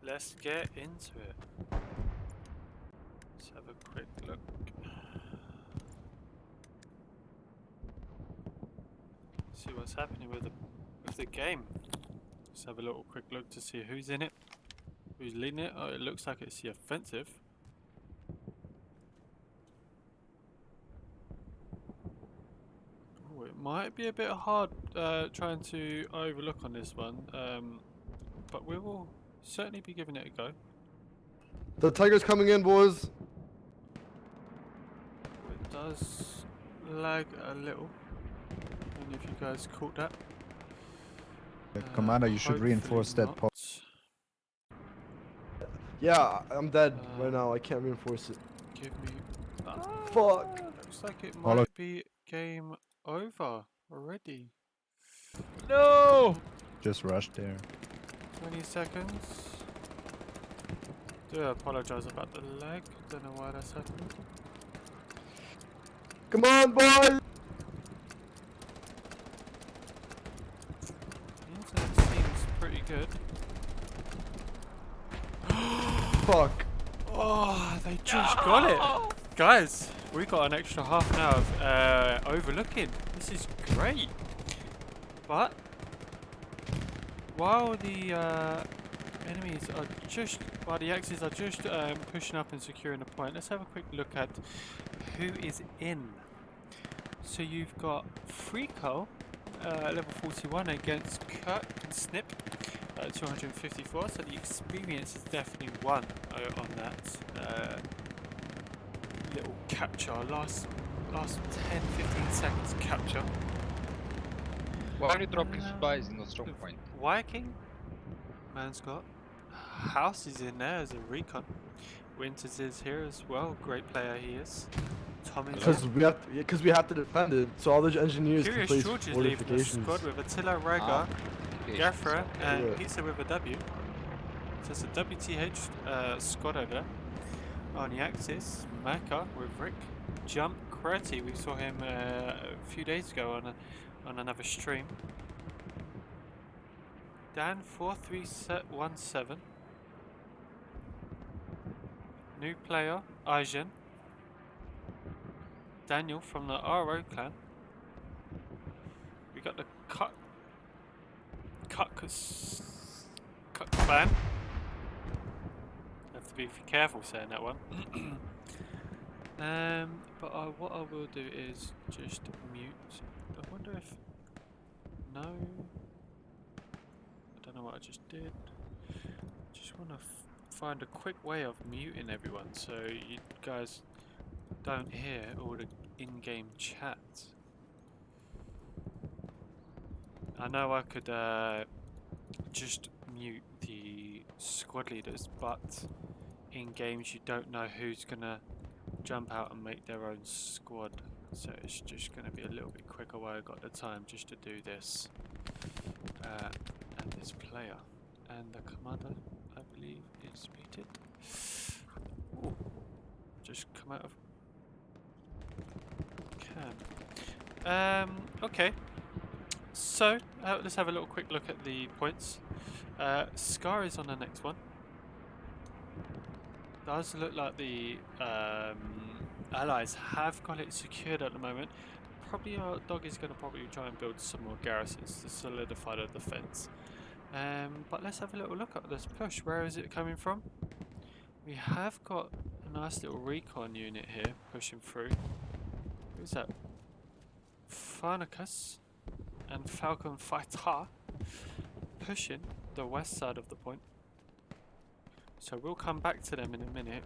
let's get into it. Let's have a quick look. See what's happening with the game. Let's have a little quick look to see who's in it, who's leading it. Oh, it looks like it's the offensive. Oh, it might be a bit hard trying to overlook on this one, but we will certainly be giving it a go. The Tiger's coming in, boys. It does lag a little. I don't know if you guys caught that. Commander, you should Hopefully reinforce that not. point. Yeah, I'm dead right now. I can't reinforce it. Give me. Fuck. Looks like it All might be game over already. No! Just rushed there. 20 seconds. Do apologize about the lag. Don't know why that's happened. Come on, boys. The internet seems pretty good. Fuck. Oh, they just got it. Guys, we got an extra half an hour of overlooking. This is great. But while the enemies are just, while the Axes are just pushing up and securing the point, let's have a quick look at who is in. So you've got Freako, level 41 against Kurt and Snip. 254, so the experience is definitely one on that little capture, last 10-15 seconds capture. Why are you dropping supplies in the strong point? Viking, man's got House is in there as a recon. Winters is here as well, great player he is. Tom is Because we have to defend it, so all the engineers can Curious place George is leaving the fortifications. squad with Attila, Raga, Okay, Gafra, and Yeah. Pizza with a W. So it's a WTH squad over there. On the Axis, Maka with Rick. Jump Kreti, we saw him a few days ago on another stream. Dan 4317. New player, Aijen. Daniel from the RO clan. We got the Cut clan. Have to be careful saying that one. But what I will do is just mute. I wonder if no. I don't know what I just did. Just want to find a quick way of muting everyone so you guys don't hear all the in-game chat. I know I could just mute the squad leaders, but in games you don't know who's gonna jump out and make their own squad, so it's just gonna be a little bit quicker while I got the time just to do this. And this player and the commander, I believe, is muted. Ooh, just come out of cam. Okay. So, let's have a little quick look at the points. Scar is on the next one. Does look like the allies have got it secured at the moment. Probably our dog is going to probably try and build some more garrisons to solidify the defense. But let's have a little look at this push. Where is it coming from? We have got a nice little recon unit here pushing through. Who's that? Pharnacus and Falcon Fighter pushing the west side of the point. So we'll come back to them in a minute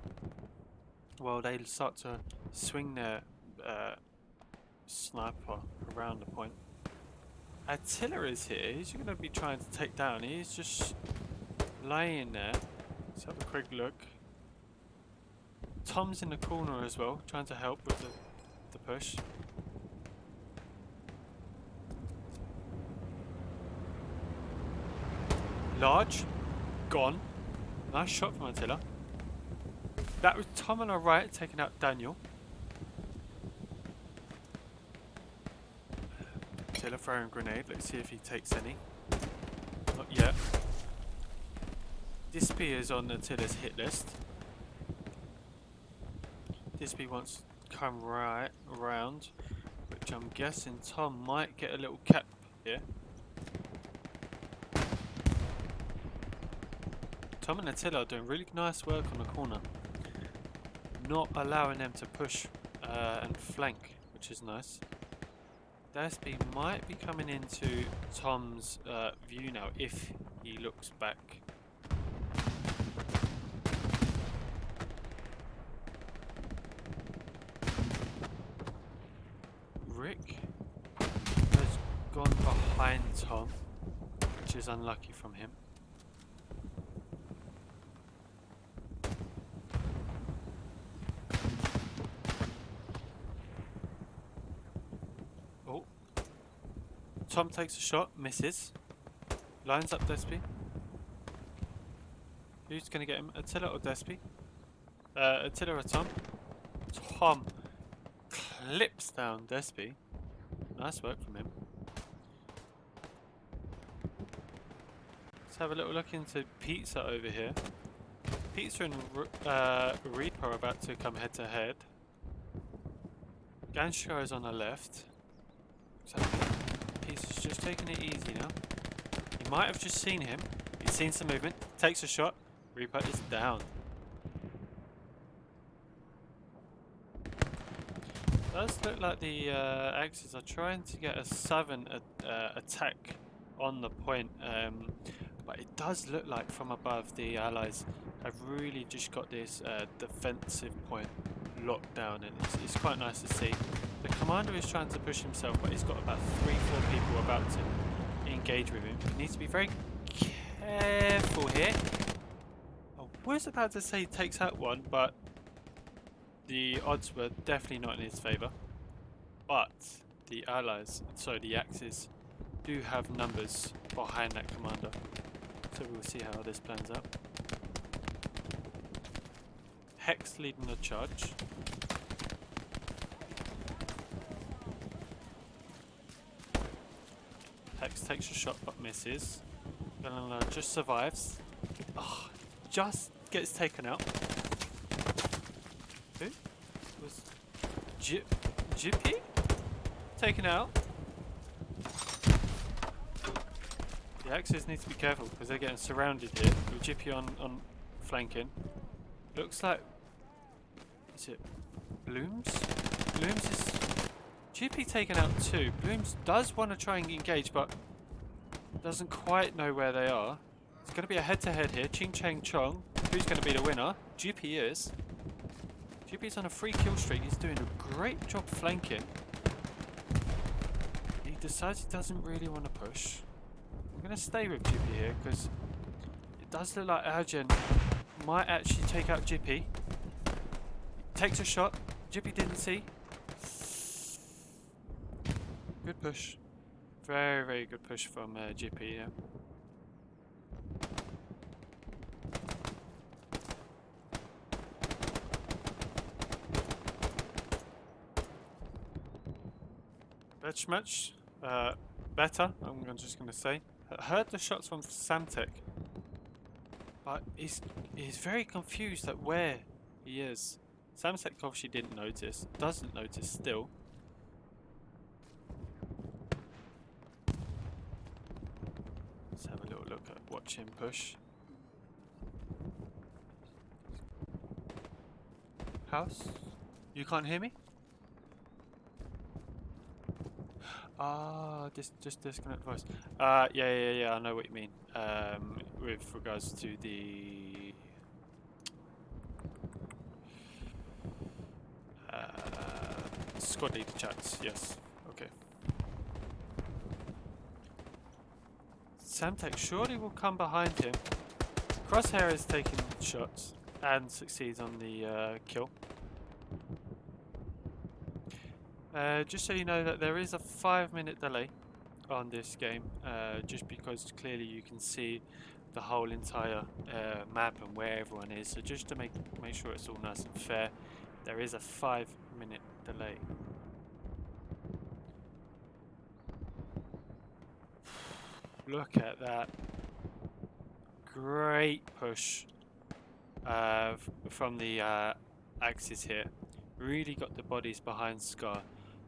while they start to swing their sniper around the point. Attila is here. He's going to be trying to take down. He's just laying there. Let's have a quick look. Tom's in the corner as well, trying to help with the push. Large, gone. Nice shot from Attila. That was Tom on our right, taking out Daniel. Attila throwing a grenade. Let's see if he takes any. Not yet. Dispy is on Attila's hit list. Dispy wants to come right around, which I'm guessing Tom might get a little cap here. Tom and Attila are doing really nice work on the corner, not allowing them to push and flank, which is nice. Dispy might be coming into Tom's view now if he looks back. Rick has gone behind Tom, which is unlucky from him. Oh, Tom takes a shot, misses. Lines up Despy. Who's going to get him? Attila or Despy? Attila or Tom? Tom clips down Despy. Nice work from him. Let's have a little look into Pizza over here. Pizza and Reaper are about to come head to head. Ganshka is on the left. So Pizza's just taking it easy now. He might have just seen him. He's seen some movement. Takes a shot. Reaper is down. Does look like the Axis are trying to get a southern attack on the point, but it does look like from above the Allies have really just got this defensive point locked down, and it's quite nice to see. The commander is trying to push himself, but he's got about 3-4 people about to engage with him. He needs to be very careful here. I was about to say he takes out one, but the odds were definitely not in his favour, but the Allies, so the Axis, do have numbers behind that commander. So we'll see how this plans out. Hex leading the charge. Hex takes a shot but misses. Just survives. Oh, just gets taken out. Who? Was Jippy taken out? The Axis need to be careful because they're getting surrounded here with Jippy on flanking. Looks like, is it Blooms? Blooms is Jippy taken out too. Blooms does want to try and engage but doesn't quite know where they are. It's going to be a head-to-head here. Ching Chang Chong. Who's going to be the winner? Jippy is. Jippy's on a 3 kill streak. He's doing a great job flanking. He decides he doesn't really want to push. I'm going to stay with Jippy here because it does look like Arjen might actually take out Jippy. Takes a shot. Jippy didn't see. Good push. Very, very good push from Jippy, yeah. Bench match, better, I'm just going to say. I heard the shots from Samtec, but he's very confused at where he is. Samtec obviously didn't notice, doesn't notice still. Let's have a little look at watch him push. House? You can't hear me? Ah, just disconnect voice. Yeah, I know what you mean. With regards to the squad leader chats, yes. Okay. Samtec surely will come behind him. Crosshair is taking shots and succeeds on the kill. Just so you know that there is a 5-minute delay on this game, just because clearly you can see the whole entire map and where everyone is. So just to make sure it's all nice and fair, there is a 5-minute delay. Look at that great push from the Axis here. Really got the bodies behind Scar.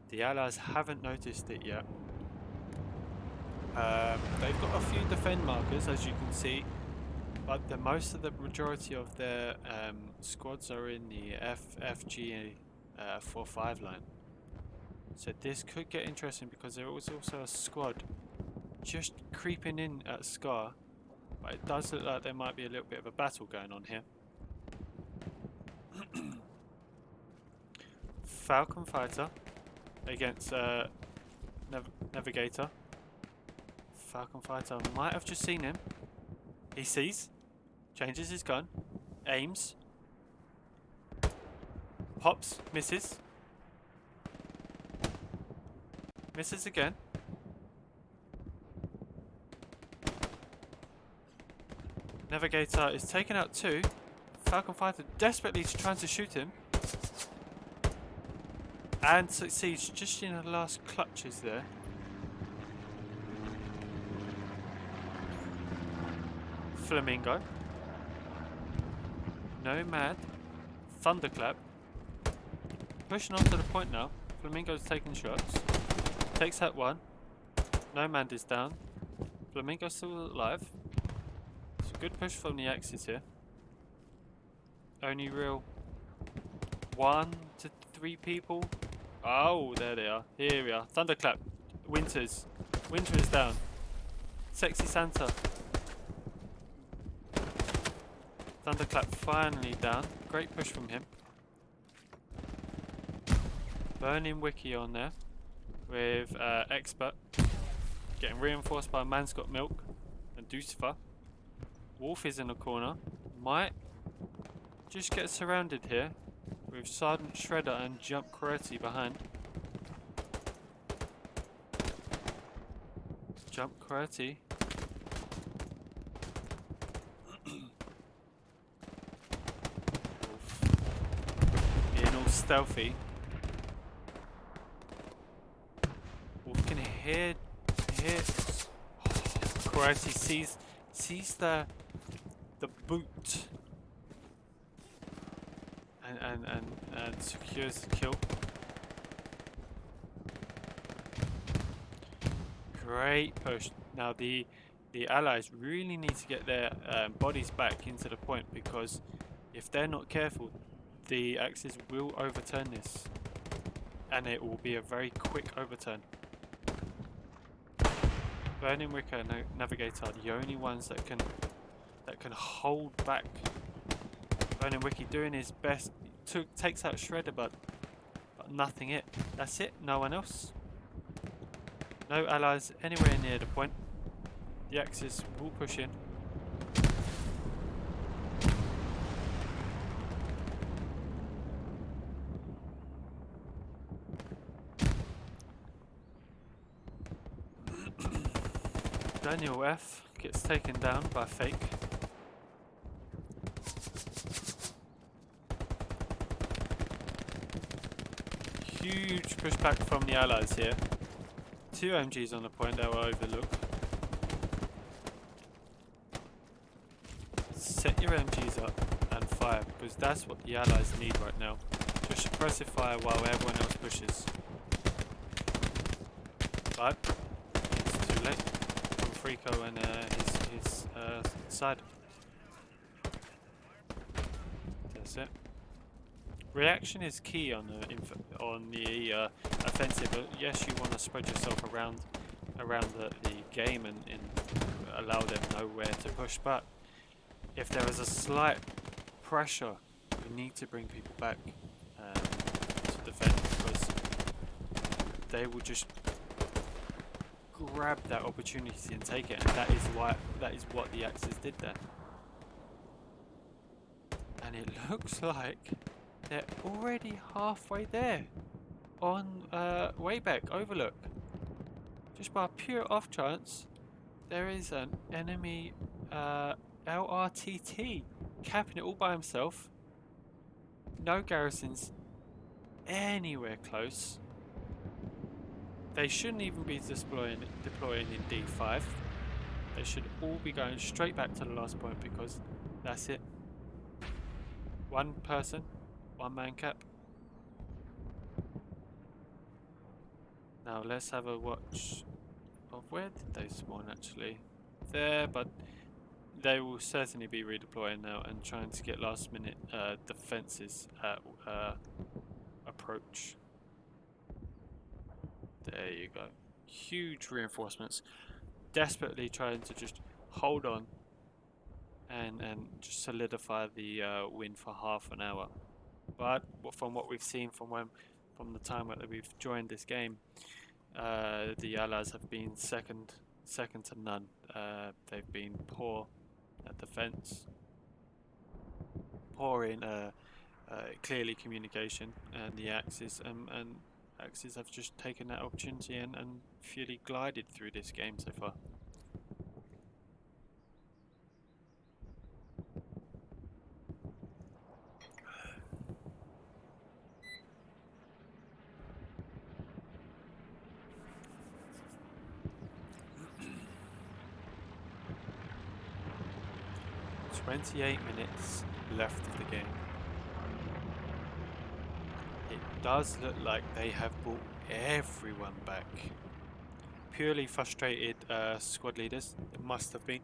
The Allies haven't noticed it yet. They've got a few defend markers, as you can see, but the majority of their squads are in the FG 4-5 line. So this could get interesting because there was also a squad just creeping in at Scar, but it does look like there might be a little bit of a battle going on here. Falcon Fighter against Navigator. Falcon Fighter might have just seen him. He sees, changes his gun, aims, pops, misses, misses again. Navigator is taken out too. Falcon Fighter desperately trying to shoot him. And succeeds just in the last clutches there. Flamingo. Nomad. Thunderclap. Pushing on to the point now. Flamingo's taking shots. Takes out one. Nomad is down. Flamingo's still alive. It's a good push from the Axis here. Only real 1 to 3 people. Oh, there they are. Here we are. Thunderclap. Winters. Winter is down. Sexy Santa. Thunderclap finally down. Great push from him. Burning Wiki on there with Expert. Getting reinforced by Man's Got Milk and Deucifer. Wolf is in the corner. Might just get surrounded here with Sergeant Shredder and Jump Coretti behind. Jump Coretti. Being all stealthy. Wolf can hear Coretti sees the boot and secures the kill. Great push. Now the allies really need to get their bodies back into the point, because if they're not careful, the Axis will overturn this, and it will be a very quick overturn. Burning Wicker and Navigator are the only ones that can hold back. Burning Wiki doing his best, takes out Shredder, but nothing it. That's it, no one else. No allies anywhere near the point. The Axis will push in. Daniel F gets taken down by Fake. Huge pushback from the allies here. 2 MGs on the point that were overlooked. Set your MGs up and fire, because that's what the allies need right now. Just suppressive fire while everyone else pushes. But it's too late from Frico and his side. That's it. Reaction is key on the offensive. But yes, you want to spread yourself around the game and allow them know where to push. But if there is a slight pressure, you need to bring people back to defend, because they will just grab that opportunity and take it, and that is what the Axis did there. And it looks like they're already halfway there on Wayback Overlook. Just by pure off chance, there is an enemy LRTT capping it all by himself. No garrisons anywhere close. They shouldn't even be deploying in D5. They should all be going straight back to the last point because that's it. One person, one man cap. Now let's have a watch of where did they spawn actually. There, but they will certainly be redeploying now and trying to get last minute defenses at approach. There you go. Huge reinforcements. Desperately trying to just hold on and just solidify the win for half an hour. But from what we've seen from the time that we've joined this game, the Allies have been second to none. They've been poor at defense, poor in clearly communication, and the Axis and Axis have just taken that opportunity and purely glided through this game so far. "28 minutes left of the game. It does look like they have brought everyone back. Purely frustrated squad leaders, it must have been,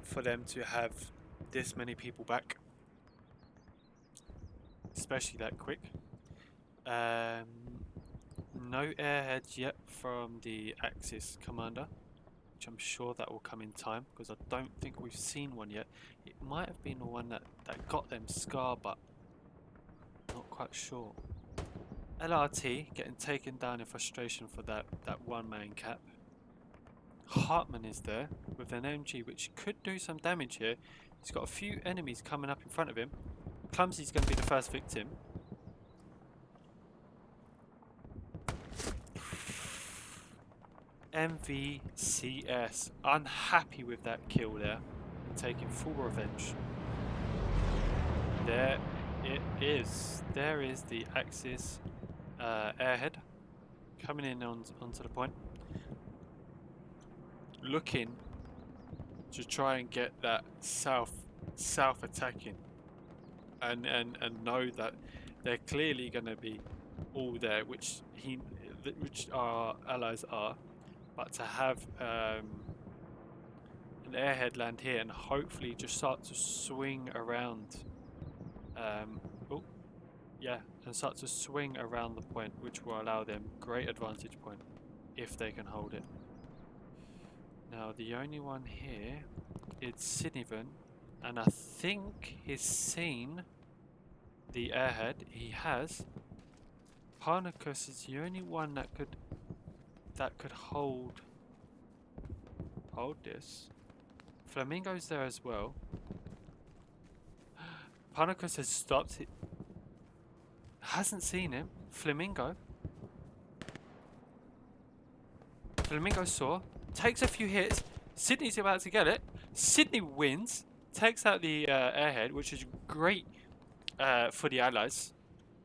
for them to have this many people back. Especially that quick. No airheads yet from the Axis commander, which I'm sure that will come in time because I don't think we've seen one yet. It might have been the one that got them Scar, but not quite sure. LRT getting taken down in frustration for that one man cap. Hartman is there with an MG which could do some damage here. He's got a few enemies coming up in front of him. Clumsy's going to be the first victim. MVCS unhappy with that kill there and taking full revenge. There it is. There is the Axis airhead coming in onto the point, looking to try and get that south attacking, and know that they're clearly going to be all there, which our allies are. But to have an airhead land here and hopefully just start to swing around, and start to swing around the point, which will allow them great advantage point if they can hold it. Now the only one here is Sidnivan, and I think he's seen the airhead. He has. Parnacus is the only one that could hold this. Flamingo's there as well. Parnacus has stopped it. Hasn't seen him. Flamingo saw. Takes a few hits. Sydney's about to get it. Sydney wins. Takes out the airhead, which is great for the allies.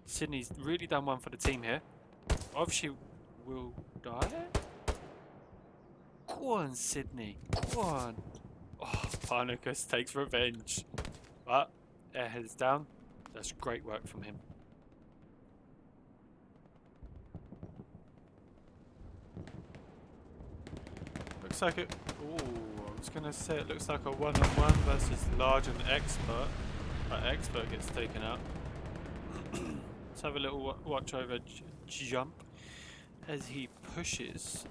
Sydney's really done one for the team here. Obviously will die. Go on, Sydney. Go on. Oh, Parnacus takes revenge. But airhead's down. That's great work from him. Looks like it. Ooh, I was gonna say it looks like a one-on-one versus large and expert. But expert gets taken out. Let's have a little watch over jump as he pushes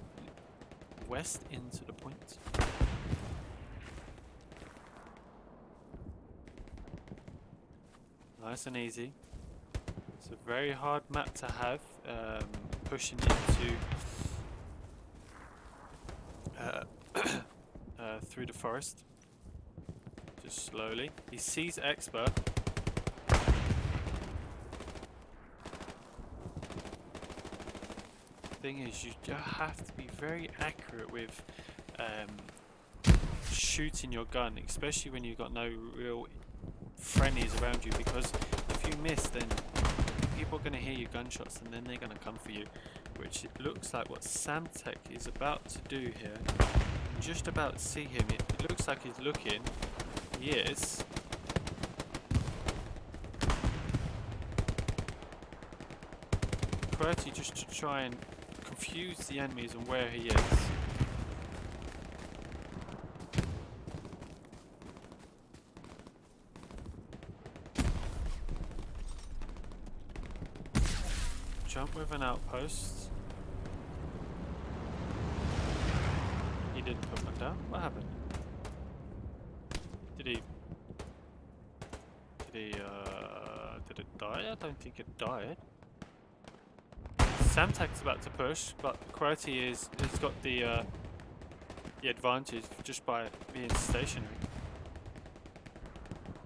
west into the point. Nice and easy. It's a very hard map to have, pushing into through the forest. Just slowly. He sees expert. Thing is, you have to be very accurate with shooting your gun, especially when you've got no real friendlies around you, because if you miss, then people are going to hear your gunshots and then they're going to come for you, which it looks like what Samtech is about to do here. just about see him. It looks like he's looking. He is. QWERTY just to try and confuse the enemies on where he is. Jump with an outpost. He didn't put one down. What happened? Did it die? I don't think it died. Samtak's about to push, but QWERTY has got the advantage just by being stationary.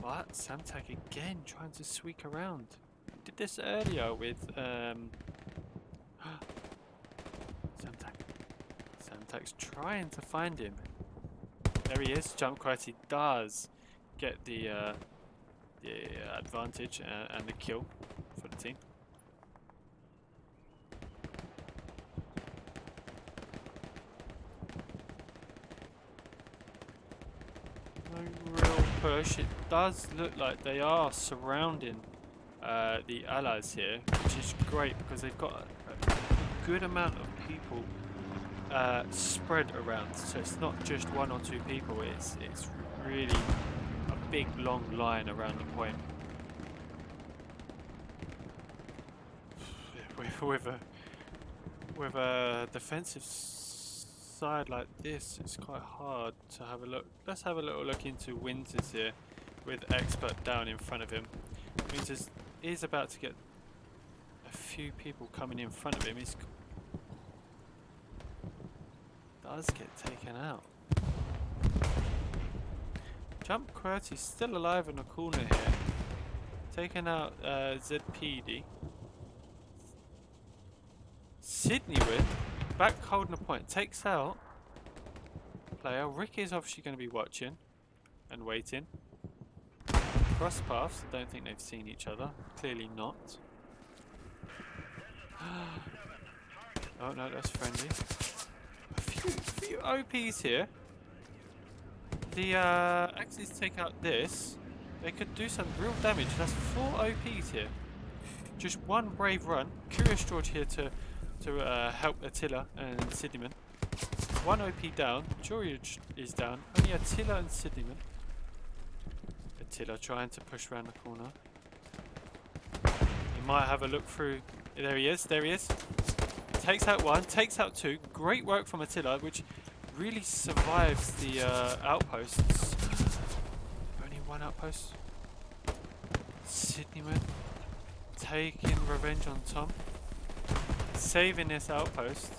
What? Samtak again trying to squeak around. Did this earlier with Samtak's trying to find him. There he is. Jump QWERTY does get the advantage and the kill for the team. No real push. It does look like they are surrounding the allies here, which is great because they've got a good amount of people spread around. So it's not just one or two people. It's really a big long line around the point. With a defensive side like this, it's quite hard to have a look. Let's have a little look into Winters here, with Expert down in front of him. Winters is about to get a few people coming in front of him. He does get taken out. Jump QWERTY still alive in the corner here, taking out ZPD. Sydney with back holding a point, takes out player. Rick is obviously going to be watching and waiting. Cross paths, I don't think they've seen each other. Clearly not. Oh no, that's friendly. A few OPs here. The Axes take out this. They could do some real damage. That's 4 OPs here. Just one brave run. Curious George here to help Attila and Sidneyman. 1 OP down. George is down. Only Attila and Sidneyman. Attila trying to push around the corner. He might have a look through. There he is. There he is. Takes out 1. Takes out 2. Great work from Attila, which really survives the outposts. Only 1 outpost. Sidneyman taking revenge on Tom. Saving this outpost.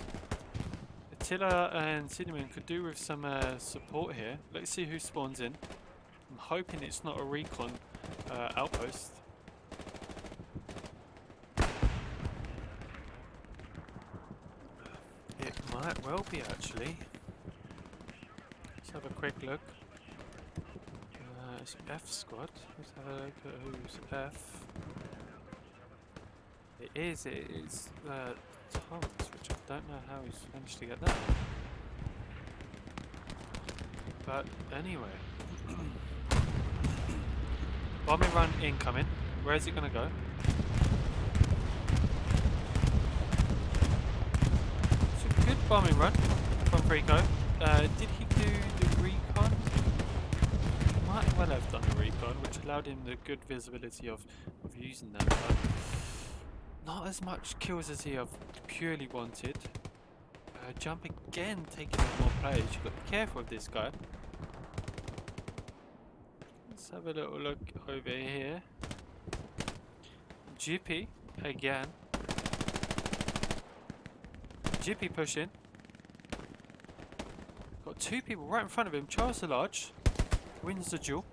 Attila and Sidneyman could do with some support here. Let's see who spawns in. I'm hoping it's not a recon outpost. It might well be actually. Let's have a quick look. It's F squad. Let's have a look at who's F. It is Thomas, which I don't know how he's managed to get that. But anyway. Bombing run incoming. Where is it going to go? It's a good bombing run from Rico. Did he do the recon? He might well have done the recon, which allowed him the good visibility of using that. But not as much kills as he have purely wanted. Jump again, taking out more players. You've got to be careful of this guy. Let's have a little look over here. GP again. GP pushing. Got 2 people right in front of him. Charles the Large wins the duel.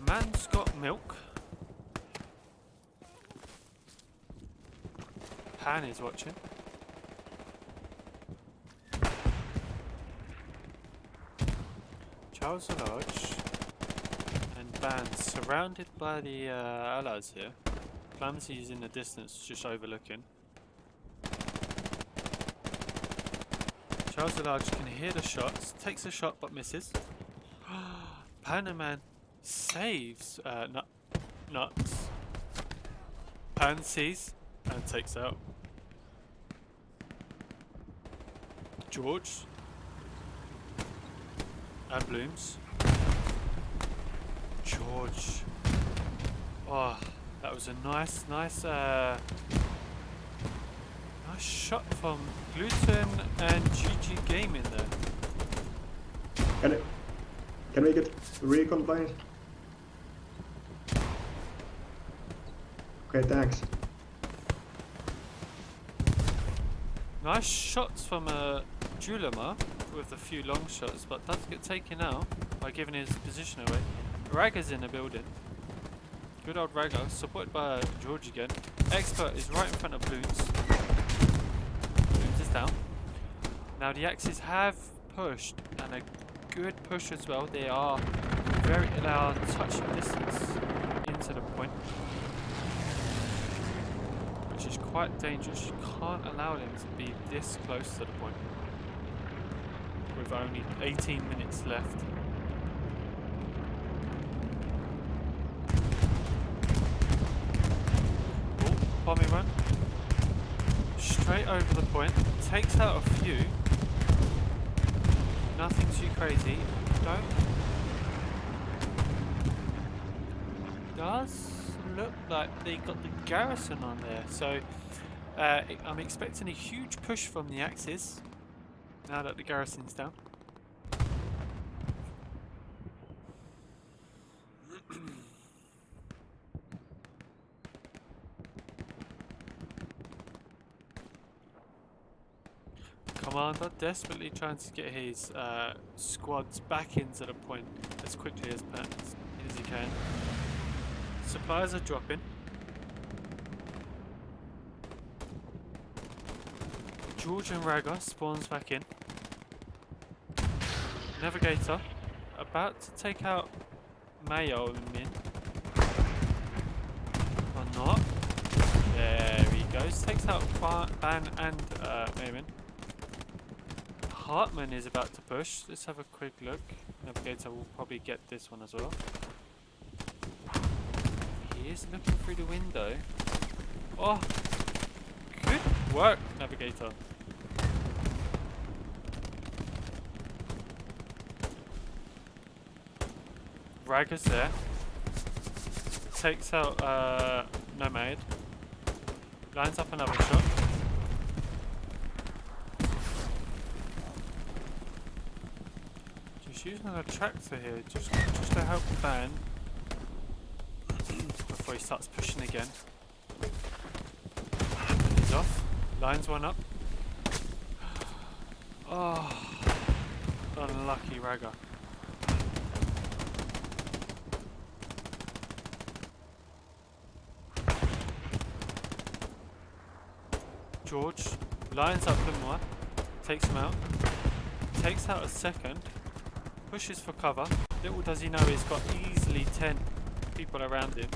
Man's got milk. Pan is watching. Charles the Large and Ban surrounded by the allies here. Clumsy is in the distance, just overlooking. Charles Large can hear the shots, takes a shot but misses. Panda Man saves Nuts. Pan sees and takes out. George and Blooms. George. Oh, that was a nice shot from Gluten and GG Gaming there. Can we get recon, please? Okay, thanks. Nice shots from Julema with a few long shots, but does get taken out by giving his position away. Ragger's in the building. Good old Ragger, supported by George again. Expert is right in front of Blooms. Blooms is down. Now the Axes have pushed, and a good push as well. They are touching distance into the point, which is quite dangerous. You can't allow them to be this close to the point with only 18 minutes left. Oh, bombing run. Straight over the point. Takes out a few. Nothing too crazy. Does look like they got the garrison on there, so I'm expecting a huge push from the Axis now that the garrison's down. Commander desperately trying to get his squads back into the point as quickly as he can. Supplies are dropping. George and Ragger spawns back in. Navigator about to take out Mayo and Min. Or not. There he goes. Takes out Ban and Maymin. Hartman is about to push. Let's have a quick look. Navigator will probably get this one as well. He is looking through the window. Oh, good work, Navigator. Ragger's there. Takes out Nomad. Lines up another shot. Just using a tractor here, just to help Ban before he starts pushing again. He's off. Lines one up. Oh, unlucky Ragger. George lines up Limois, takes him out, takes out a second, pushes for cover. Little does he know he's got easily 10 people around him.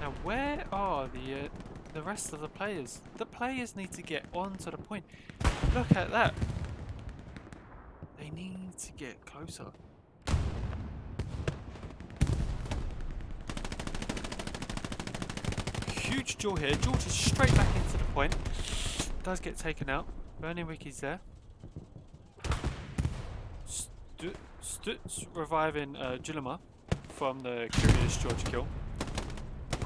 Now where are the rest of the players? The players need to get onto the point. Look at that. They need to get closer. Huge jaw here. George is straight back into the point. Does get taken out. Burning Wiki's there. Stutz reviving Julema from the Curious George kill.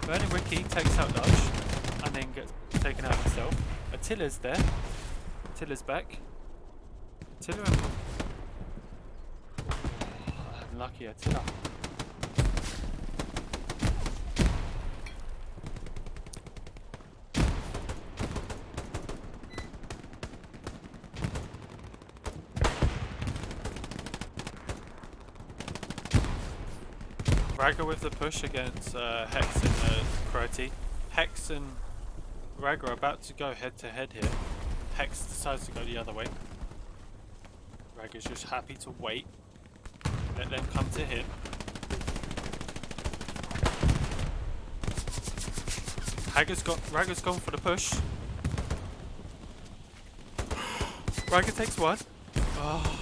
Burning Wiki takes out Dodge and then gets taken out himself. Attila's there. Attila's back. Attila and... Oh, unlucky Attila. Ragger with the push against Hex and Crotty. Hex and Ragger are about to go head to head here. Hex decides to go the other way. Ragger's just happy to wait. Let them come to him. Ragger's gone for the push. Ragger takes one. Oh,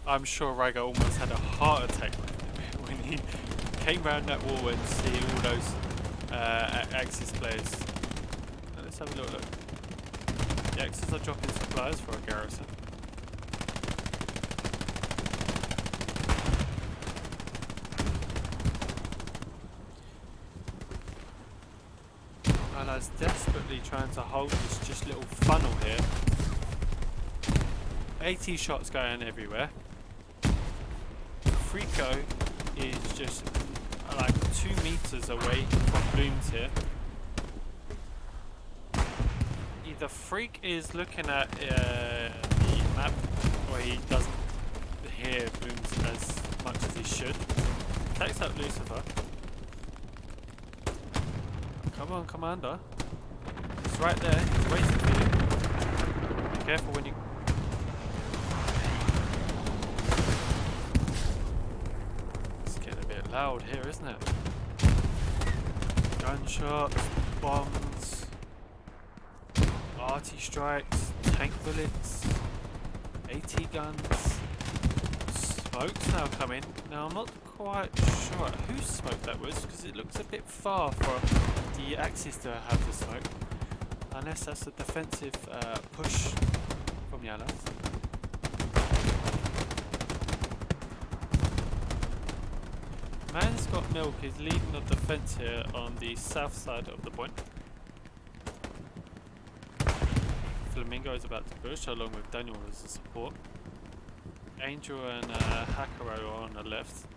I'm sure Ragger almost had a heart attack when he came round that wall and see all those Axis players. Let's have a little look. The Axis are dropping supplies for a garrison. Allies desperately trying to hold this just little funnel here. 80 shots going everywhere. Frico is just like 2 meters away from Blooms here. Either Freak is looking at the map, or he doesn't hear Blooms as much as he should. Takes out Lucifer. Come on, Commander. It's right there. He's waiting for you. Be careful when you... It's getting a bit loud here, isn't it? Gunshots, bombs, arty strikes, tank bullets, AT guns. Smoke's now coming. Now I'm not quite sure whose smoke that was, because it looks a bit far for the Axis to have the smoke, unless that's a defensive push from the Allies. Man's Got Milk is leading the defense here on the south side of the point. Flamingo is about to push along with Daniel as a support. Angel and Hakaro are on the left.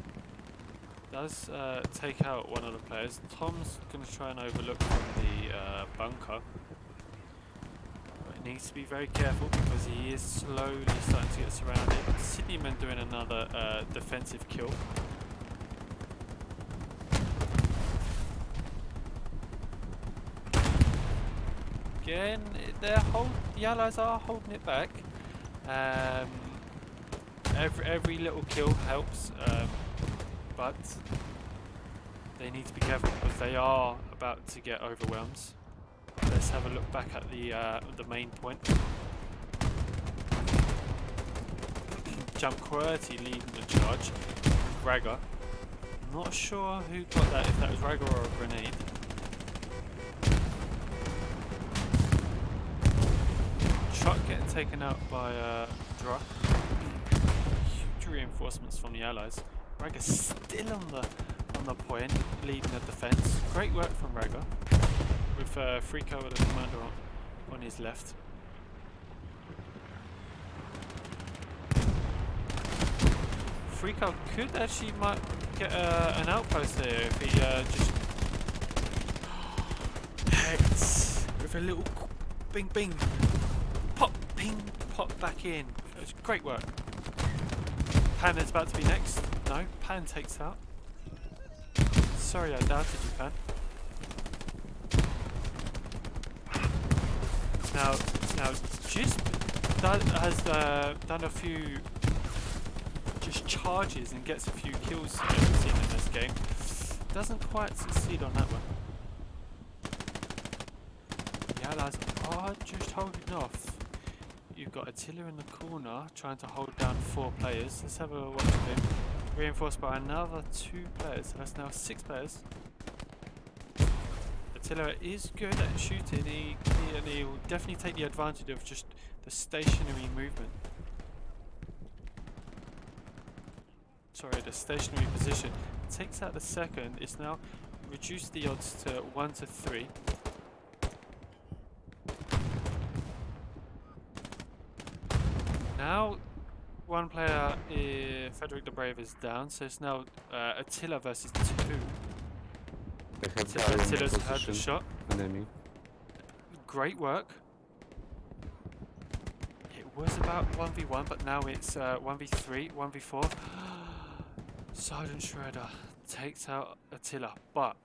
Does take out one of the players. Tom's going to try and overlook from the bunker. But he needs to be very careful because he is slowly starting to get surrounded. Sydneyman doing another defensive kill. Again, the Allies are holding it back. Every little kill helps. But they need to be careful because they are about to get overwhelmed. Let's have a look back at the main point. Jump QWERTY leading the charge. Ragger. Not sure who got that, if that was Ragger or a grenade. Truck getting taken out by Dra. Huge reinforcements from the Allies. Ragger's still on the point, leading the defense. Great work from Ragger, with Frico with the commander on his left. Frico could actually might get an outpost here if he just heads with a little bing bing, pop ping, pop back in. It was great work. Pan is about to be next. No, Pan takes out. Sorry, I doubted you, Pan. Now, just has done a few just charges and gets a few kills we've seen in this game. Doesn't quite succeed on that one. The Allies are just holding off. You've got Attila in the corner trying to hold down 4 players. Let's have a watch of him. Reinforced by another 2 players. So that's now 6 players. Attila is good at shooting. He'll definitely take the advantage of just the stationary movement. Sorry, the stationary position. Takes out the second. It's now reduced the odds to 1 to 3. Now, one player, Frederick the Brave, is down, so it's now Attila versus 2. Attila's heard the shot. Enemy. Great work. It was about 1v1, but now it's 1v3, 1v4. Sergeant Shredder takes out Attila, but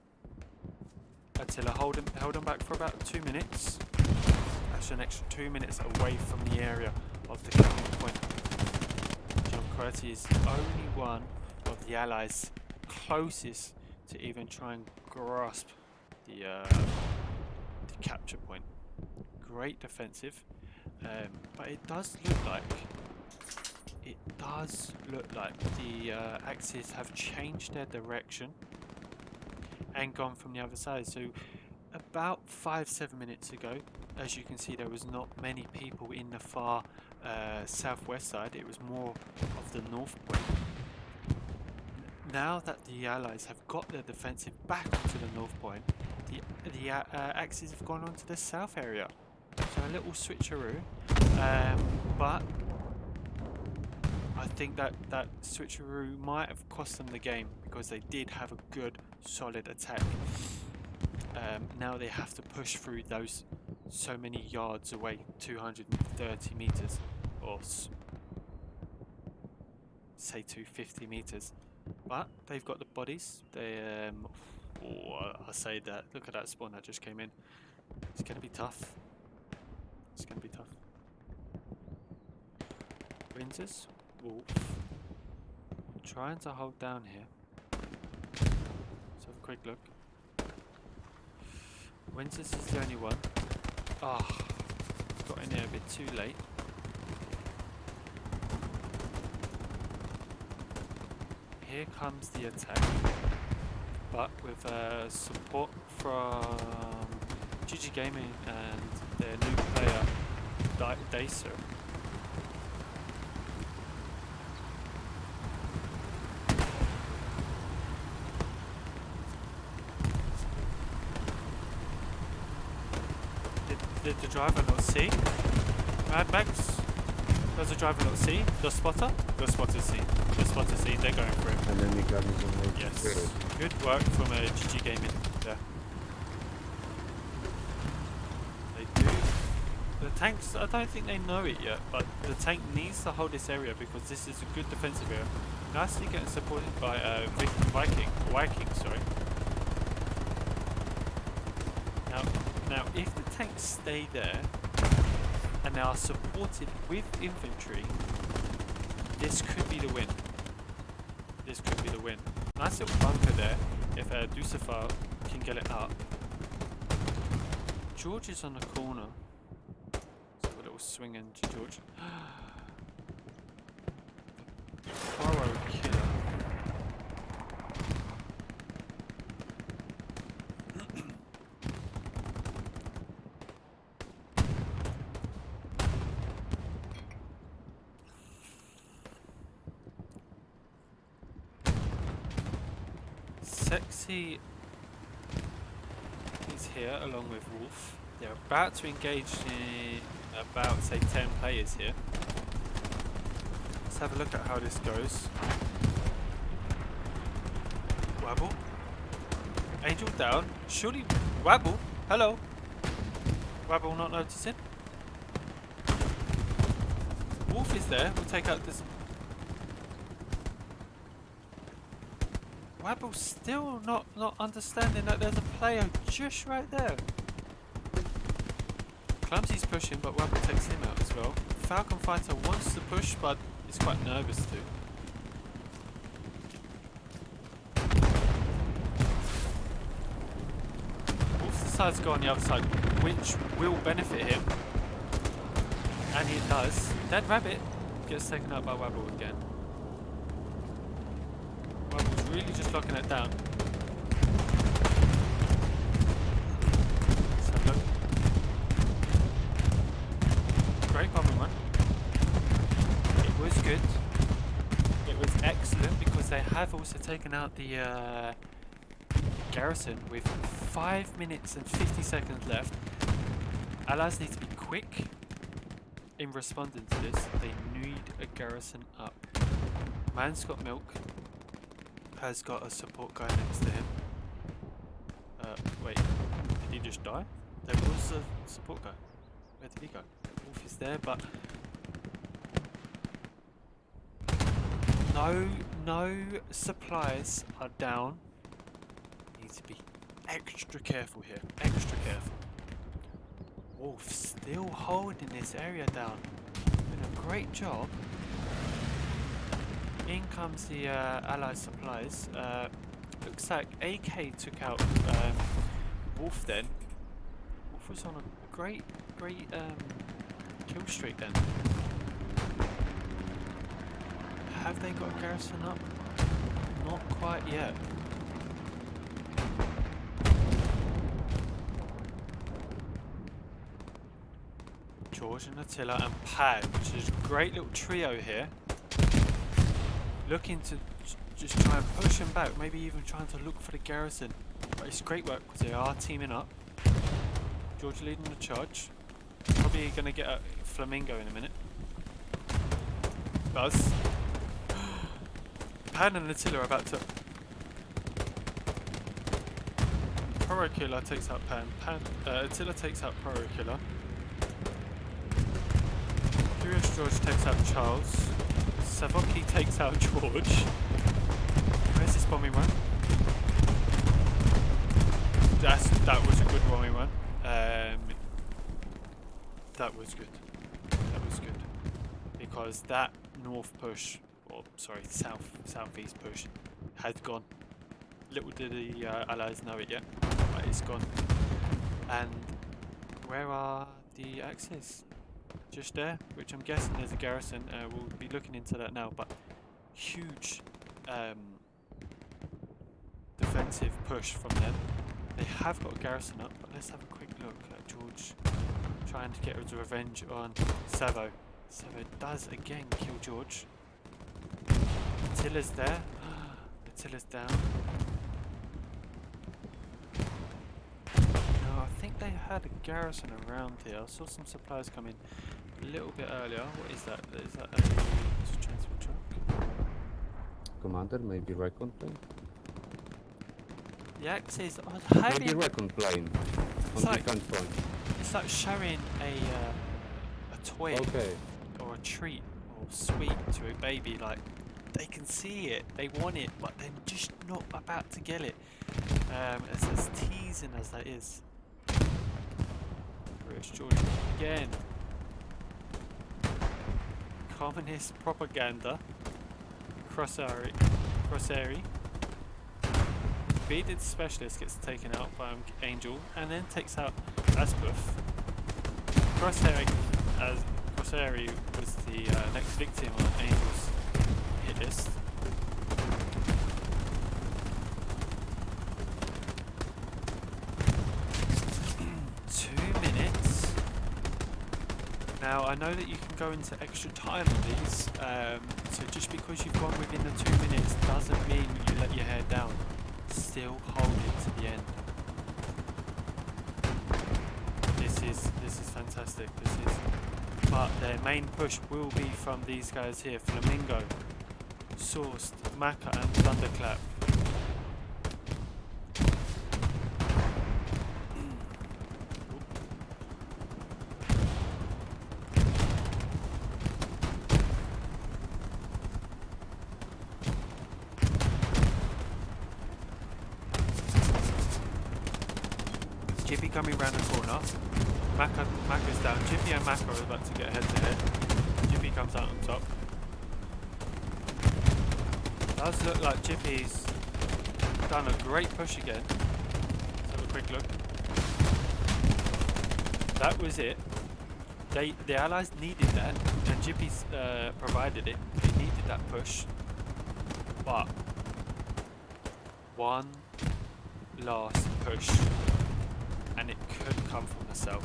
Attila held him back for about 2 minutes. That's an extra 2 minutes away from the area of the capping point. Jump QWERTY is only one of the Allies closest to even try and grasp the capture point. Great defensive, but it does look like the Axis have changed their direction and gone from the other side. So about 5-7 minutes ago, as you can see, there was not many people in the far southwest side. It was more of the north point. Now that the Allies have got their defensive back onto the north point, the Axis have gone onto the south area. So a little switcheroo, but I think that switcheroo might have cost them the game, because they did have a good solid attack. Now they have to push through those so many yards away, 230 meters, or say 250 meters. But they've got the bodies. They, I say that. Look at that spawn that just came in. It's gonna be tough. It's gonna be tough. Winters, Wolf, trying to hold down here. Let's have a quick look. Winters is the only one. Ah, got in there a bit too late. Here comes the attack, but with support from GG Gaming and their new player, Dacer. Did the driver not see? Mad Max? Does the driver not see? The spotter? The spotter see. The spotter see. They're going for it. And then the gun is on the Yes. Good work from GG Gaming there. They do. The tanks, I don't think they know it yet, but the tank needs to hold this area because this is a good defensive area. Nicely getting supported by Viking, sorry. Now, if the tanks stay there and they are supported with infantry, this could be the win. This could be the win. Nice little bunker there. If Dusafar can get it up. George is on the corner. So a little swing into George. Borrow killer. Sexy is here along with Wolf. They're about to engage in about, say, 10 players here. Let's have a look at how this goes. Wabble. Angel down. Surely Wabble. Hello. Wabble not noticing. Wolf is there. We'll take out this. Wabble still not understanding that there's a player just right there. Clumsy's pushing, but Wabble takes him out as well. Falcon Fighter wants to push, but is quite nervous too. Wolf decides to go on the other side, which will benefit him. And he does. Dead Rabbit gets taken out by Wabble again. Wabble's really just locking it down. Let's have a look. Great bombing run. It was good. It was excellent because they have also taken out the garrison with 5 minutes and 50 seconds left. Allies need to be quick in responding to this. They need a garrison up. Man's got milk. Has got a support guy next to him. Wait, did he just die? There was a support guy. Where did he go? Wolf is there, but no supplies are down. Need to be extra careful here. Extra careful. Wolf still holding this area down. Doing a great job. In comes the Allied supplies. Looks like AK took out Wolf then. Wolf was on a great kill streak then. Have they got a garrison up? Not quite yet. George and Attila and Pad, which is a great little trio here. Looking to just try and push them back, maybe even trying to look for the garrison. But it's great work because they are teaming up. George leading the charge. Probably going to get a flamingo in a minute. Does. Pan and Attila are about to... Pyro Killer takes out Pan. Attila takes out Pyro Killer. Curious George takes out Charles. Savoki takes out George. Where's this bombing run? That was a good bombing run. That was good. That was good. Because that north push, or sorry, southeast push, had gone. Little did the allies know it yet, but it's gone. And where are the axes? Just there, which I'm guessing there's a garrison. We'll be looking into that now, but huge defensive push from them. They have got a garrison up, but let's have a quick look at George trying to get his revenge on Savo. Savo does again kill George. Attila's there. Attila's down. No, I think they had a garrison around here. I saw some supplies come in a little bit earlier. What is that? Is that a transport truck? Commander, maybe recon plane? The axes are Maybe having... recon plane. It's On like- defense point. It's like showing a toy Okay. or a treat or sweet to a baby. Like, they can see it, they want it, but they're just not about to get it. It's as teasing as that is. British George again. Communist propaganda. Crossairy. Bearded specialist gets taken out by Angel and then takes out Aspuff. Crossairy was the next victim on Angel's hit list. Now I know that you can go into extra time on these, so just because you've gone within the 2 minutes doesn't mean you let your hair down. Still hold it to the end. This is fantastic. But their main push will be from these guys here: Flamingo, Sourced, Maka, and Thunderclap. Jippy coming round the corner. Maka's down. Jippy and Maka are about to get head to head. Jippy comes out on top. Does look like Jippy's done a great push again. Let's have a quick look. That was it. The allies needed that, and Jippy's provided it. They needed that push. But one last push. And it could come from the south.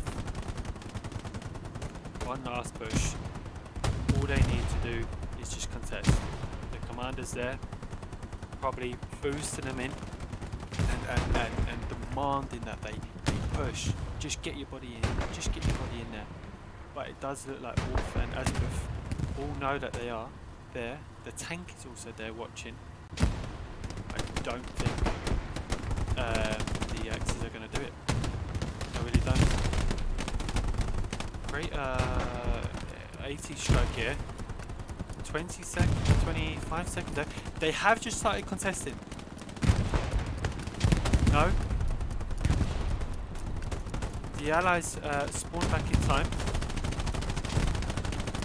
One last push. All they need to do is just contest. The commander's there, probably boosting them in and demanding that they push. Just get your body in. Just get your body in there. But it does look like Wolf and Aspuff all know that they are there. The tank is also there watching. I don't think the Axes are going to do it. I really don't. Great 80 strike here. 20 seconds, 25 seconds there. They have just started contesting. No. The allies spawn back in time.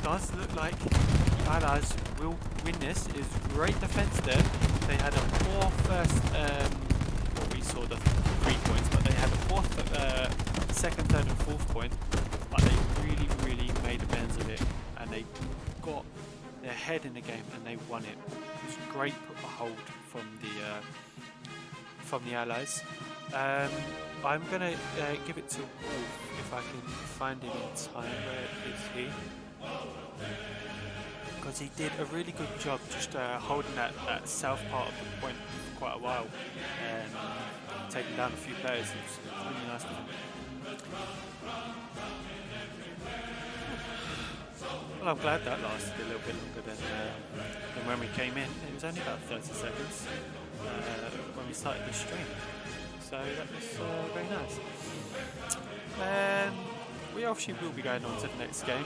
Does look like the allies will win this. It is great defense there. They had a poor first, well, we saw the 3 points, but they had a poor second, third, and fourth point, but they really made amends of it, and they got their head in the game and they won it. It was a great hold from the allies. I'm gonna give it to Wolf if I can find him in time. Where is he? Because he did a really good job just holding that south part of the point for quite a while, and taking down a few players. It was really nice of him. Well, I'm glad that lasted a little bit longer than when we came in. It was only about 30 seconds when we started the stream, so that was very nice. We obviously will be going on to the next game.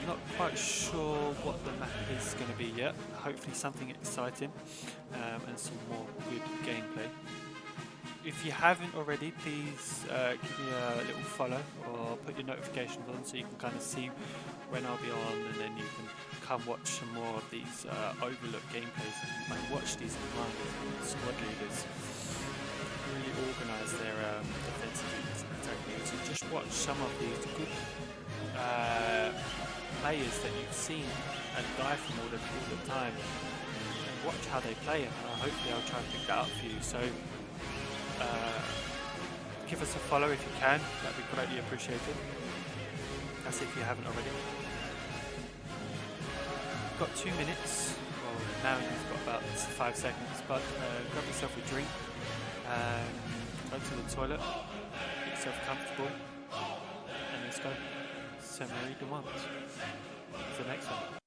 Not quite sure what the map is going to be yet. Hopefully something exciting and some more good gameplay. If you haven't already, please give me a little follow or put your notifications on so you can kind of see when I'll be on, and then you can come watch some more of these Overlook gameplays. You might watch these commanders and squad leaders really organise their defensive units and attack units, and just watch some of these good players that you've seen and die from all the time, and watch how they play, and hopefully I'll try and pick that up for you. So give us a follow if you can, that'd be greatly appreciated. That's if you haven't already. Got 2 minutes, well now you've got about 5 seconds, but grab yourself a drink, go to the toilet, get yourself comfortable, and let's go. Summary the ones. What's the next one?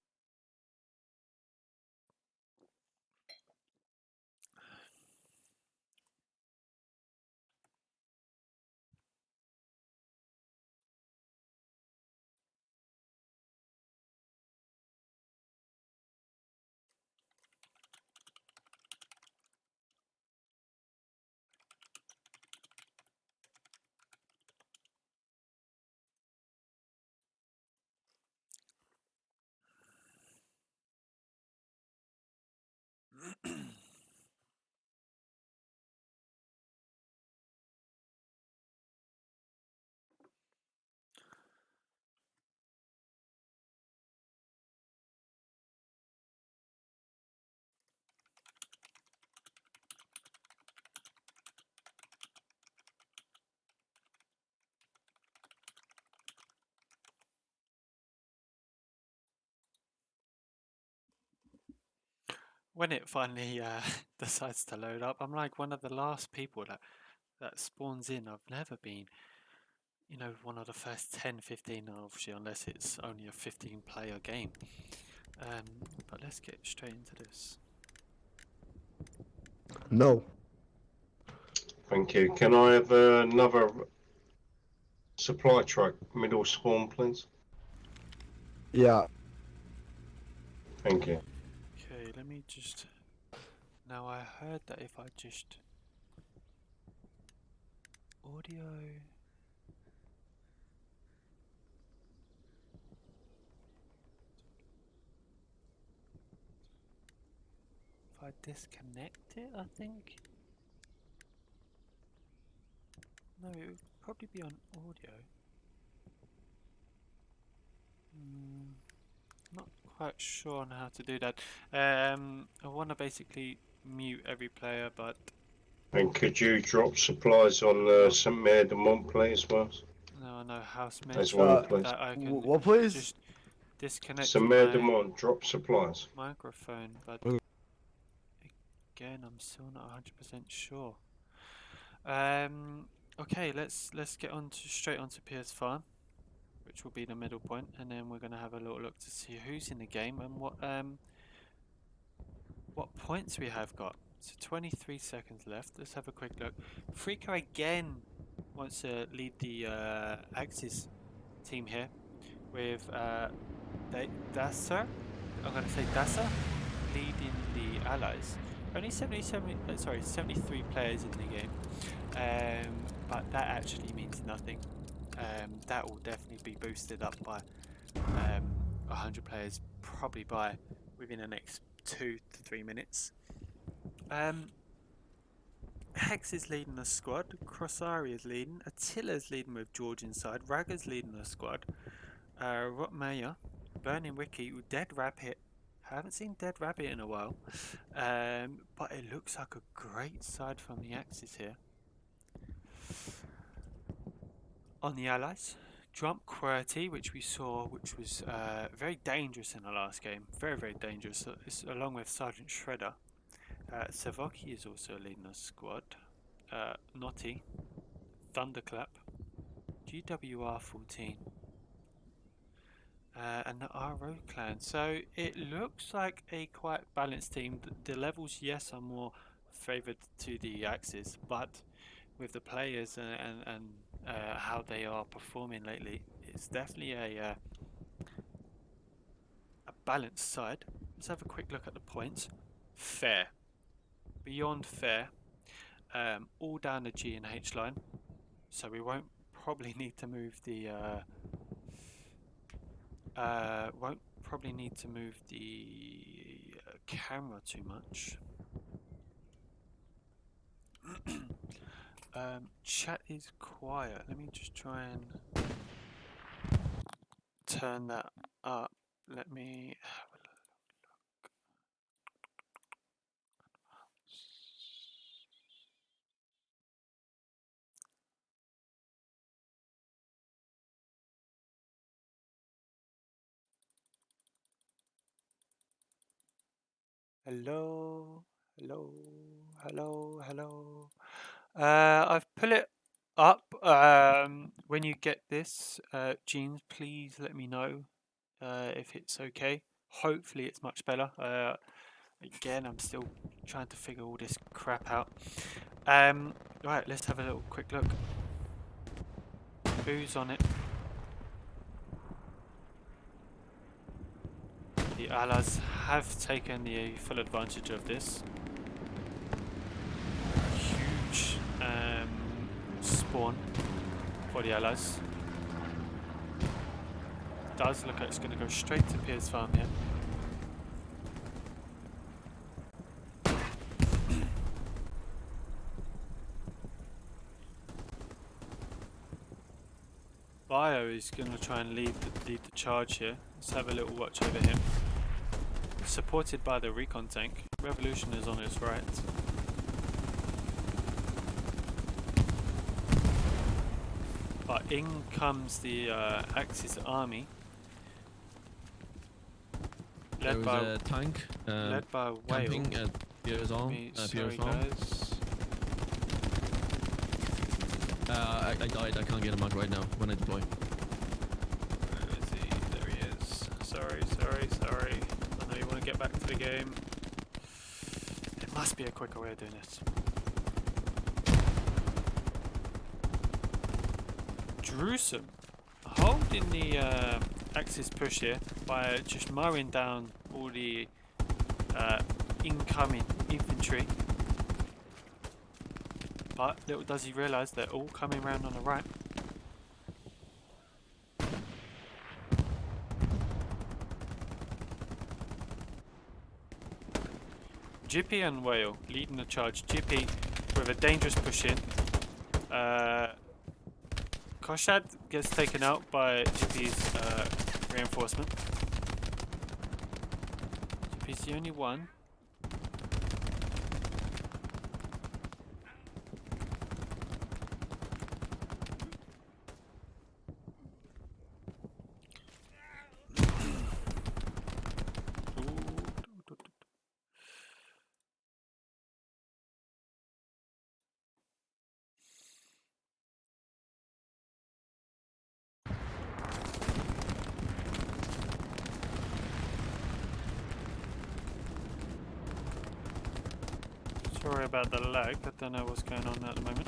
When it finally decides to load up, I'm like one of the last people that spawns in. I've never been, one of the first 10, 15, obviously, unless it's only a 15 player game. But let's get straight into this. No. Thank you. Can I have another supply truck, middle spawn, please? Yeah. Thank you. Okay, let me just... Now I heard that if I just... Audio... If I disconnect it, I think... No, it would probably be on audio. Not quite sure on how to do that. I want to basically mute every player, but And could you drop supplies on St. Mary de Mont, please, Wells? no, I know house As mentioned well, please. that I can What place? just disconnect St. Mary de my Mont, drop supplies. microphone, but Okay. again, I'm still not 100% sure. Okay, let's get on to straight onto Pierce Farm, which will be the middle point, and then we're gonna have a little look to see who's in the game and what points we have got. So 23 seconds left. Let's have a quick look. Freako again wants to lead the Axis team here with Dasser. I'm going to say Dasser leading the Allies. Only 73 players in the game, but that actually means nothing. That will definitely be boosted up by 100 players, probably by within the next 2 to 3 minutes. Hex is leading the squad, Crossari is leading, Attila's leading with George inside, Ragger's leading the squad, Rotmaya, Burning Wiki, Dead Rabbit. Haven't seen Dead Rabbit in a while, but it looks like a great side from the Axis here. On the Allies, Drump QWERTY, which we saw, which was very dangerous in the last game, very dangerous, along with Sergeant Shredder. Savoki is also leading the squad. Naughty, Thunderclap, GWR14, and the RO clan. So it looks like a quite balanced team. The levels, yes, are more favoured to the Axis, but with the players and how they are performing lately, it's definitely a balanced side. Let's have a quick look at the points. Fair, beyond fair, all down the G and H line, so we won't probably need to move the camera too much. Chat is quiet. Let me just try and turn that up. Let me have a look. Hello, hello, hello, hello. I've put it up. When you get this, Jeans, please let me know if it's okay. Hopefully it's much better. Again, I'm still trying to figure all this crap out. Right, let's have a little quick look. Who's on it? The Allies have taken the full advantage of this. Huge spawn for the Allies. Does look like it's going to go straight to Pier's farm here. Bio is going to try and lead the charge here. Let's have a little watch over him. Supported by the recon tank. Revolution is on his right. But in comes the Axis army. There was a tank led by Whale. camping at Pier's arm. Pier's farm. I died. I can't get him out right now when I deploy. Where is he? There he is. Sorry. I know you want to get back to the game. There must be a quicker way of doing this. Jerusalem holding the Axis push here by just mowing down all the incoming infantry. But little does he realise they're all coming round on the right. Jippy and Whale leading the charge. Jippy with a dangerous push in. Koshad gets taken out by Jippy's reinforcement. Jippy's the only one. Sorry about the lag, I don't know what's going on at the moment.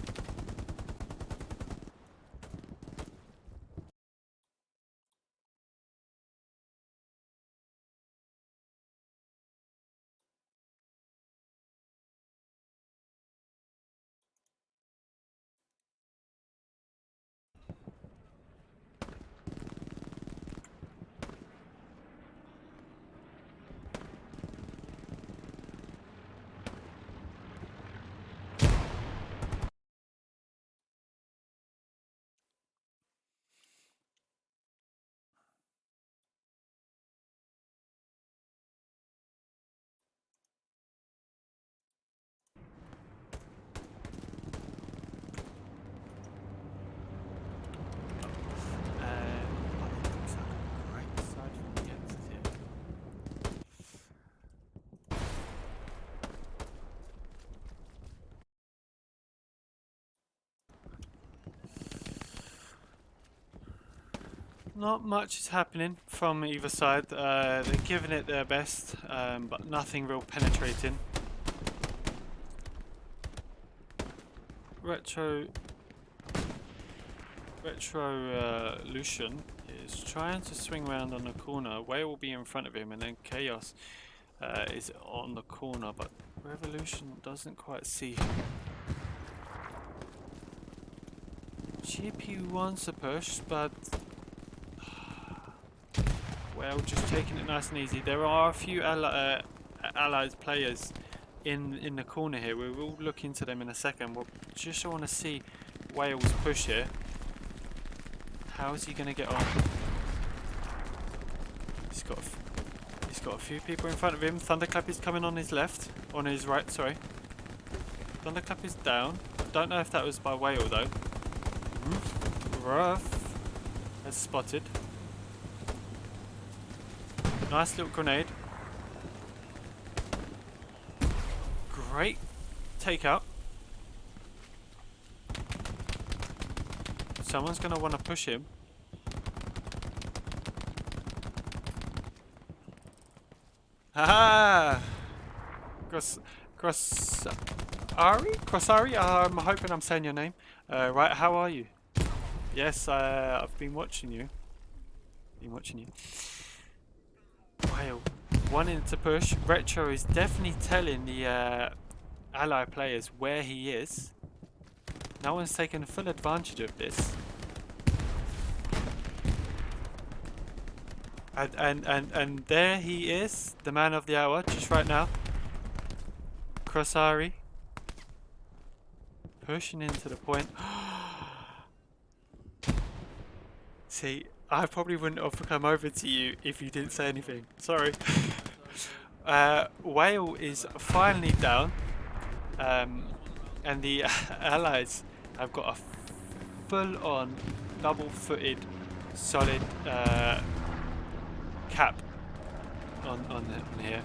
Not much is happening from either side. They're giving it their best, but nothing real penetrating. Lucian is trying to swing around on the corner. Whale will be in front of him, and then Chaos is on the corner, but Revolution doesn't quite see him. GP wants a push, but well, just taking it nice and easy. There are a few allied players in the corner here. We will look into them in a second. We'll just want to see Wales push here. How is he going to get on? He's got a few people in front of him. Thunderclap is coming on his left, on his right. Sorry. Thunderclap is down. Don't know if that was by Whale though. Rough has spotted. Nice little grenade. Great takeout. Someone's going to want to push him. Haha! Crossari? I'm hoping I'm saying your name. Right, how are you? Yes, I've been watching you. Wow. Wanting to push. Retro is definitely telling the ally players where he is. No one's taken full advantage of this. And there he is, the man of the hour, just right now. Crossari. Pushing into the point. See, I probably wouldn't have come over to you if you didn't say anything. Sorry. Whale is finally down. And the allies have got a full-on, double-footed, solid cap on here,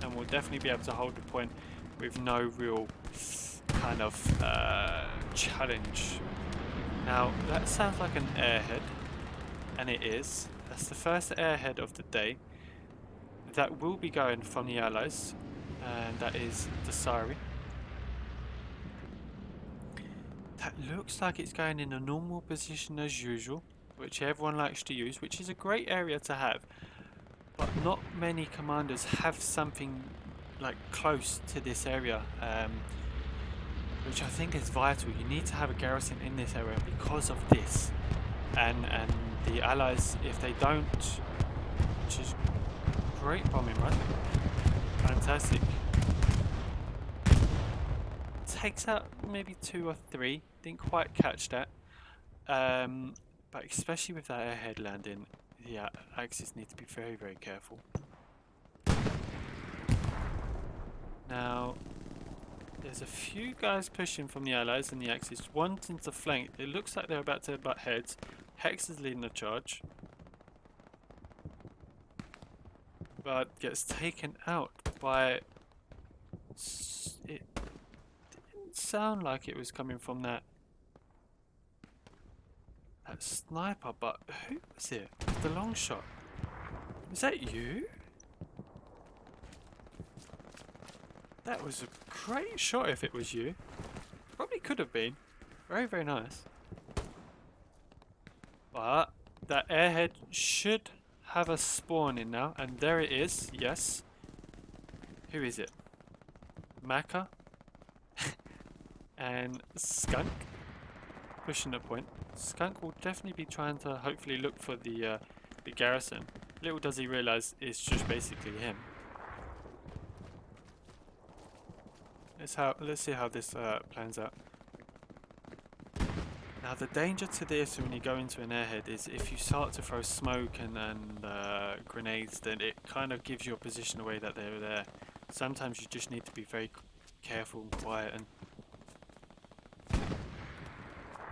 and we'll definitely be able to hold the point with no real kind of challenge. Now that sounds like an airhead, and it is. That's the first airhead of the day that will be going from the allies, and that is the Sari. That looks like it's going in a normal position as usual, which everyone likes to use, which is a great area to have. But not many commanders have something like close to this area, which I think is vital. You need to have a garrison in this area because of this. And the allies, if they don't, which is great bombing run. Fantastic. Takes out maybe 2 or 3. Didn't quite catch that. But especially with that airhead landing, the Axis need to be very, very careful. Now, there's a few guys pushing from the allies and the Axis, wanting to flank. It looks like they're about to butt heads. Hex is leading the charge, but gets taken out by... It didn't sound like it was coming from that sniper, but who was it? The long shot. Was that you? That was a great shot if it was you. Probably could have been. Very, very nice. But that airhead should have a spawn in now, and there it is. Yes. Who is it? Maka and Skunk pushing the point. Skunk will definitely be trying to hopefully look for the garrison. Little does he realise it's just basically him. Let's see how this plans out. Now the danger to this when you go into an airhead is if you start to throw smoke and grenades, then it kind of gives your position away that they're there. Sometimes you just need to be very careful and quiet. And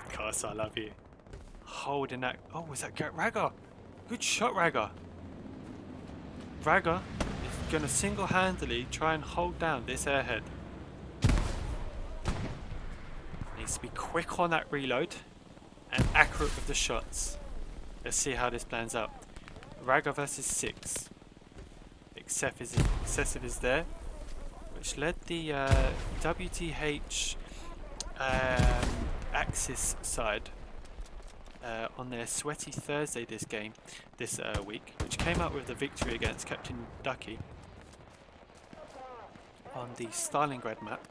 Cars, I love you. Holding that. Oh, was that Ragga? Good shot, Ragga. Ragga is going to single-handedly try and hold down this airhead. Needs to be quick on that reload and accurate with the shots. Let's see how this plans out. Raga versus 6. Excessive is there, which led the WTH Axis side on their sweaty Thursday this week, which came out with the victory against Captain Ducky on the Stalingrad map.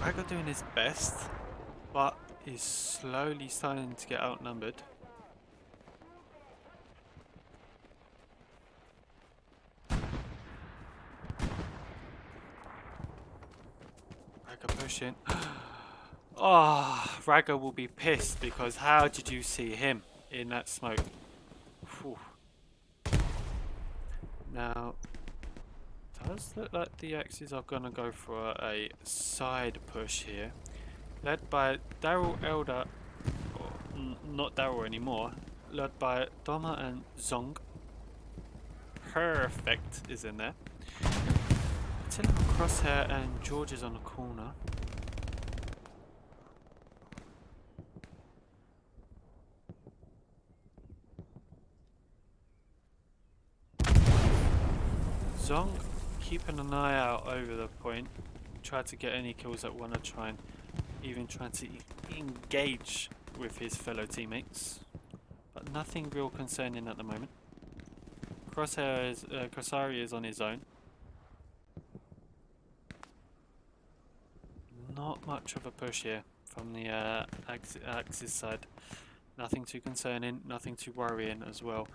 Raga doing his best, but is slowly starting to get outnumbered. Raga pushing. Oh, Raga will be pissed because how did you see him in that smoke? Whew. Now, does look like the Axes are gonna go for a side push here, led by Daryl Elder, or not Daryl anymore, led by Doma and Zong. Perfect is in there. Attila Crosshair and George is on the corner. Zong keeping an eye out over the point, try to get any kills that want to try and even trying to engage with his fellow teammates, but nothing real concerning at the moment. Crossari is on his own. Not much of a push here from the Axis side. Nothing too concerning, nothing too worrying as well.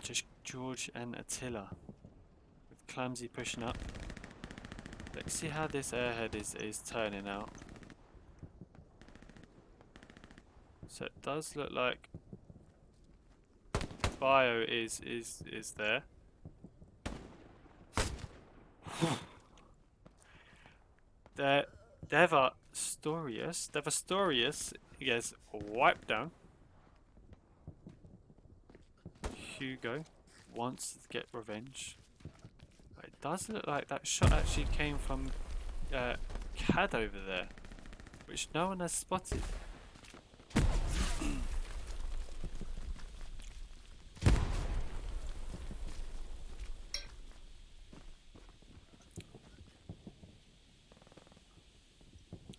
Just George and Attila with Clumsy pushing up. Let's see how this airhead is turning out. So it does look like Bio is there. The Devastorius gets wiped down. Hugo wants to get revenge. It does look like that shot actually came from Cad over there, which no one has spotted.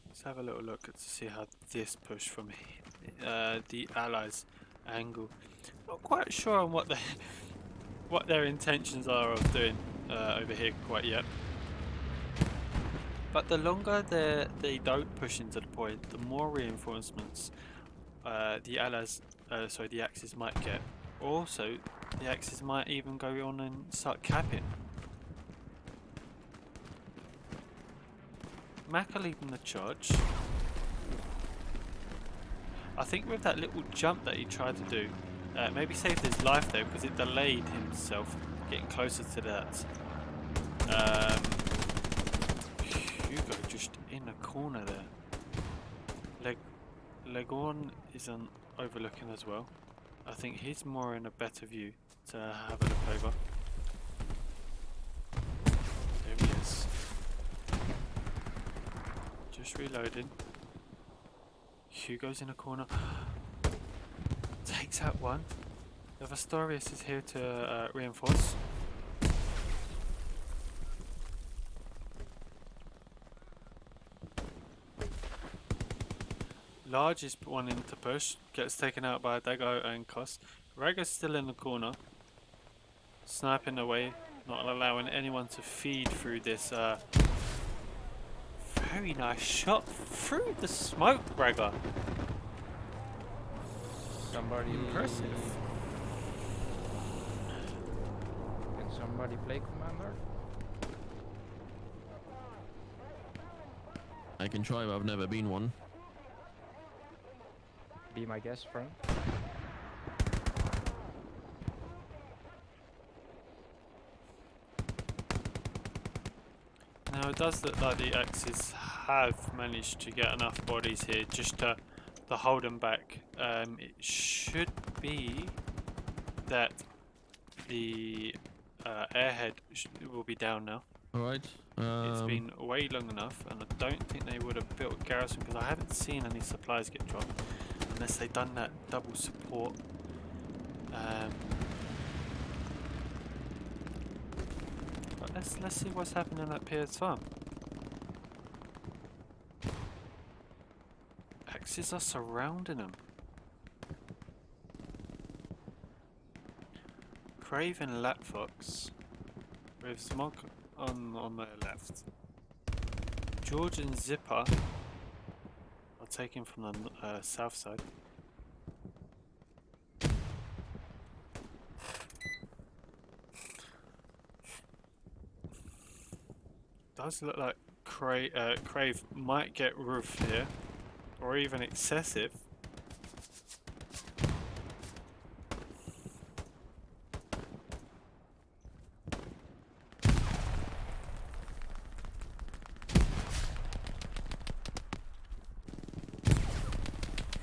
Let's have a little look to see how this push from the Allies angle. Not quite sure on what their intentions are of doing over here quite yet. But the longer they don't push into the point, the more reinforcements the Allies, the Axis might get. Also, the Axis might even go on and start capping. Maka leading the charge. I think with that little jump that he tried to do, maybe saved his life there because it delayed himself getting closer to that. Hugo just in the corner there. Legorn is overlooking as well. I think he's more in a better view to have a look over. There he is. Just reloading. Hugo's in a corner. Takes out one. The Vastorius is here to reinforce. Large is wanting to push. Gets taken out by Dago and Kos. Raga's still in the corner. Sniping away. Not allowing anyone to feed through this very nice shot through the smoke, Raga. Somebody impressive. Can somebody play commander? I can try, but I've never been one. Be my guest, friend. Now it does look like the Axis have managed to get enough bodies here just to hold them back. It should be that the airhead will be down now. Alright. It's been way long enough, and I don't think they would have built a garrison because I haven't seen any supplies get dropped. unless they've done that double support. But let's see what's happening at Pierce Farm. Axes are surrounding them. Crave and Latfox with Smog on their left. George and Zipper are taken from the south side. Does look like Crave might get roof here, or even excessive.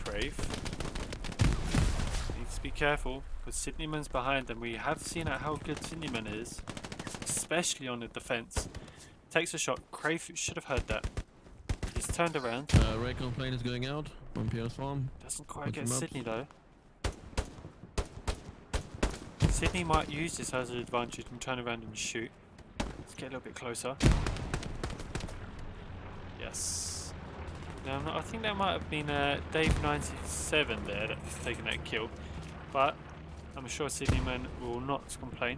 Crave needs to be careful because Sydneyman's behind them. We have seen how good Sydneyman is, especially on the defense. Takes a shot. Crave should have heard that. He's turned around. Recon plane is going out on Pierce Farm. Doesn't quite Put get them up. Sydney though. Sydney might use this as an advantage and turn around and shoot. Let's get a little bit closer. Yes. Now I think that might have been Dave 97 there that's taken that kill, but I'm sure Sydneyman will not complain.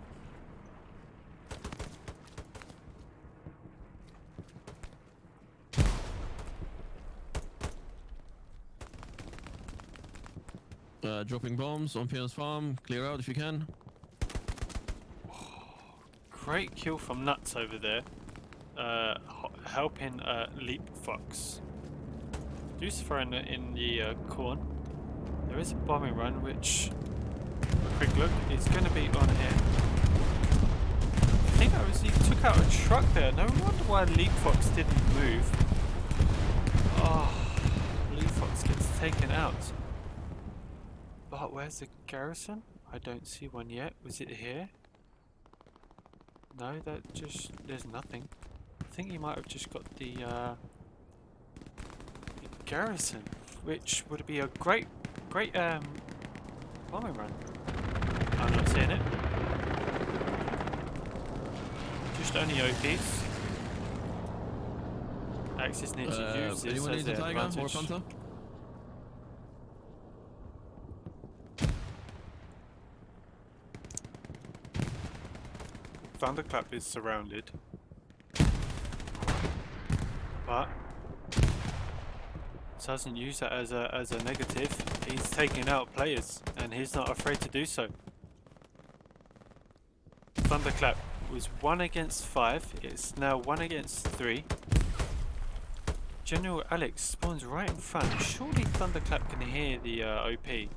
Dropping bombs on Pierce Farm. Clear out if you can. Great kill from Nuts over there, helping Leap Fox. Lucifer in the corn. There is a bombing run, which a quick look is going to be on here. I think that was he took out a truck there. No wonder why Leap Fox didn't move. Oh, Leap Fox gets taken out. But where's the garrison? I don't see one yet. Was it here? No, there's nothing. I think he might have just got the garrison, which would be a great bombing run. I'm not seeing it. Just only OPs. Axis need to use this Anyone as needs their a Tiger or advantage. Panther? Thunderclap is surrounded, but doesn't use that as a negative. He's taking out players, and he's not afraid to do so. Thunderclap was 1 against 5. It's now 1 against 3. General Alex spawns right in front. Surely Thunderclap can hear the OP.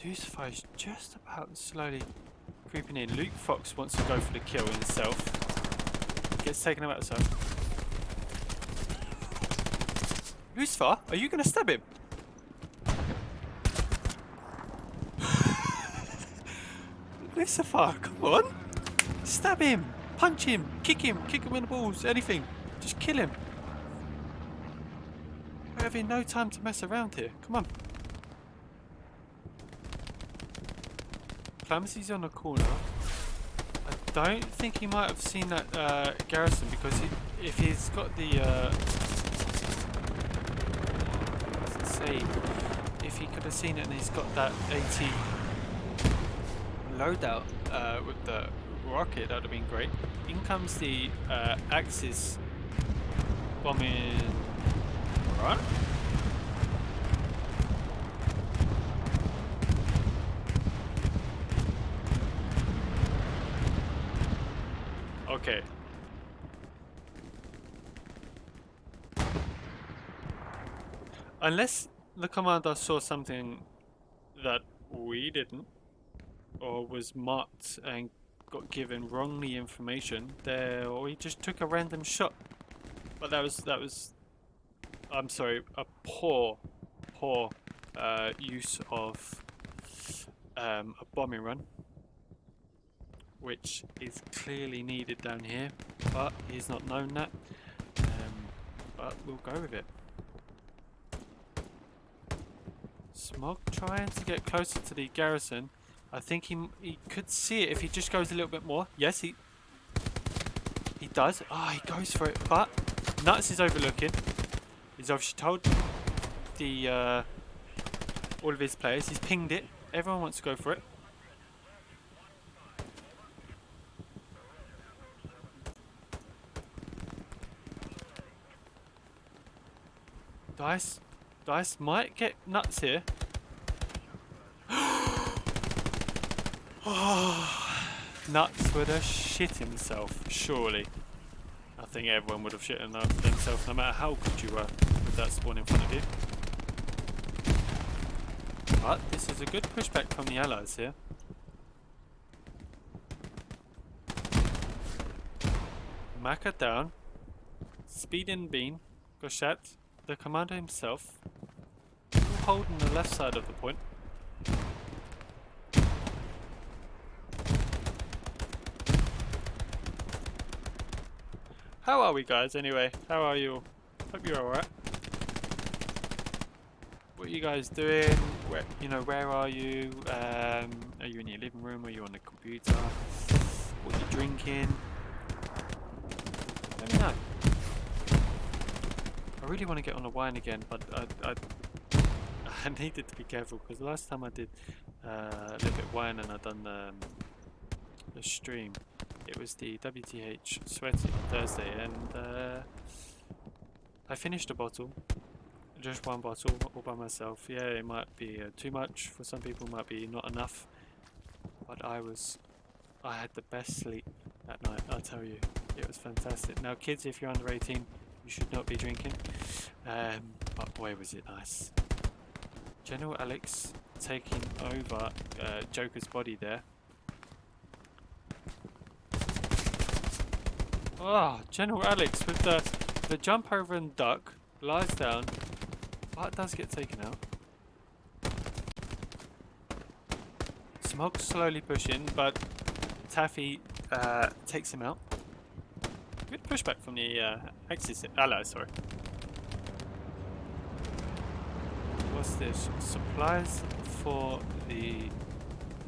Lucifer is just about slowly creeping in. Luke Fox wants to go for the kill himself. Gets taken out himself. Lucifer, are you going to stab him? Lucifer, come on. Stab him. Punch him. Kick him in the balls. Anything. Just kill him. We're having no time to mess around here. Come on. Clamsy's on the corner. I don't think he might have seen that garrison, because if he's got the what does it say? If he could have seen it and he's got that AT loadout with the rocket, that would have been great. In comes the Axis bombing run. Okay. Unless the commander saw something that we didn't, or was marked and got given wrongly information there, or he just took a random shot. But that was I'm sorry, a poor use of a bombing run, which is clearly needed down here, but he's not known that. But we'll go with it. Smog trying to get closer to the garrison. I think he could see it if he just goes a little bit more. Yes, he does. Oh, he goes for it, but Nuts is overlooking. He's obviously told the all of his players. He's pinged it. Everyone wants to go for it. Dice might get Nuts here. Nuts would have shit himself, surely. I think everyone would have shit themselves no matter how good you were with that spawn in front of you. But this is a good pushback from the allies here. Maka down. Speed in Bean. Goshat, the commander himself, holding the left side of the point. How are we, guys, anyway? How are you? Hope you're alright. What are you guys doing? Where are you? Are you in your living room? Are you on the computer? What are you drinking? Let me know. I really want to get on the wine again, but I needed to be careful because the last time I did a little bit of wine and I done the stream, it was the WTH Sweaty on Thursday, and I finished a bottle, just one bottle, all by myself. Yeah, it might be too much for some people, might be not enough, but I had the best sleep that night. I'll tell you, it was fantastic. Now, kids, if you're under 18, you should not be drinking. But boy, was it nice. General Alex taking over Joker's body there. Oh, General Alex with the jump over and duck, lies down, but does get taken out. Smog slowly pushing, but Taffy takes him out. Good pushback from the Axis allies, sorry. What's this? Supplies for the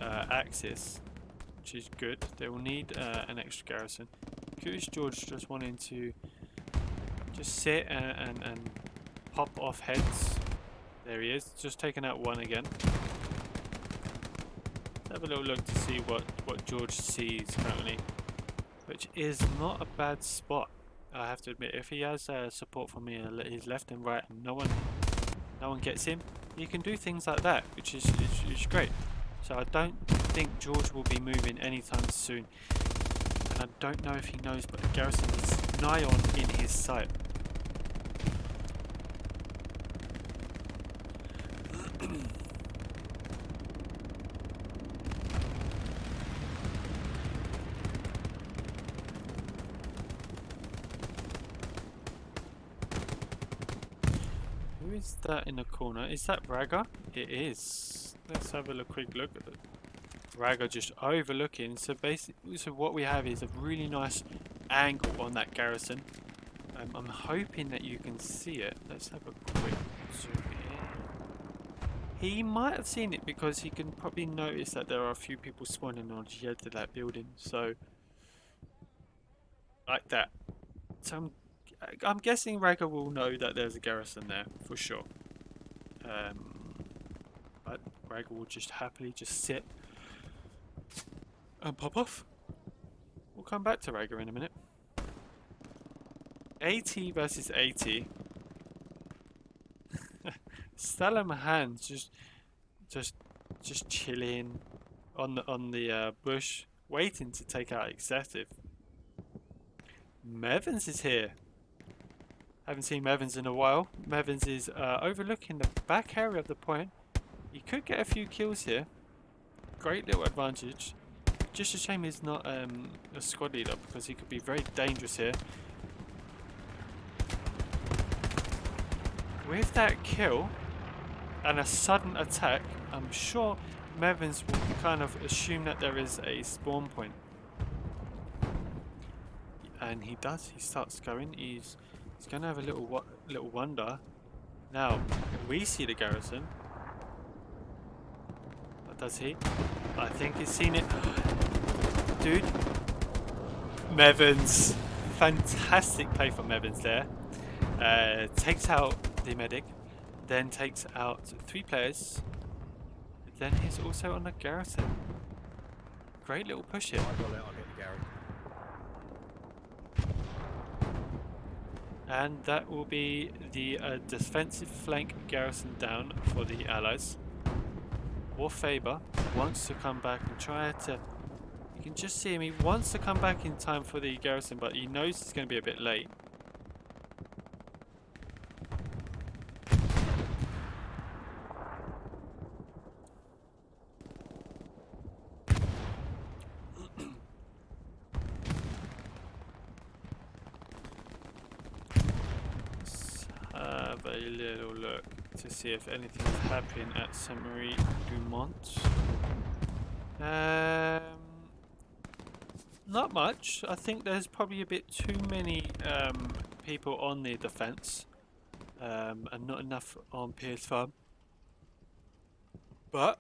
Axis, which is good. They will need an extra garrison. Curious George just wanting to just sit and pop off heads. There he is, just taking out one again. Let's have a little look to see what George sees currently, which is not a bad spot, I have to admit. If he has support from his left and right and no one gets him, he can do things like that, which is great. So I don't think George will be moving anytime soon. And I don't know if he knows, but the garrison is nigh on in his sight. Who is that in the corner? Is that Ragga? It is. Let's have a quick look at it. Ragga just overlooking. So basically, what we have is a really nice angle on that garrison. I'm hoping that you can see it. Let's have a quick zoom in. He might have seen it because he can probably notice that there are a few people spawning on the edge of that building. So, like that. So I'm guessing Ragga will know that there's a garrison there for sure. But Ragga will just happily just sit and pop off. We'll come back to Ragga in a minute. 80 versus 80. Stella Mahan's just chilling on the bush, waiting to take out Excessive. Mevins is here. Haven't seen Mevins in a while. Mevins is overlooking the back area of the point. He could get a few kills here. Great little advantage. Just a shame he's not a squad leader, because he could be very dangerous here. With that kill and a sudden attack, I'm sure Mevins will kind of assume that there is a spawn point. And he does. He starts going. He's going to have a little wonder. Now, we see the garrison. does he? I think he's seen it. Dude. Mevans. Fantastic play from Mevans there. Takes out the medic. Then takes out 3 players. Then he's also on the garrison. Great little push here. I'll get the Gary. And that will be the defensive flank garrison down for the allies. War Faber wants to come back and try to... You can just see him, he wants to come back in time for the garrison, but he knows it's going to be a bit late. Have a little look to see if anything is happening at Saint Marie Dumont. Not much. I think there's probably a bit too many people on the defense, and not enough on Pierce Farm. But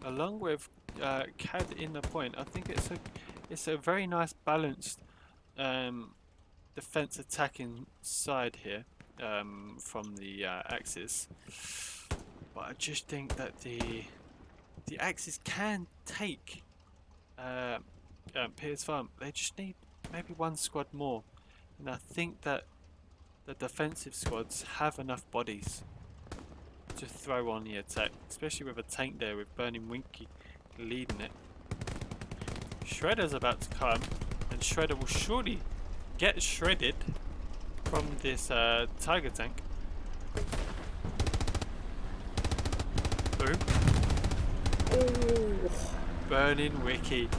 along with CAD in the point, I think it's a very nice balanced defense attacking side here from the Axis. But I just think that the Axis can take Pierce Farm. They just need maybe 1 squad more, and I think that the defensive squads have enough bodies to throw on the attack, especially with a tank there with Burning Winky leading it. Shredder's about to come, and Shredder will surely get shredded from this Tiger tank. Boom. Oh. Burning Wiki.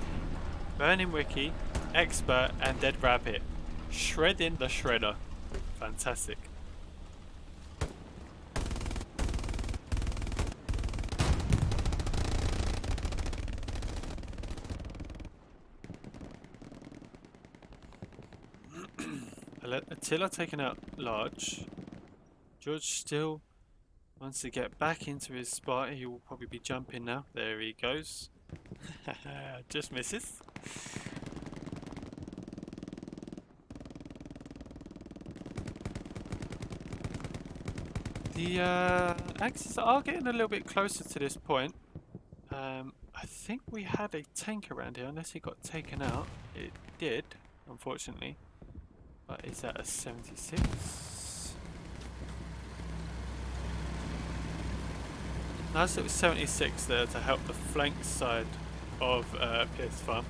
Burning Wiki, Expert, and Dead Rabbit. Shredding the Shredder. Fantastic. Attila taken out large. George still wants to get back into his spot. He will probably be jumping now. There he goes. Just misses. The Axis are getting a little bit closer to this point. I think we had a tank around here, unless it got taken out. It did, unfortunately. But is that a 76? Nice little 76 there to help the flank side of Pierce Farm.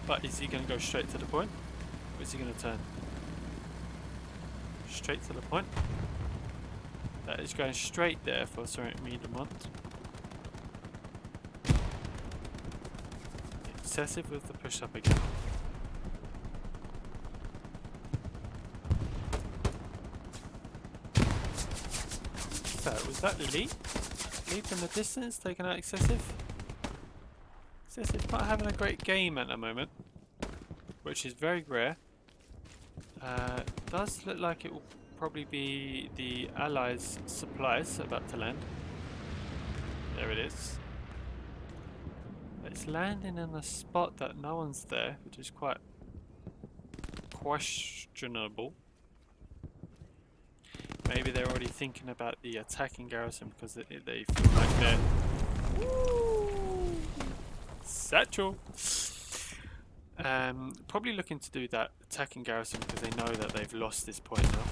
But is he going to go straight to the point? Or is he going to turn? Straight to the point. That is going straight there for Saint Marie Dumont. Excessive with the push up again. Was that Leap? Leap in the distance, taking out Excessive? Excessive not having a great game at the moment, which is very rare. Does look like it will probably be the Allies' supplies about to land. There it is. It's landing in a spot that no one's there, which is quite questionable. Maybe they're already thinking about the attacking garrison because they feel like they're... Woo! Satchel! Probably looking to do that attacking garrison because they know that they've lost this point now.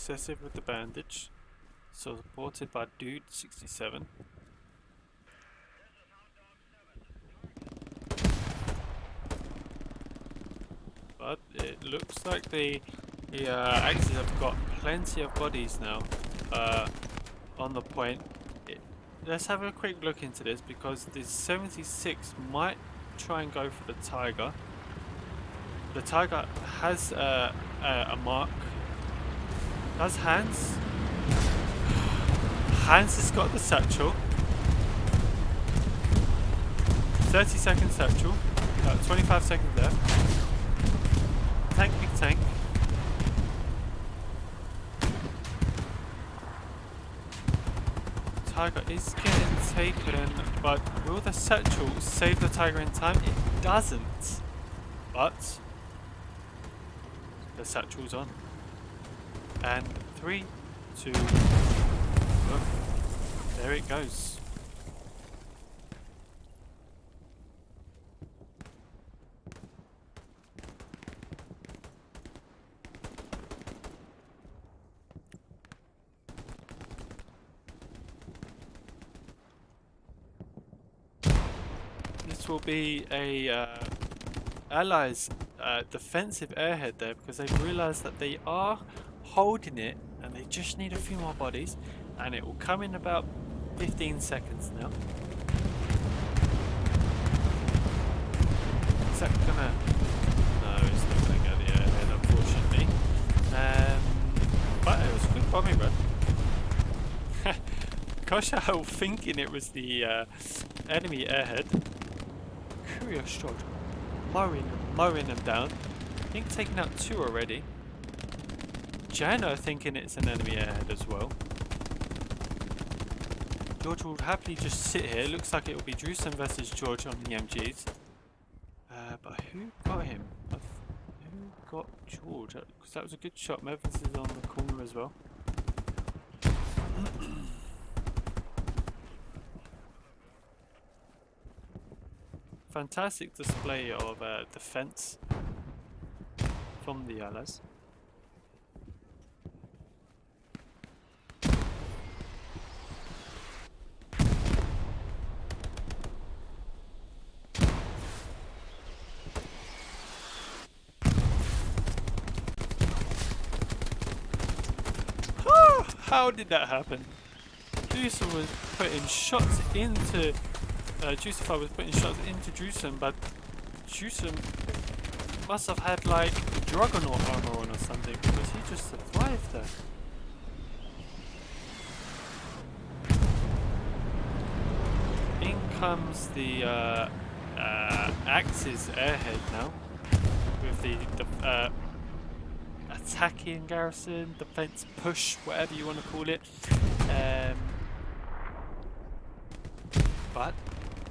Excessive with the bandage, so supported by Dude 67. But it looks like the Axis have got plenty of bodies now on the point. Let's have a quick look into this because the 76 might try and go for the tiger. The tiger has a mark. Does Hans? Hans has got the satchel. 30-second satchel. 25 seconds left. Tank, big tank. Tiger is getting taken, but will the satchel save the tiger in time? It doesn't. But the satchel's on. And 3, 2, 1. There it goes. This will be a Allies defensive airhead there, because they've realised that they are holding it and they just need a few more bodies, and it will come in about 15 seconds now. Is that gonna... No, it's not gonna get the airhead, unfortunately. But it was a good bombing run. Gosh, I was thinking it was the enemy airhead. Curious shot. Mowing them down. I think taking out 2 already. Jano thinking it's an enemy airhead as well. George will happily just sit here. Looks like it will be Drewson versus George on the MGs. But who got him? Who got George? Because that was a good shot. Memphis is on the corner as well. Fantastic display of defense from the Allies. How did that happen? Drewson was putting shots into Juicify was putting shots into Drewson, but Drewson must have had like Juggernaut armor on or something, because he just survived there. In comes the Axis airhead now, with the attacking garrison, defense push, whatever you want to call it. But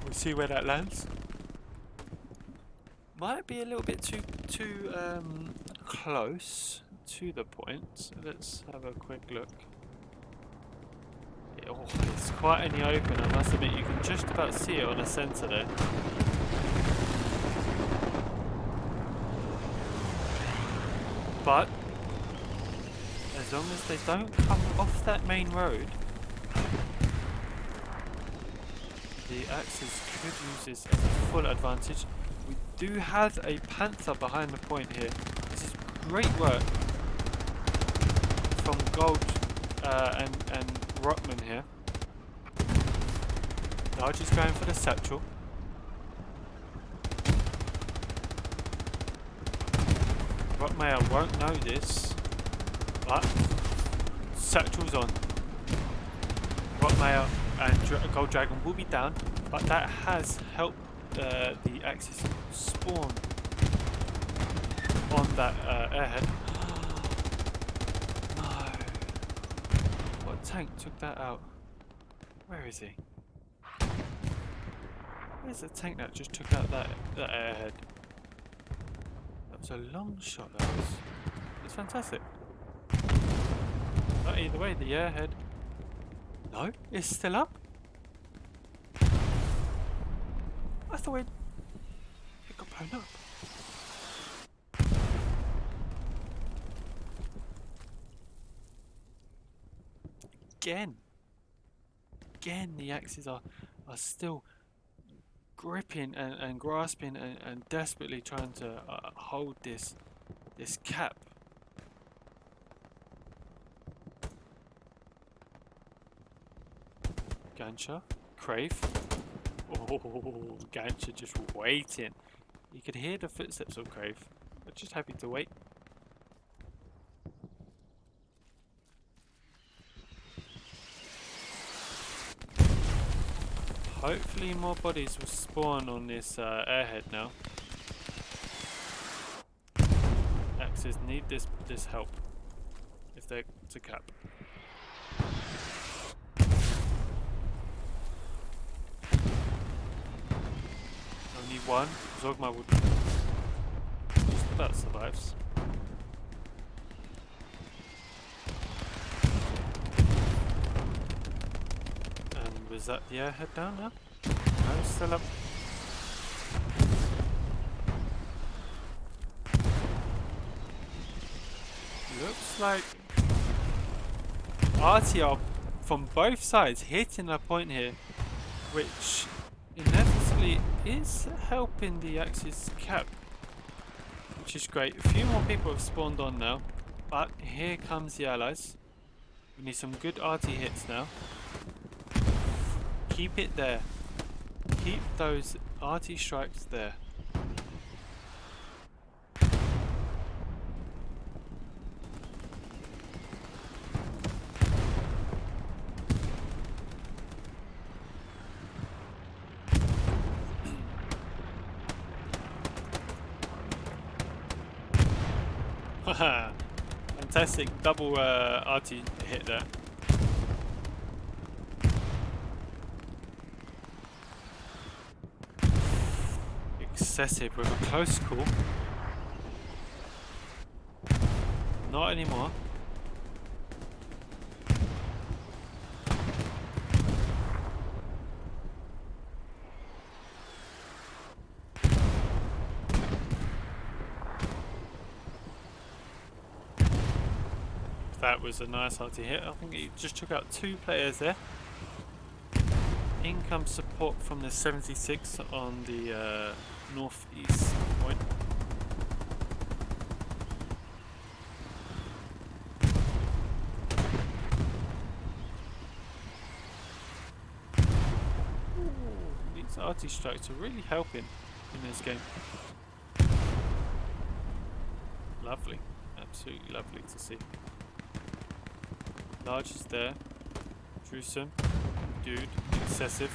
we'll see where that lands. Might be a little bit too close to the point. So let's have a quick look. Oh, it's quite in the open. I must admit, you can just about see it on the centre there. But as long as they don't come off that main road, the Axis could use this as a full advantage. We do have a Panther behind the point here. This is great work from Gold and Rockman here. Large is going for the satchel. Rockmayer won't know this, but satchel's on. Rockmayer and Gold Dragon will be down, but that has helped the Axis spawn on that airhead. No. What tank took that out? Where is he? Where's the tank that just took out that airhead? That was a long shot, that was. It's fantastic. But either way, the airhead... No, it's still up. I thought it got blown up. Again, the Axis are still gripping and grasping and desperately trying to hold this cap. Gansha, Crave. Oh, Gancher just waiting. You could hear the footsteps of Grave. We're just happy to wait. Hopefully more bodies will spawn on this airhead now. Axes need this help if they're to cap. Only one. Zogma would just about survives. And was that the airhead down now? No, it's still up. Looks like Artie are from both sides hitting a point here, which inevitably is helping the Axis cap, which is great. A few more people have spawned on now, but here comes the allies. We need some good RT hits now. Keep it there. Keep those RT strikes there. Fantastic double RT hit there. Excessive with a close call. Not anymore. That was a nice RT hit. I think he just took out 2 players there. In comes support from the 76 on the northeast point. Ooh, these RT strikes are really helping in this game. Lovely, absolutely lovely to see. Large is there. Truesome. Dude. Excessive.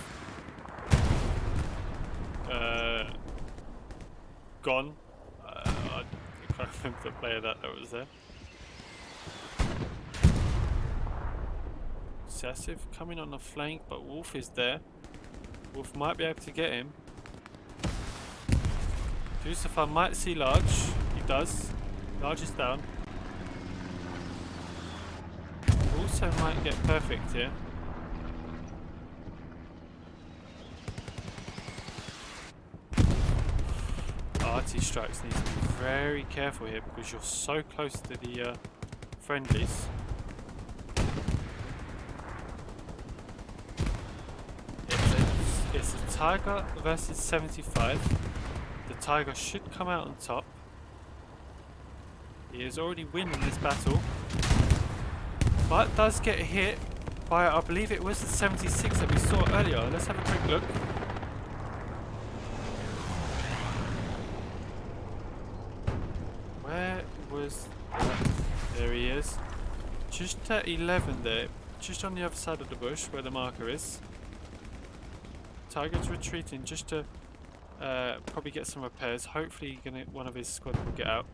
Gone. I can't remember the player that was there. Excessive coming on the flank, but Wolf is there. Wolf might be able to get him. Yusufar might see Large. He does. Large is down. Also might get perfect here. RT strikes need to be very careful here because you're so close to the friendlies. It's a Tiger versus 75. The Tiger should come out on top. He is already winning this battle, but does get hit by, I believe it was the 76 that we saw earlier. Let's have a quick look. Where was that? There he is. Just at 11 there, just on the other side of the bush where the marker is. Tiger's retreating just to probably get some repairs. Hopefully one of his squad will get out.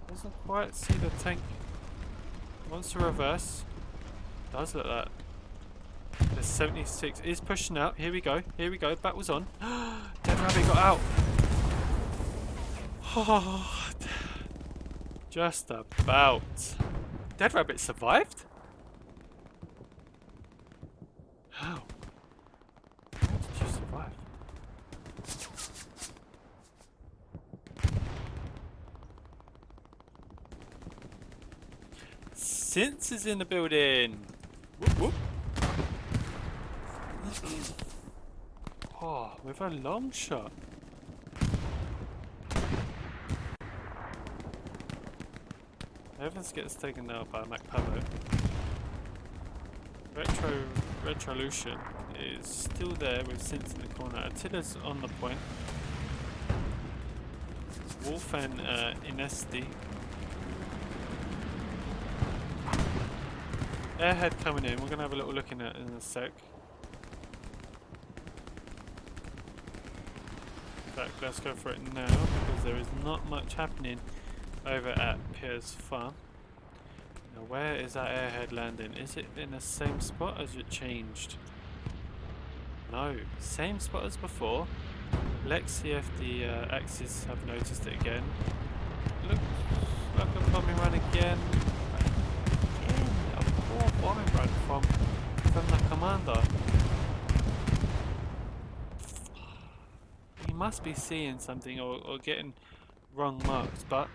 Doesn't quite see the tank. Wants to reverse. Does look like that. The 76 is pushing out. Here we go. Here we go. Battle's on. Dead Rabbit got out. Oh, just about. Dead Rabbit survived? How? How did you survive? Since is in the building. Whoop whoop. Oh, with a long shot. Evans gets taken out by MacPavo. Retrolution is still there with Synth in the corner. Attila's on the point. Wolf and Inesti. Airhead coming in. We're going to have a little look in it in a sec. In fact, let's go for it now because there is not much happening over at Pierre's farm. Now, where is that airhead landing? Is it in the same spot as it changed? No, same spot as before. Let's see if the Axis have noticed it again. Looks like a bombing run again. Again, a poor bombing run from the commander. He must be seeing something or getting wrong marks, but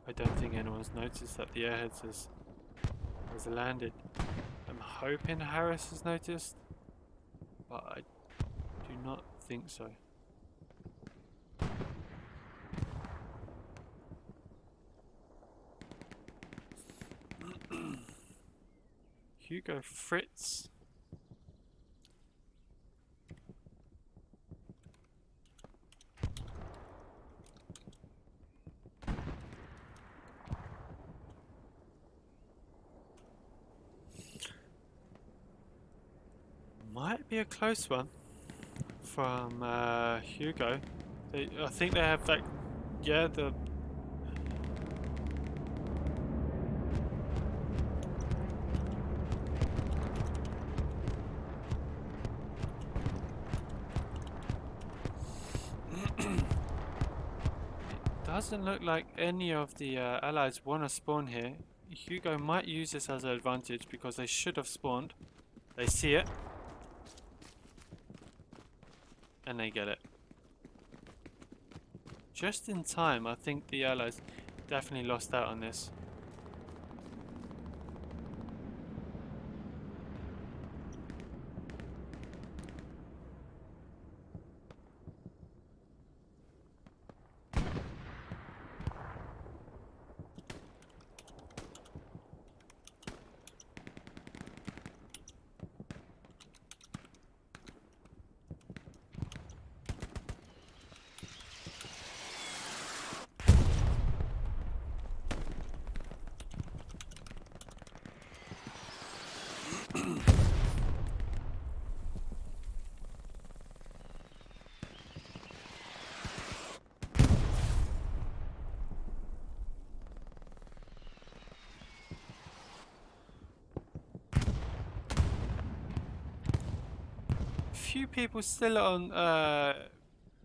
I don't think anyone's noticed that the airheads has landed. I'm hoping Harris has noticed, but I do not think so. Hugo Fritz. Might be a close one from Hugo. I think they have that. Yeah, the. Doesn't look like any of the allies want to spawn here. Hugo might use this as an advantage because they should have spawned. They see it. And they get it. Just in time, I think the allies definitely lost out on this. Few people still on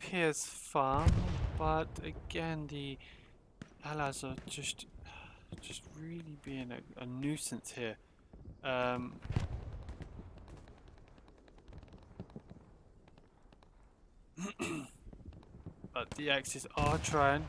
Pierre's farm, but again the allies are just really being a nuisance here. But the Axis are trying.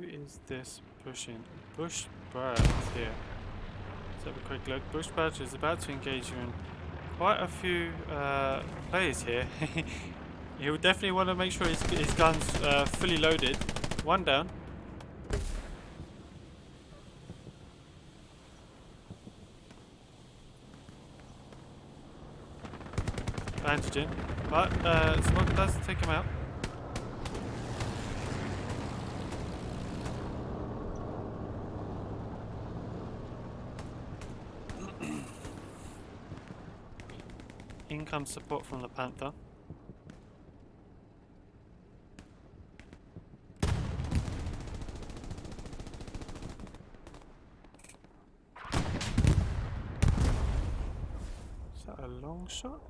Who is this pushing? Bushbird here. Let's have a quick look. Bushbird is about to engage in quite a few players here. He will definitely want to make sure his gun's fully loaded. One down. antigen, but smoke does take him out. In comes support from the Panther. Is that a long shot?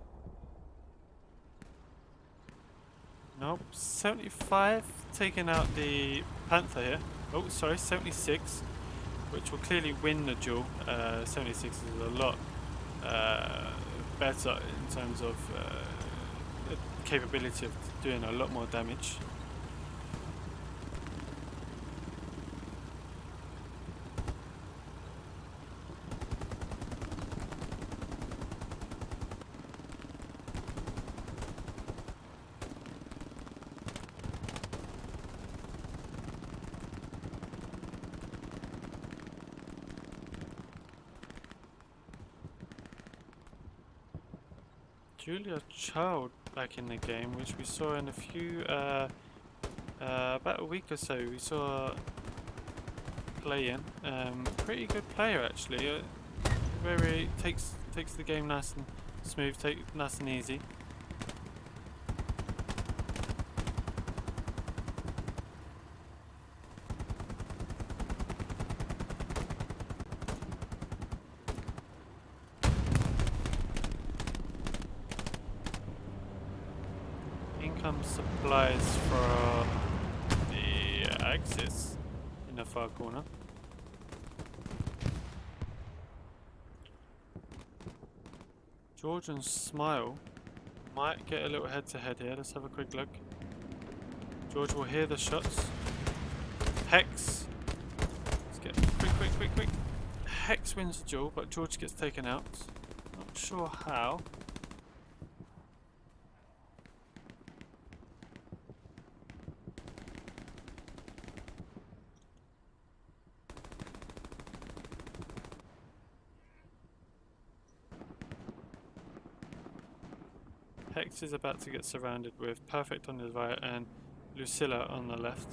Nope. 75 taking out the Panther here. Oh, sorry, 76, which will clearly win the duel. 76 is a lot better in terms of the capability of doing a lot more damage. Julia Child back in the game, which we saw in a few, about a week or so, we saw playing. Pretty good player actually. Very takes the game nice and smooth, nice and easy. Income supplies from the Axis in the far corner. George and Smile might get a little head-to-head here. Let's have a quick look. George will hear the shots. Hex. Let's get quick. Hex wins the duel, but George gets taken out. Not sure how. Hex is about to get surrounded with Perfect on his right and Lucilla on the left.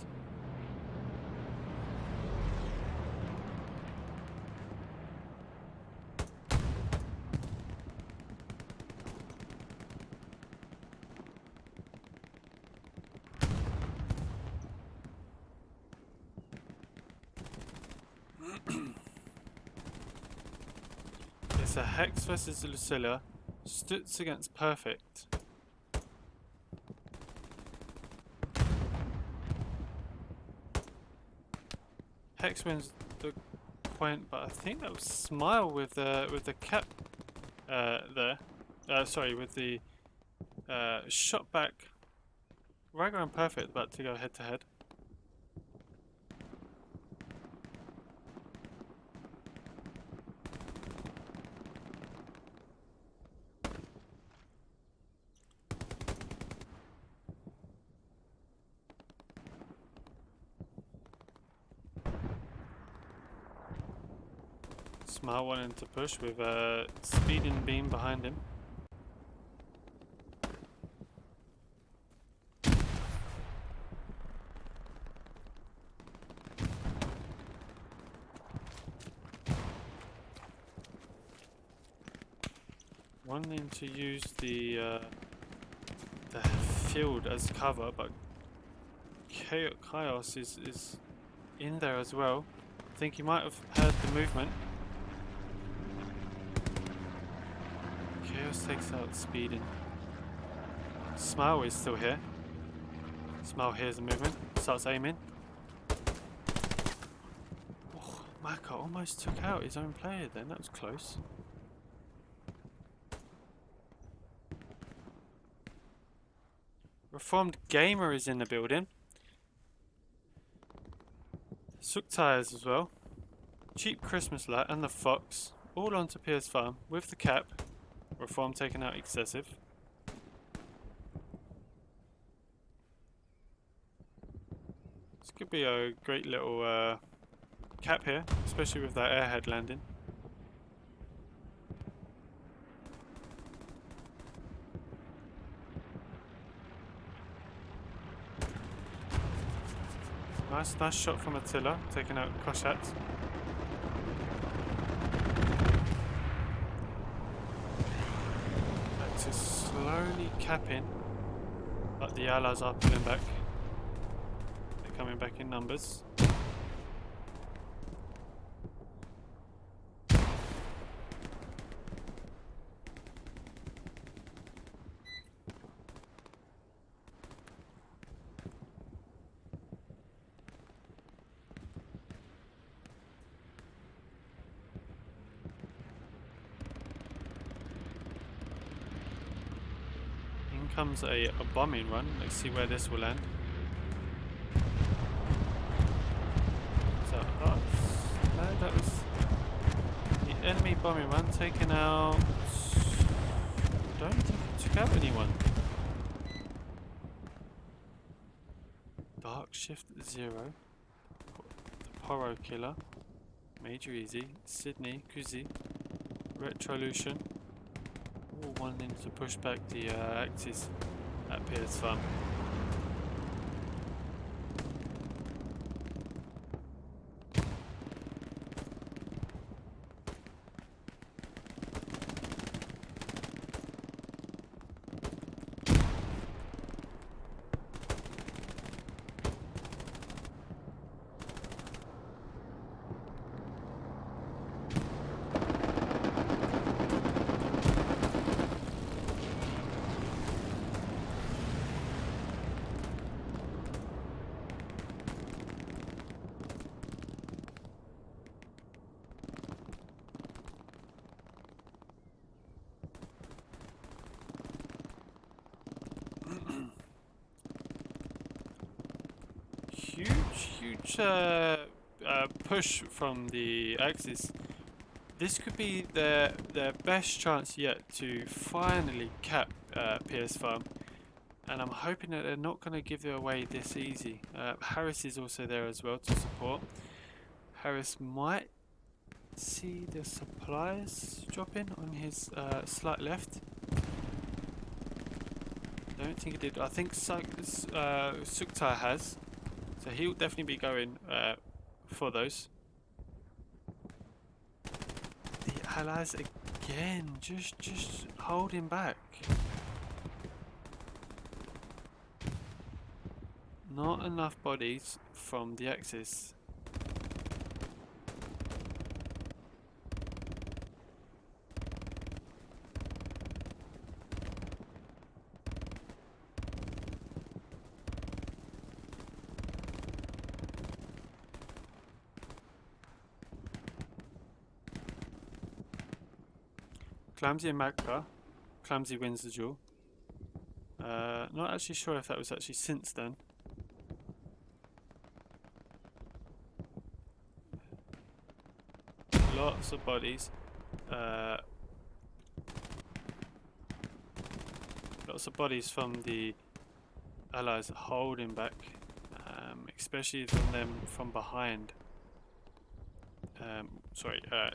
It's a Hex versus Lucilla. Stutz against Perfect. Hex wins the point, but I think that was Smile with the cap there. Sorry, with the shot back. Ragger and Perfect about to go head to head. Smile wanting to push with a speeding beam behind him. Wanting to use the field as cover, but Chaos is in there as well. I think he might have heard the movement. Chaos takes out Speeding. Smile is still here. Smile hears the movement, starts aiming. Oh, Maka almost took out his own player then, that was close. Reformed Gamer is in the building. Sook Tires as well. Cheap Christmas Light and the Fox. All onto Pierce Farm with the cap. Reform taking out Excessive. This could be a great little cap here, especially with that airhead landing. . Nice shot from Attila, taking out Koshat. Axis slowly capping, but the allies are pulling back. They're coming back in numbers. Comes a bombing run. Let's see where this will land. So, no, that was the enemy bombing run taking out. I don't think it took out anyone. Dark Shift 0, the Poro Killer, Major Easy, Sydney, Kuzi, Retrolution. All wanting to push back the Axis at Pierce Farm. Huge push from the Axis. This could be their best chance yet to finally cap PS Farm, and I'm hoping that they're not going to give it away this easy. Harris is also there as well to support. Harris might see the supplies dropping on his slight left. I don't think he did. I think Suktar has. So he'll definitely be going for those. The allies again, just holding back. Not enough bodies from the Axis. Clumsy and Makra. Clumsy wins the duel. Not actually sure if that was actually since then. Lots of bodies. Lots of bodies from the allies holding back, especially from them from behind.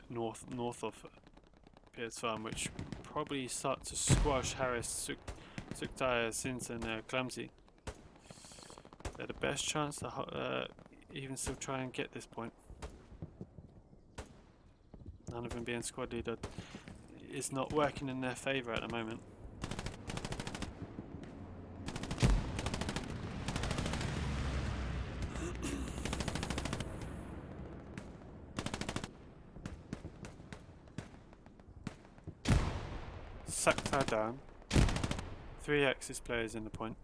North of PS Farm, which probably start to squash Harris, Suktaya, Sins, and Clumsy. They're the best chance to even still try and get this point. None of them being squad leader is not working in their favour at the moment. Saktar down. 3 Axis players in the point.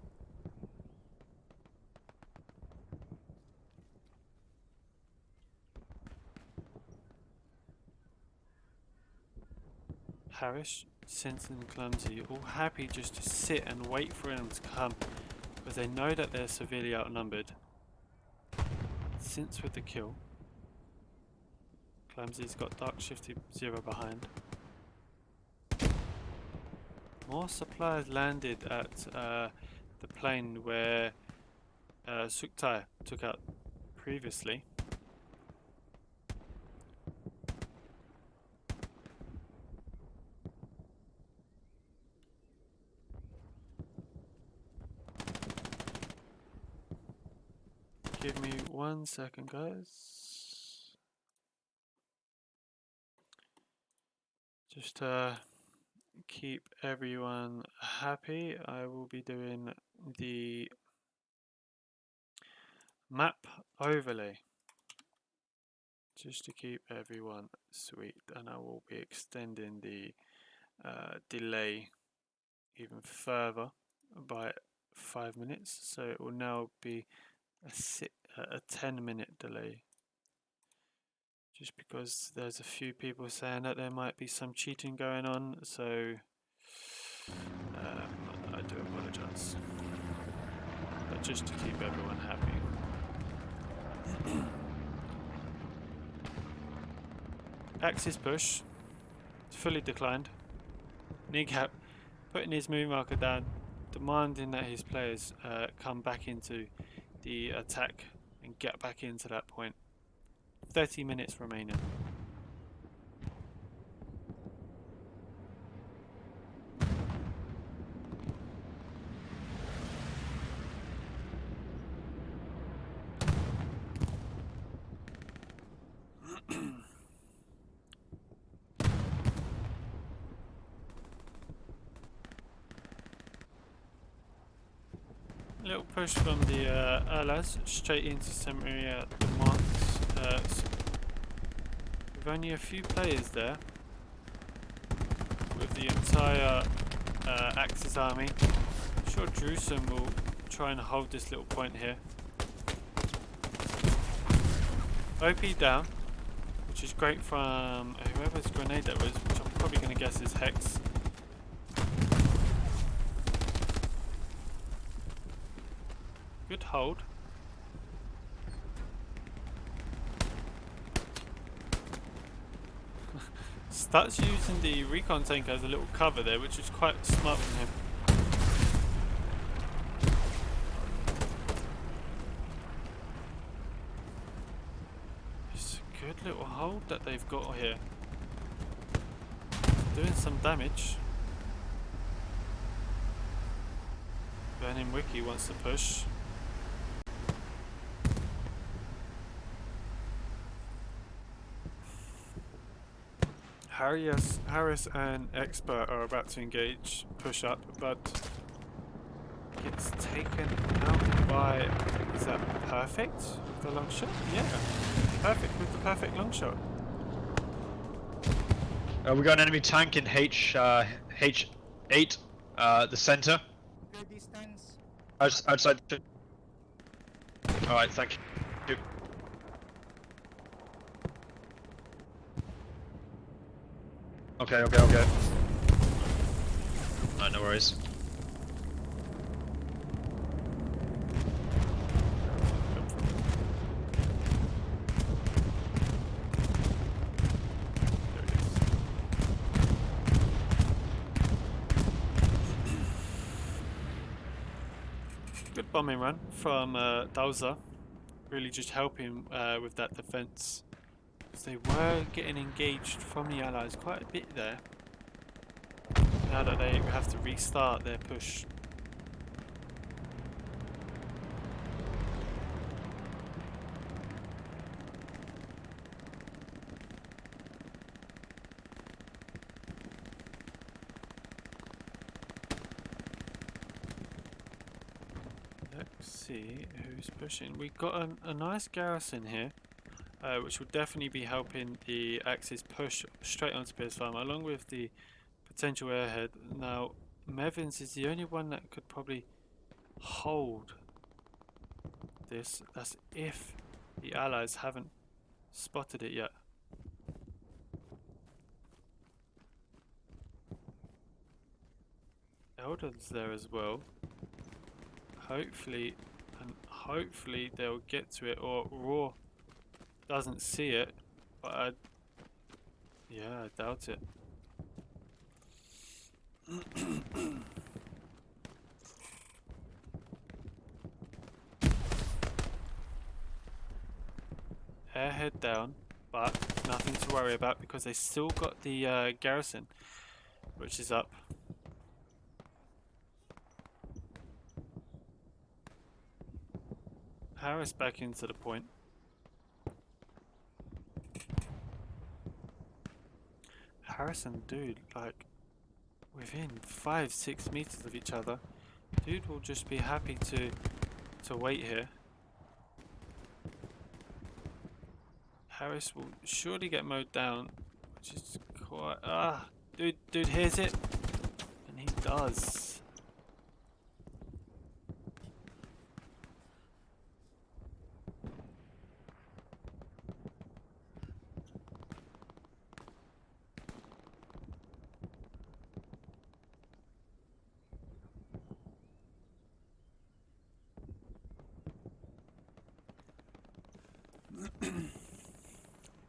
Harris, Sense and Clumsy all happy just to sit and wait for him to come, because they know that they're severely outnumbered. Since with the kill. Clumsy's got Dark Shifted 0 behind. More supplies landed at the plane where Suktai took out previously. give me 1 second, guys. Just to keep everyone happy, I will be doing the map overlay. Just to keep everyone sweet, and I will be extending the delay even further by 5 minutes, so it will now be a 10-minute delay, just because there's a few people saying that there might be some cheating going on, so I do apologize, but just to keep everyone happy. Axis push, fully declined. Kneecap putting his move marker down, demanding that his players come back into the attack and get back into that point. 30 minutes remaining. Little push from the allies straight into some area demands. With only a few players there, with the entire Axis army, I'm sure Jerusalem will try and hold this little point here. OP down, which is great from whoever's grenade that was, which I'm probably going to guess is Hex. Good hold. Starts using the recon tank as a little cover there, which is quite smart from him. It's a good little hold that they've got here. Doing some damage. Burning Wiki wants to push. Harris and Expert are about to engage, push up, but gets taken out by, is that perfect with the long shot? Yeah, perfect with the perfect long shot. We got an enemy tank in H8, the center. Good distance. Outside. Alright, thank you. Okay. Alright, no worries. Good bombing run from Dowser, really just helping with that defense. They were getting engaged from the allies quite a bit there. Now that they have to restart their push. Let's see who's pushing. We've got a nice garrison here. Which will definitely be helping the Axis push straight onto Pierce Farm, along with the potential airhead. Now, Mevins is the only one that could probably hold this. That's if the allies haven't spotted it yet. Eldon's there as well. Hopefully they'll get to it, or Raw doesn't see it, but I doubt it. Airhead down, but nothing to worry about because they still got the garrison, which is up. Harris back into the point. Harris and Dude, like, within 5-6 meters of each other. Dude will just be happy to wait here. Harris will surely get mowed down, which is quite... Dude hears it, and he does.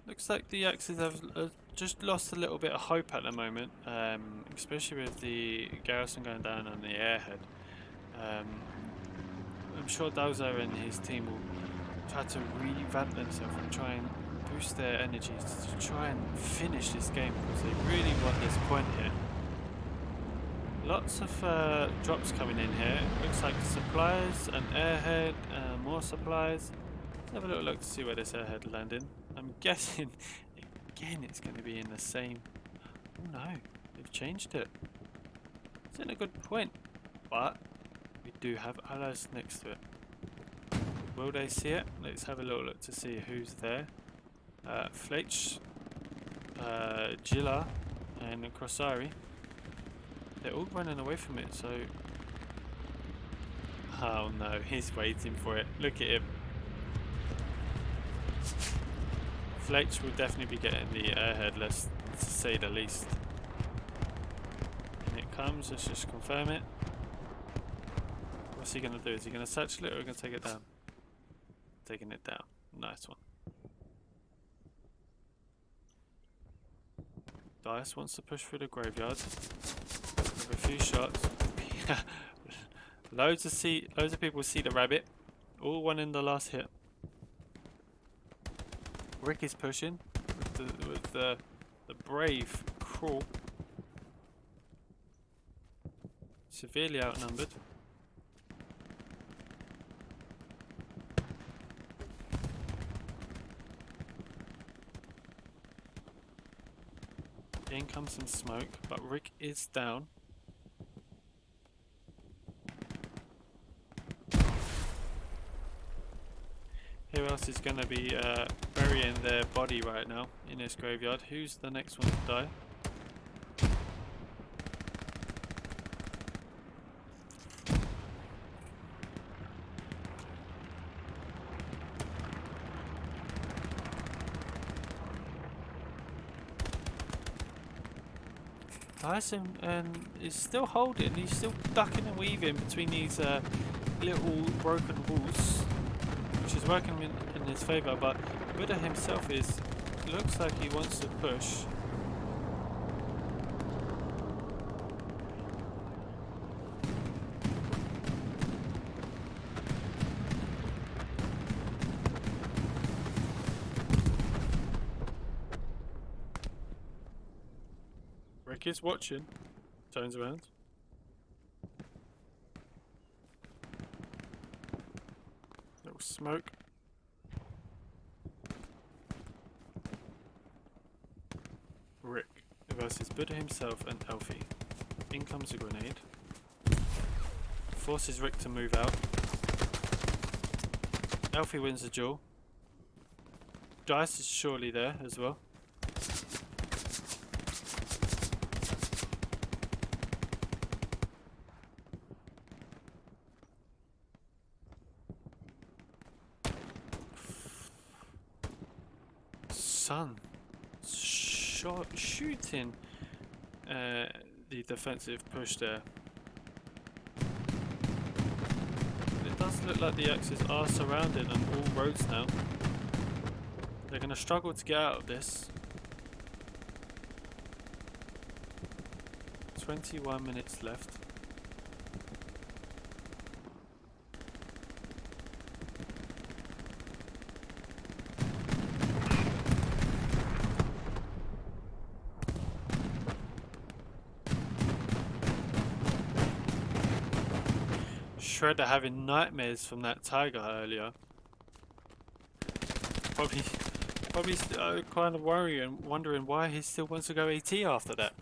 Looks like the Axes have just lost a little bit of hope at the moment, especially with the garrison going down on the airhead. I'm sure Dozer and his team will try to revamp themselves and try and boost their energies to try and finish this game, because they really want this point here. Lots of drops coming in here. Looks like supplies, an airhead, more supplies. Let's have a little look to see where this airhead landed. I'm guessing again it's going to be in the same... Oh no, they've changed it. It's in a good point, but we do have allies next to it. Will they see it? Let's have a little look to see who's there. Fletch, Gilla and Crossari. They're all running away from it, so... Oh no, he's waiting for it. Look at him. Fletch will definitely be getting the airhead, let's say the least. And it comes, let's just confirm it. What's he going to do? Is he going to satchel it or going to take it down? Taking it down. Nice one. Dice wants to push through the graveyard with a few shots. Loads of people see the rabbit. All one in the last hit. Rick is pushing with the brave Crawl. Severely outnumbered. In comes some smoke, but Rick is down. Who else is going to be burying their body right now in this graveyard? Who's the next one to die? Dyson is still holding, he's still ducking and weaving between these little broken walls, which is working in his favour, but Buddha himself looks like he wants to push. Rick is watching, turns around. Little smoke. Rick versus Buddha himself and Alfie. In comes a grenade. Forces Rick to move out. Alfie wins the duel. Dice is surely there as well. Sun shooting the defensive push there. It does look like the Axes are surrounded on all roads now. They're going to struggle to get out of this. 21 minutes left. Shredder having nightmares from that tiger earlier. Probably kind of worrying, wondering why he still wants to go AT after that.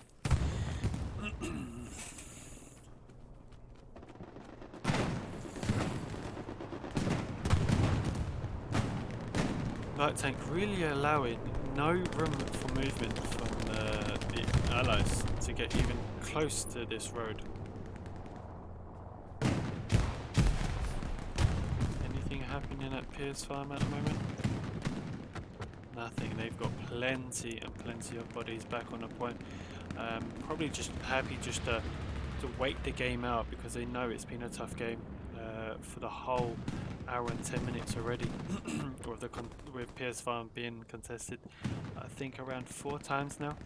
Light tank really allowing no room for movement from the allies to get even close to this road. Anything happening at Pierce Farm at the moment? Nothing. They've got plenty and plenty of bodies back on the point. Probably just happy just to wait the game out because they know it's been a tough game for the whole hour and 10 minutes already. with Pierce Farm being contested, I think around 4 times now.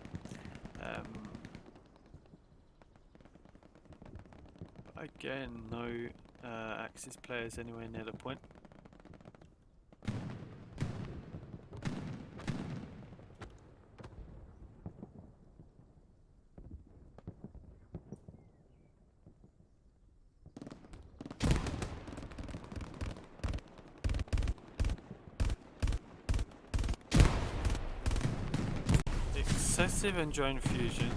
Again, no Axis players anywhere near the point. Excessive and Drone Fusion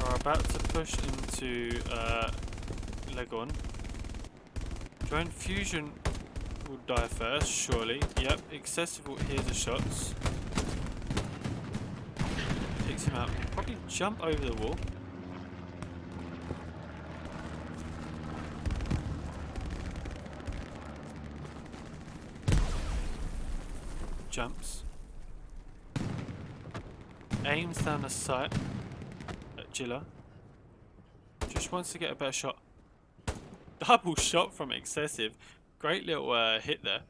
are about to push into Legon. Drone Fusion will die first, surely. Yep, Excessive will hear the shots. Takes him out. Probably jump over the wall. Jumps. Aims down the sight at Jilla. Just wants to get a better shot. Double shot from Excessive. Great little hit there.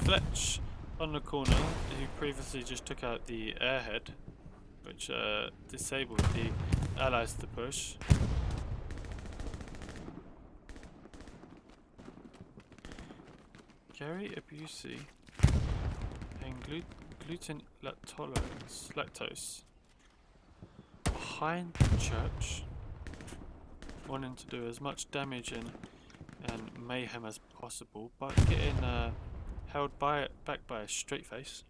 Fletch on the corner, who previously just took out the airhead, which disabled the allies to push. Gary Abusi and gluten lactose behind the church, wanting to do as much damage and mayhem as possible, but getting held back by a straight face.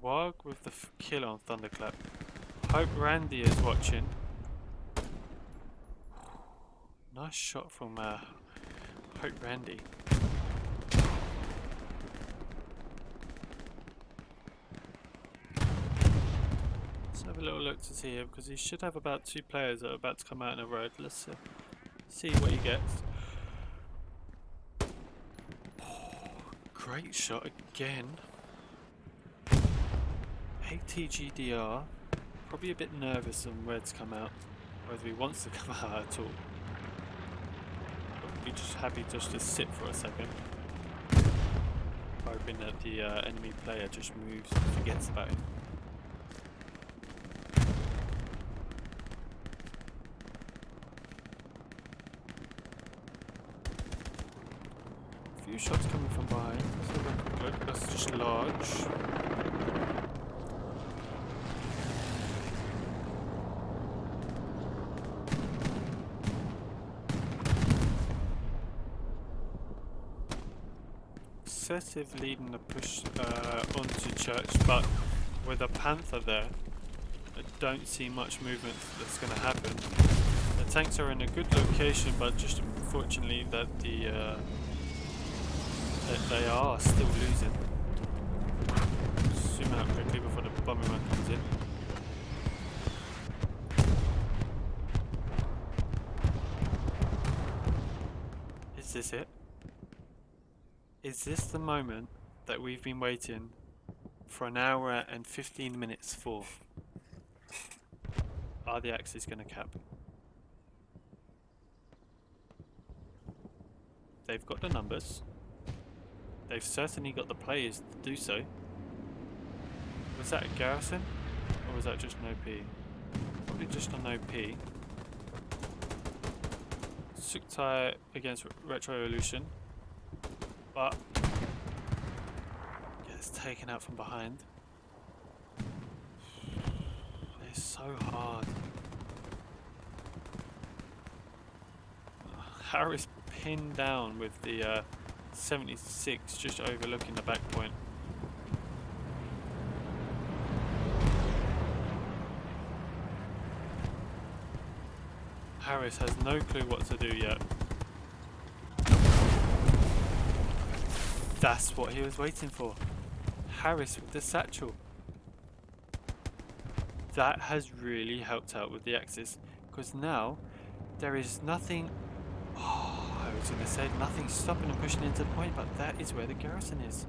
Wog with the kill on Thunderclap. Hope Randy is watching. Nice shot from Hope Randy. Let's have a little look to see here because he should have about 2 players that are about to come out in a road. Let's see what he gets. Great shot again. ATGDR, probably a bit nervous on where to come out, whether he wants to come out at all. But be just happy just to sit for a second, hoping that the enemy player just moves and forgets about him. A few shots coming from behind. Let's have a quick look. That's just large. Excessive leading the push onto church, but with a Panther there, I don't see much movement that's going to happen. The tanks are in a good location, but just unfortunately that that they are still losing. Zoom out quickly before the bombing run comes in. Is this it? Is this the moment that we've been waiting for an hour and 15 minutes for? Are the Axis going to cap? They've got the numbers. They've certainly got the players to do so. Was that a garrison? Or was that just an OP? Probably just an OP. Suktai against Retro Evolution. But gets taken out from behind. It's so hard. Harris pinned down with the 76 just overlooking the back point. Harris has no clue what to do yet. That's what he was waiting for. Harris with the satchel. That has really helped out with the Axis, because now there is nothing. Oh, I was going to say nothing stopping and pushing into the point, but that is where the garrison is.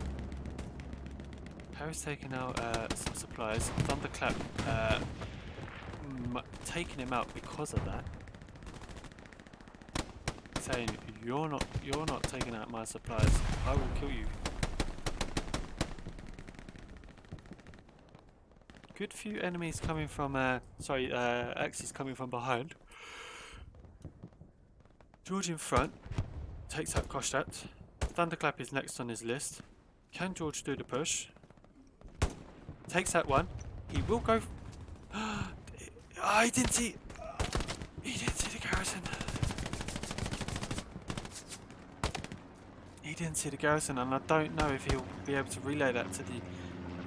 Harris taking out some supplies. Thunderclap taking him out because of that. Saying you're not taking out my supplies. I will kill you. Good few enemies coming from Axis coming from behind. George in front takes out Kostat. Thunderclap is next on his list. Can George do the push? Takes out one. He will go. He didn't see. He didn't see the garrison. He didn't see the garrison, and I don't know if he'll be able to relay that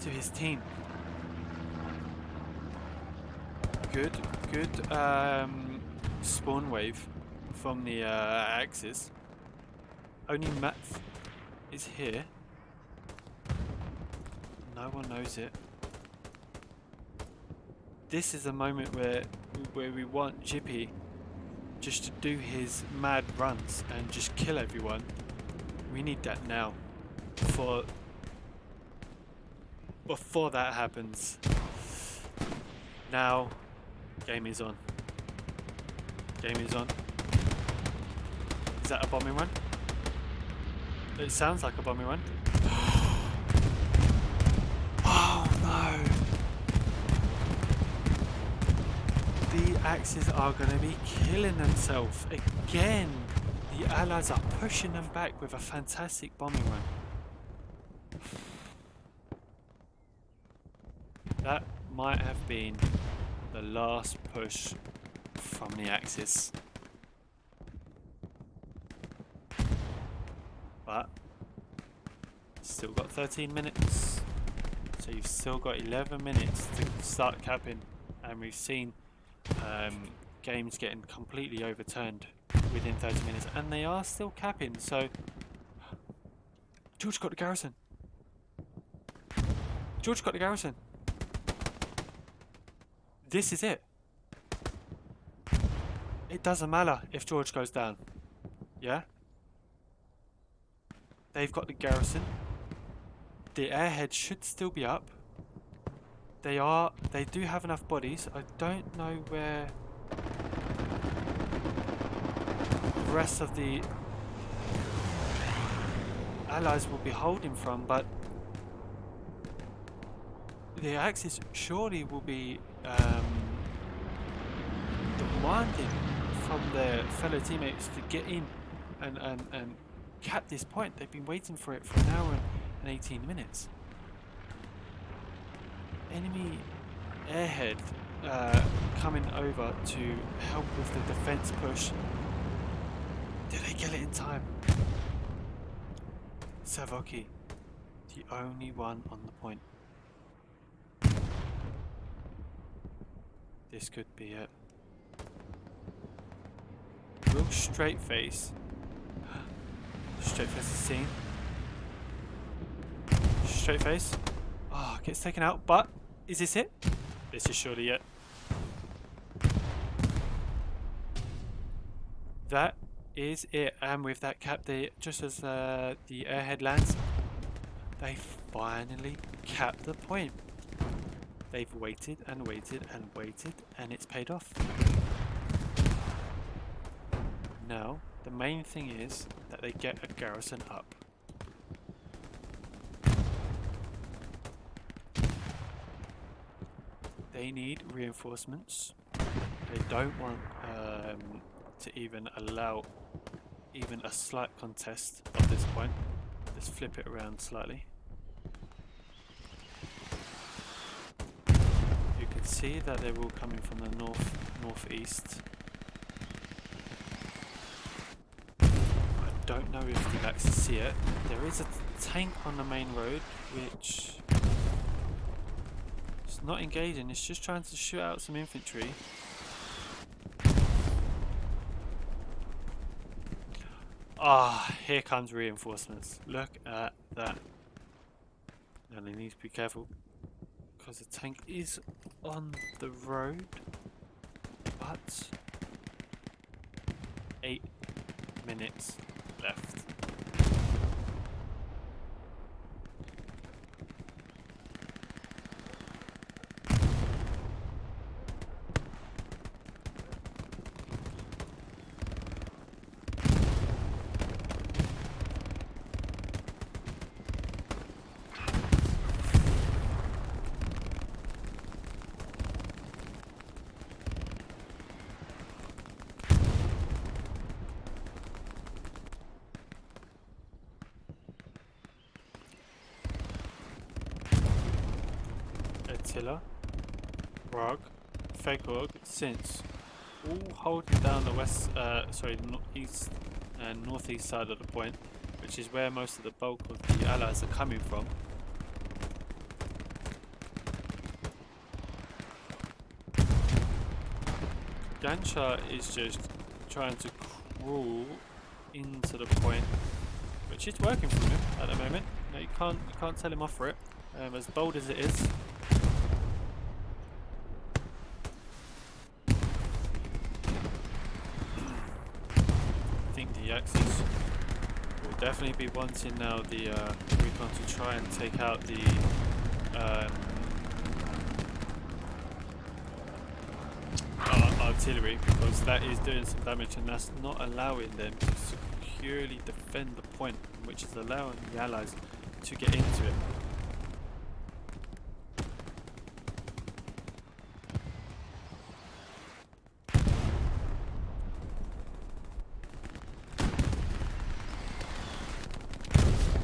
to his team. Good spawn wave from the Axis. Only Matt is here. No one knows it. This is a moment where we want Jippy just to do his mad runs and just kill everyone. We need that now. Before that happens. Now, game is on. Game is on. Is that a bombing run? It sounds like a bombing run. Oh no! The Axis are going to be killing themselves again. The Allies are pushing them back with a fantastic bombing run. That might have been the last push from the Axis. But still got 13 minutes. So you've still got 11 minutes to start capping. And we've seen games getting completely overturned within 30 minutes, and they are still capping. So George got the garrison. George got the garrison. This is it. It doesn't matter if George goes down. Yeah? They've got the garrison. The airhead should still be up. They do have enough bodies. I don't know where the rest of the Allies will be holding from, but the Axis surely will be demanding from their fellow teammates to get in and cap this point. They've been waiting for it for an hour and 18 minutes. Enemy airhead coming over to help with the defense push. Did they get it in time? Savoki, the only one on the point. This could be it. Real straight face. Straight face is seen. Straight face. Oh, gets taken out, but is this it? This is surely it. That is it, and with that cap, just as the airhead lands, they finally capped the point. They've waited and waited and waited, and it's paid off. Now, the main thing is that they get a garrison up. They need reinforcements. They don't want to even allow even a slight contest at this point. Let's flip it around slightly. You can see that they're all coming from the northeast. I don't know if you can actually see it. There is a tank on the main road which is not engaging, it's just trying to shoot out some infantry. Ah, here comes reinforcements. Look at that. Now they need to be careful because the tank is on the road, but 8 minutes left. Attila, Rog, Fagorg, Since, all holding down the east and northeast side of the point, which is where most of the bulk of the allies are coming from. Gansha is just trying to crawl into the point, which is working for him at the moment. No, you can't tell him off for it. As bold as it is. I think the Axis will definitely be wanting now the recon to try and take out the artillery, because that is doing some damage and that's not allowing them to securely defend the point, which is allowing the allies to get into it.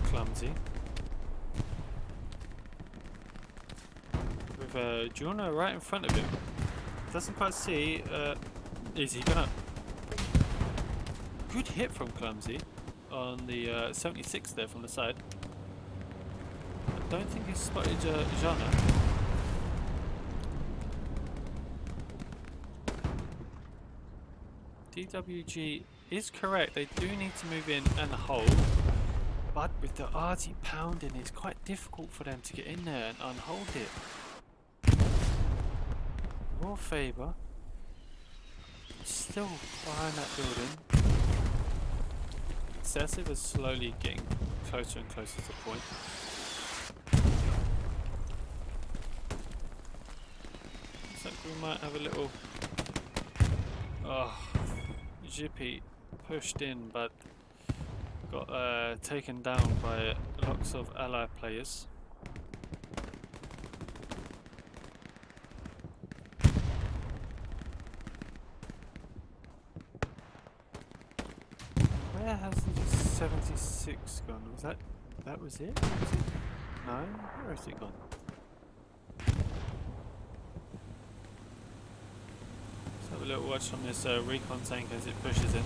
Clumsy. With Juno right in front of him. Doesn't quite see, is he gonna... Good hit from Clumsy on the 76 there from the side. I don't think he spotted Jana. DWG is correct, they do need to move in and hold, but with the arty pounding it's quite difficult for them to get in there and unhold it. More Faber, still behind that building. Excessive is slowly getting closer and closer to the point. Looks like we might have a little... Oh, Jippy pushed in but got taken down by lots of ally players. Where has the 76 gone? Was that was it? No? Where has it gone? Let's have a little watch on this recon tank as it pushes in.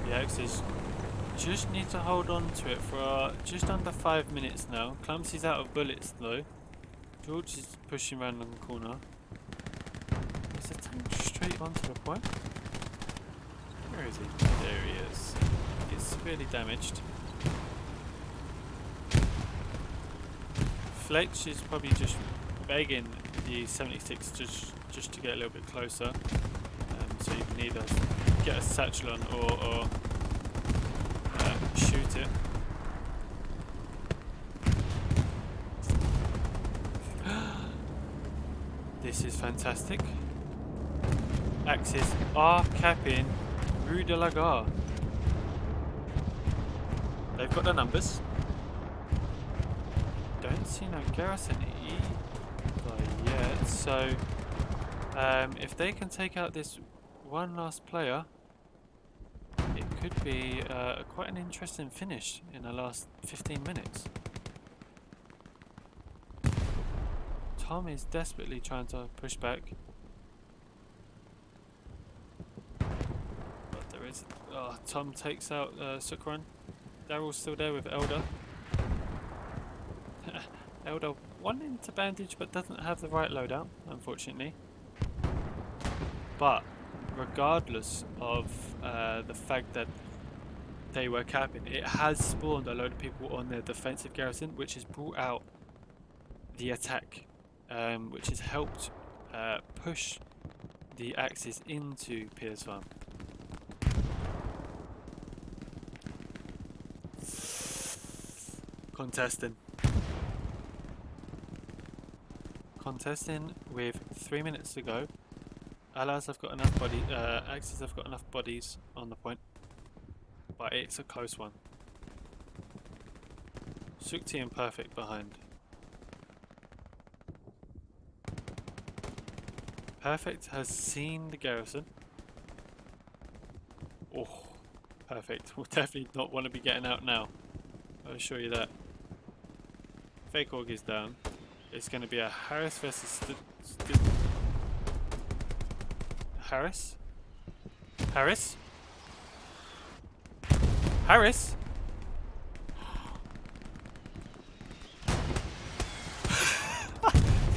The Axis just need to hold on to it for just under 5 minutes now. Clumsy's out of bullets though. George is pushing around the corner. Is the tank straight onto the point? Where is he? There he is. He's severely damaged. Fletch is probably just begging the 76 just to get a little bit closer. So you can either get a satchel on or shoot it. This is fantastic. Axis are capping Rue de la Gare. They've got the numbers. Don't see no garrison either yet, so if they can take out this one last player, it could be quite an interesting finish in the last 15 minutes. Tom is desperately trying to push back. But there is... Oh, Tom takes out Sukran. Daryl's still there with Elder. Elder wanting to bandage but doesn't have the right loadout, unfortunately. But regardless of the fact that they were capping, it has spawned a load of people on their defensive garrison, which has brought out the attack, which has helped push the Axis into Piers Farm. Contesting with 3 minutes to go. Allies have got enough Axis have got enough bodies on the point, but it's a close one. Sukti and Perfect behind. Perfect has seen the garrison. Oh, Perfect will definitely not want to be getting out now. I'll assure you that. Fake Org is down. It's going to be a Harris versus Harris? Harris? Harris?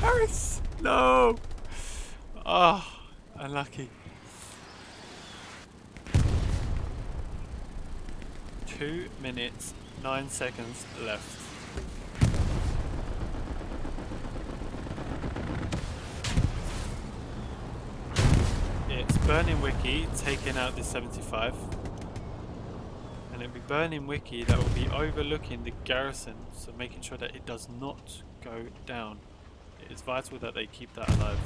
Harris! No! Oh, unlucky. 2 minutes, 9 seconds left. It's Burning Wiki taking out this 75. And it'll be Burning Wiki that will be overlooking the garrison, so making sure that it does not go down. It is vital that they keep that alive.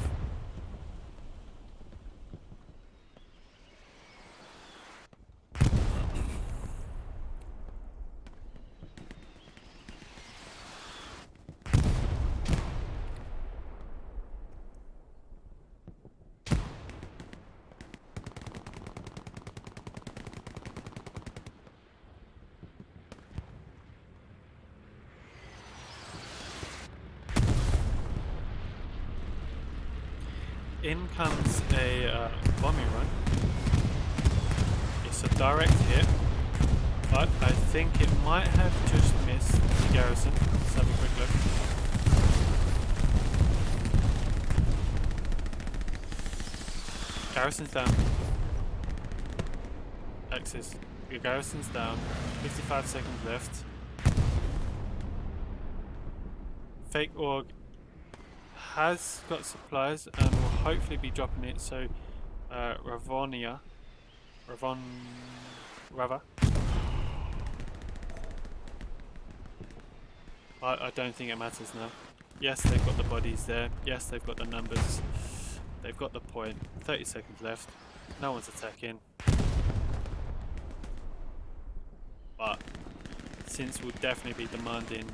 In comes a bombing run. It's a direct hit, but I think it might have just missed the garrison. Let's have a quick look. Garrison's down. Axis. Your garrison's down. 55 seconds left. Fake Org has got supplies and will hopefully be dropping it, so Rava. I don't think it matters now. Yes, they've got the bodies there. Yes, they've got the numbers. They've got the point. 30 seconds left. No one's attacking. But since we'll definitely be demanding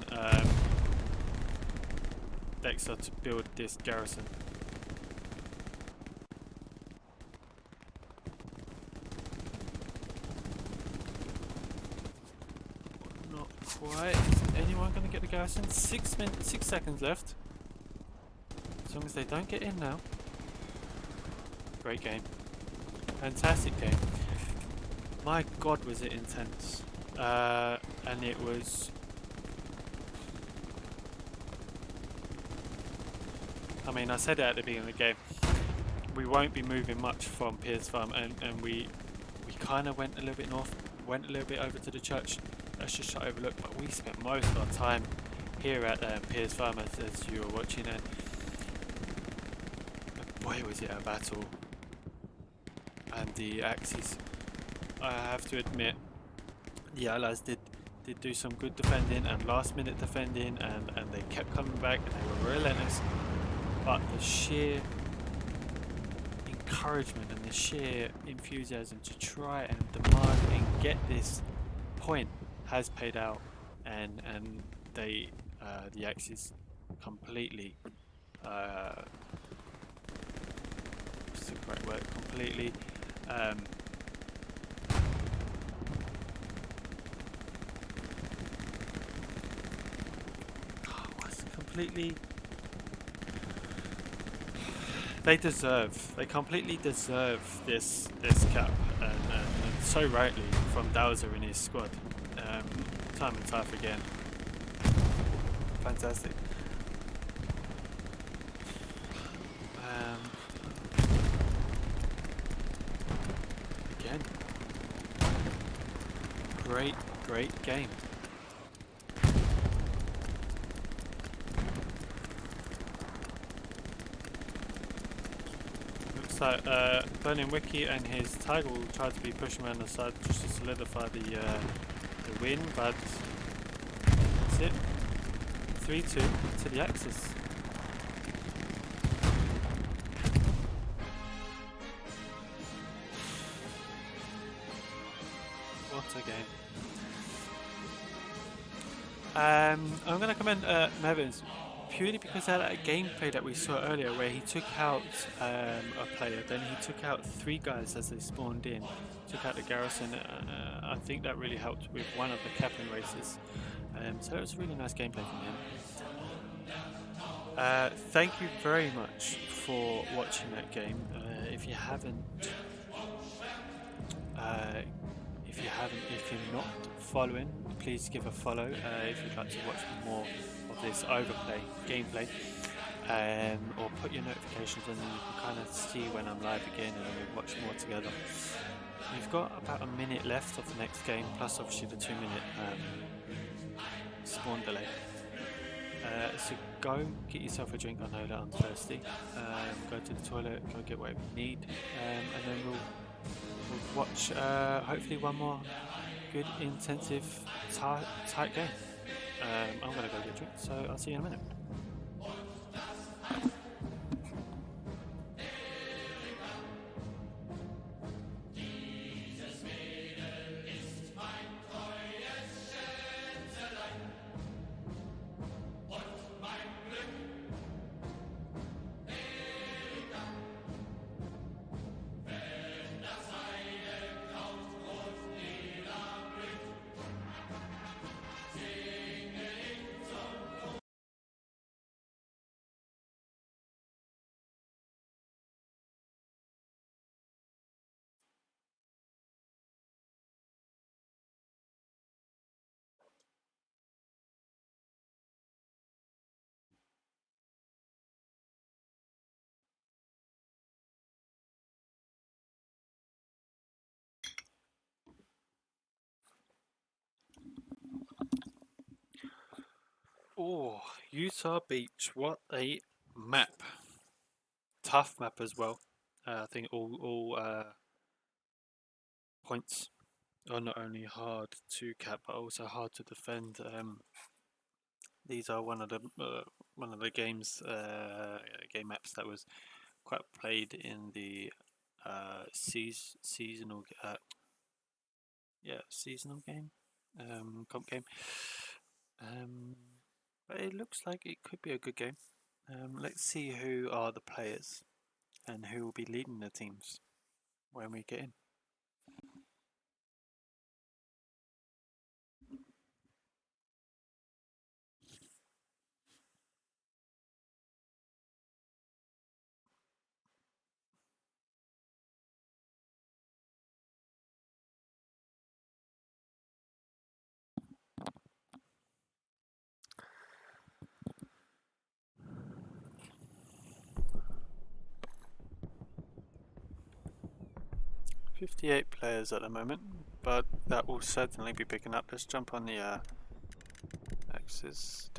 Dexter to build this garrison. Not quite. Is anyone going to get the garrison? 6 seconds left. As long as they don't get in now. Great game. Fantastic game. My god, was it intense. And it was... I mean, I said it at the beginning of the game. We won't be moving much from Piers Farm, and we kind of went a little bit north, went a little bit over to the church. Let's just try to overlook, but we spent most of our time here at Piers Farm as you were watching, and boy was it a battle. And the Axis, I have to admit, the Allies did do some good defending and last minute defending, and they kept coming back and they were relentless. But the sheer encouragement and the sheer enthusiasm to try and demand and get this point has paid out, and they the Axis completely what's the correct word? Completely completely. They completely deserve this cap, and so rightly from Dowser and his squad, time and time again. Fantastic. Again, great game. So, Burning Wiki and his Tiger will try to be pushing around the side just to solidify the win, but that's it. 3-2 to the Axis. What a game. I'm going to commend Mevins purely because of that gameplay that we saw earlier where he took out a player, then he took out 3 guys as they spawned in, took out the garrison. I think that really helped with one of the capping races. So it was a really nice gameplay from him. Thank you very much for watching that game. If you're not following, please give a follow if you'd like to watch more of this overplay gameplay, or put your notifications on and you can kind of see when I'm live again and then we watch more together. We've got about a minute left of the next game, plus obviously the 2-minute spawn delay. So go get yourself a drink. I know that I'm thirsty. Go to the toilet, go get whatever you need, and then we'll watch hopefully one more good, intensive, tight game. I'm gonna go get a drink, so I'll see you in a minute. Oh, Utah Beach, what a map. Tough map as well. I think all points are not only hard to cap but also hard to defend. These are one of the games game maps that was quite played in the seasonal seasonal game, comp game. But it looks like it could be a good game. Let's see who are the players and who will be leading the teams when we get in. $58 players at the moment, but that will certainly be picking up. Let's jump on the Axis.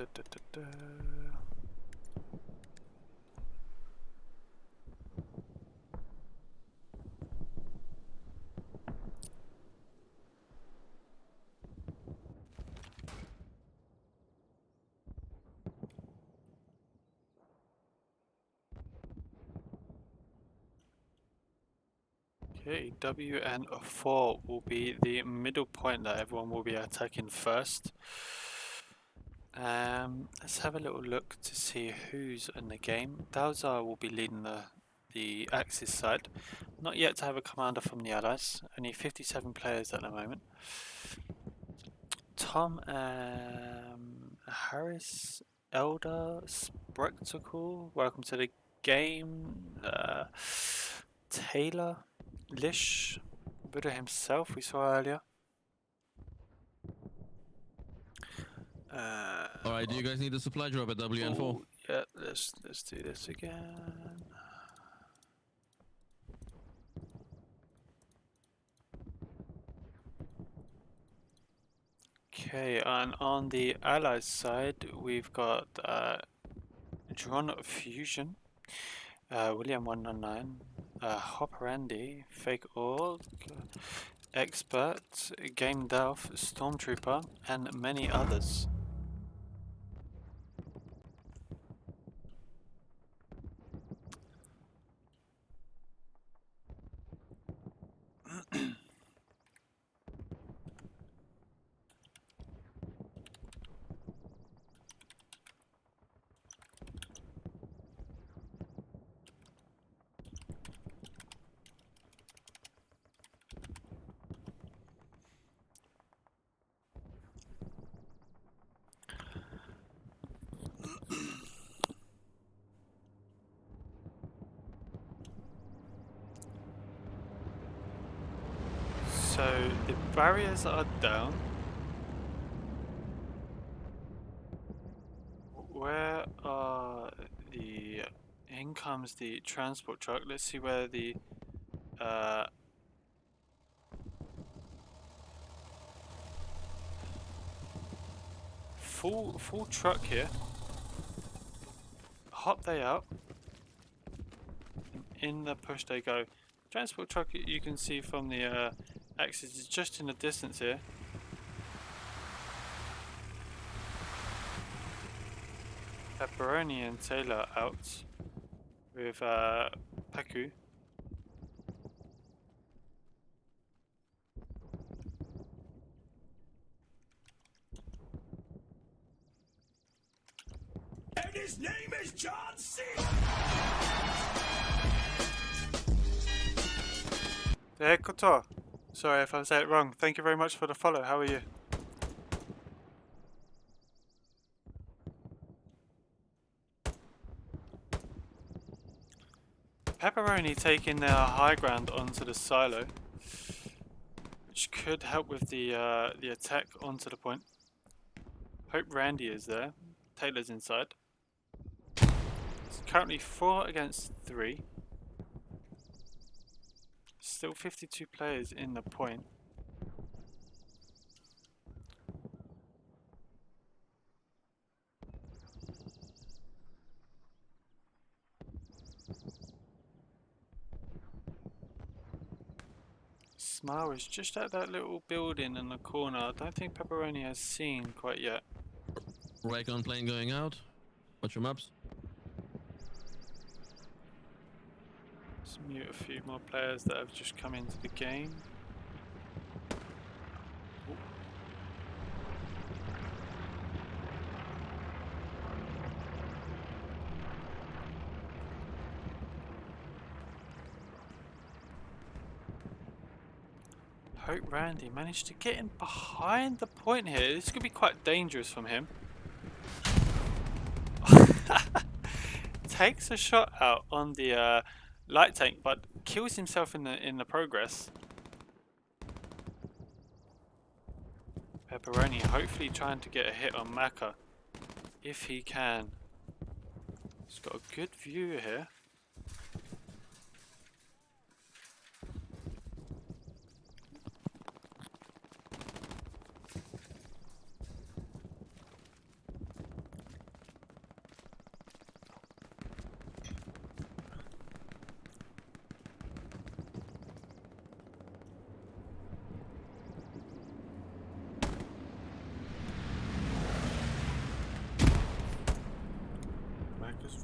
Okay, W and 4 will be the middle point that everyone will be attacking first. Let's have a little look to see who's in the game. Dalzar will be leading the Axis side. Not yet to have a commander from the Allies. Only 57 players at the moment. Tom, Harris, Elder, Spectacle, welcome to the game. Taylor, Lish, Buddha himself we saw earlier. Alright, do you guys need a supply drop at WN4? Ooh, yeah, let's do this again. Okay, and on the Allies side, we've got Drawn Fusion, William 199, Hopper Andy, Fake Org, Expert, Game Delph, Stormtrooper, and many others. So the barriers are down. Where are the... in comes the transport truck. Let's see where the full truck here. Hop they up. In the push they go. Transport truck you can see from the Axis is just in the distance here. Pepperoni and Taylor out with Paku. And his name is John C. There, Kotor. Sorry if I said it wrong. Thank you very much for the follow. How are you? Pepperoni taking their high ground onto the silo, which could help with the attack onto the point. Hope Randy is there. Taylor's inside. It's currently 4 against 3. Still 52 players in the point. Smile is just at that little building in the corner. I don't think Pepperoni has seen quite yet. Recon plane going out. Watch your maps. Let's mute a few more players that have just come into the game. Hope Randy managed to get in behind the point here. This could be quite dangerous from him. Takes a shot out on the light tank, but kills himself in the progress. Pepperoni hopefully trying to get a hit on Maka, if he can. He's got a good view here.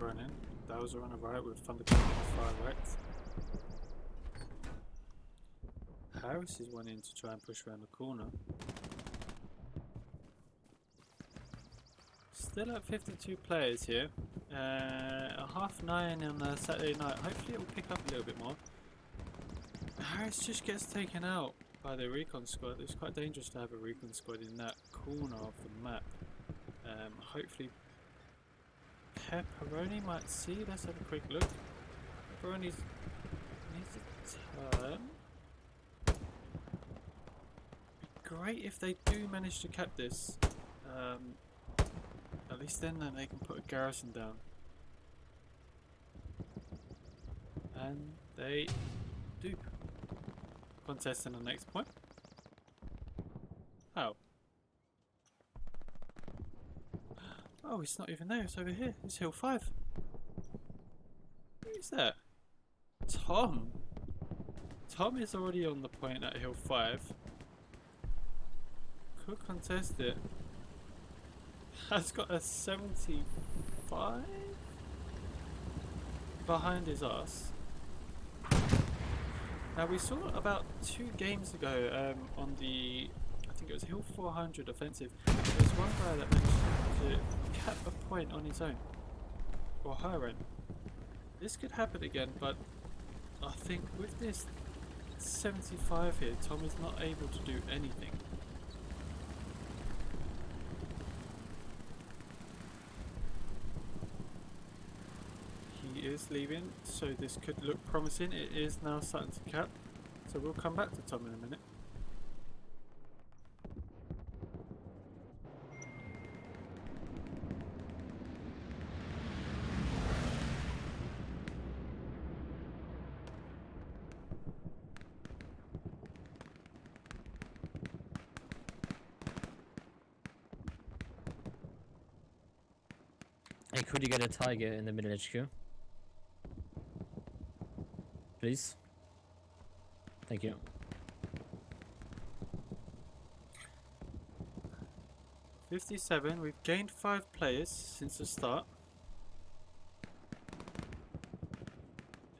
Running. Those are on the right with Thunder coming on the far right. Paris is wanting to try and push around the corner. Still at 52 players here. 9:30 on a Saturday night. Hopefully it will pick up a little bit more. Harris just gets taken out by the recon squad. It's quite dangerous to have a recon squad in that corner of the map. Hopefully Pepperoni might see. Let's have a quick look. Pepperoni needs a turn. Be great if they do manage to cap this. At least then they can put a garrison down. And they do. Contest in the next point. How? Oh, it's not even there, it's over here. It's Hill 5. Who is that? Tom? Tom is already on the point at Hill 5. Could contest it. Has got a 75 behind his ass. Now we saw about 2 games ago on the, I think it was Hill 400 offensive, there was one guy that managed to cap a point on his own, or her own. This could happen again, but I think with this 75 here, Tom is not able to do anything. He is leaving, so this could look promising. It is now starting to cap, so we'll come back to Tom in a minute. Hey, could you get a tiger in the middle HQ? Please. Thank you. '57. We've gained 5 players since the start.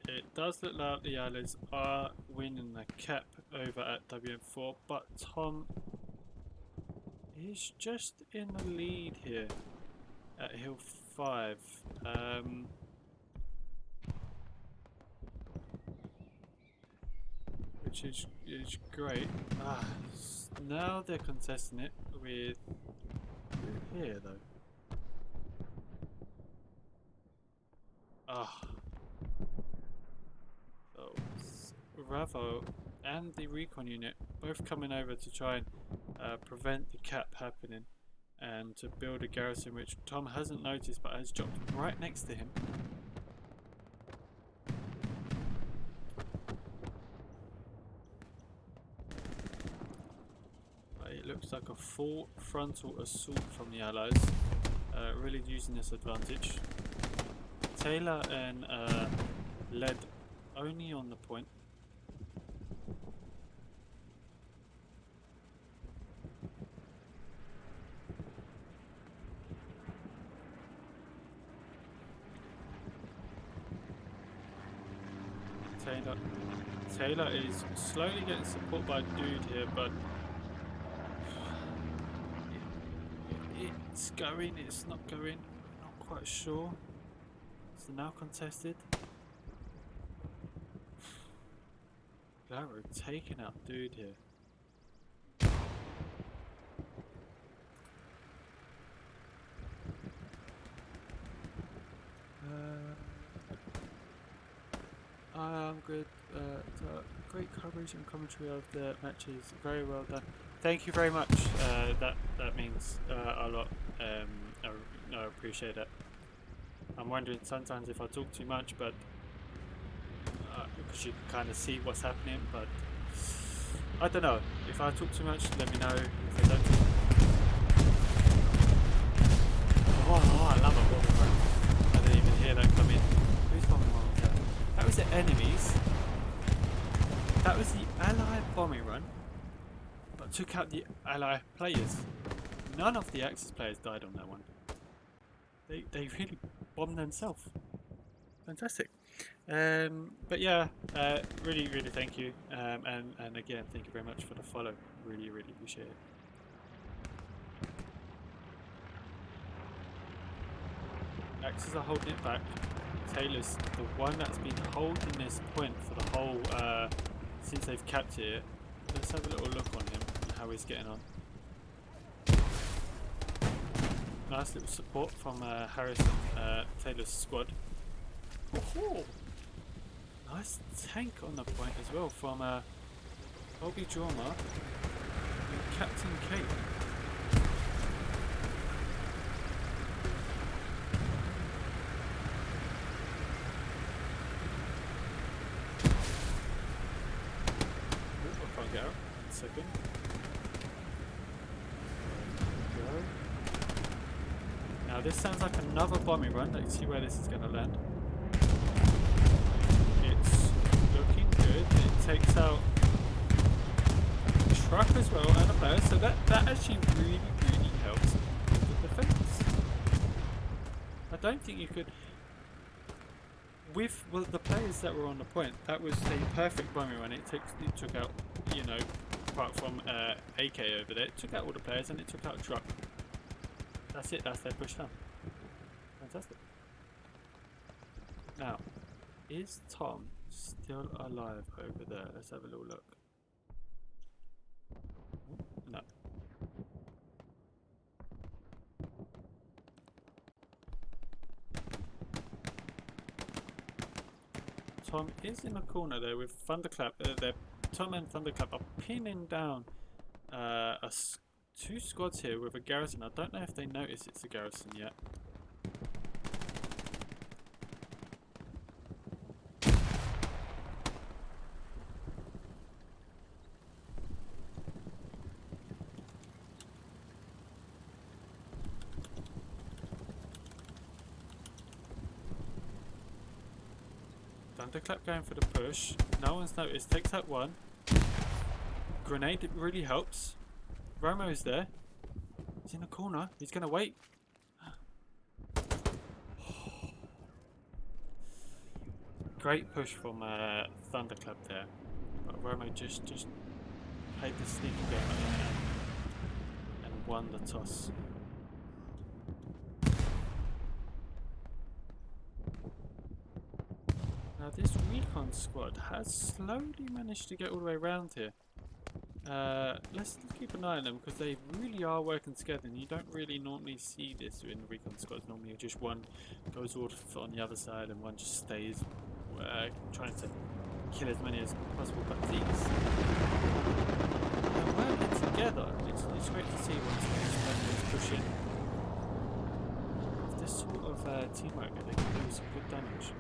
It does look like the Allies are winning the cap over at WM4, but Tom is just in the lead here at Hill 5. Which is great. Now they're contesting it with here though. So Ravo and the recon unit both coming over to try and prevent the cap happening and to build a garrison which Tom hasn't noticed but has dropped right next to him. It looks like a full frontal assault from the Allies, really using this advantage. Taylor and Led only on the point. Taylor is slowly getting support by Dude here, but it's going, it's not going, not quite sure. So now contested. Laro taking out Dude here. I'm good. Great coverage and commentary of the matches. Very well done. Thank you very much. That means a lot. I appreciate it. I'm wondering sometimes if I talk too much, but because you can kind of see what's happening. But I don't know. If I talk too much, let me know. If I don't. Oh, I love a bombing run. I didn't even hear that come in. Who's bombing run? That was the enemies. That was the Ally bombing run, but took out the Ally players. None of the Axis players died on that one. They really bombed themselves. Fantastic. But yeah, really, really thank you. And again, thank you very much for the follow. Really, really appreciate it. Axes are holding it back. Taylor's the one that's been holding this point for the whole since they've capped it. Let's have a little look on him and how he's getting on. Nice little support from Harrison, Taylor's squad. Oh, nice tank on the point as well from Obi Drama and Captain Kate. I can't get out. 1 second. Go. Now this sounds like another bombing run. Let's see where this is going to land. It's looking good. It takes out a truck as well and a player, so that actually really, really helps with the defense. I don't think you could... With the players that were on the point, that was a perfect bombing run. It took out, you know, apart from AK over there, it took out all the players and it took out a truck. That's it, that's their push down. Fantastic. Now, is Tom still alive over there? Let's have a little look. No. Tom is in the corner there with Thunderclap. Tom and Thunderclap are pinning down two squads here with a garrison. I don't know if they notice it's a garrison yet. Thunderclap going for the push. No one's noticed. Takes out one. Grenade really helps. Romo's there. He's in the corner. He's going to wait. Great push from Thunderclap there. But Romo just played the sneaky game and won the toss. Now this recon squad has slowly managed to get all the way around here. Let's keep an eye on them because they really are working together, and you don't really normally see this in recon squads. Normally just one goes all on the other side and one just stays trying to kill as many as possible. But these are working together. It's great to see once each person is pushing. With this sort of teamwork, they can do some good damage.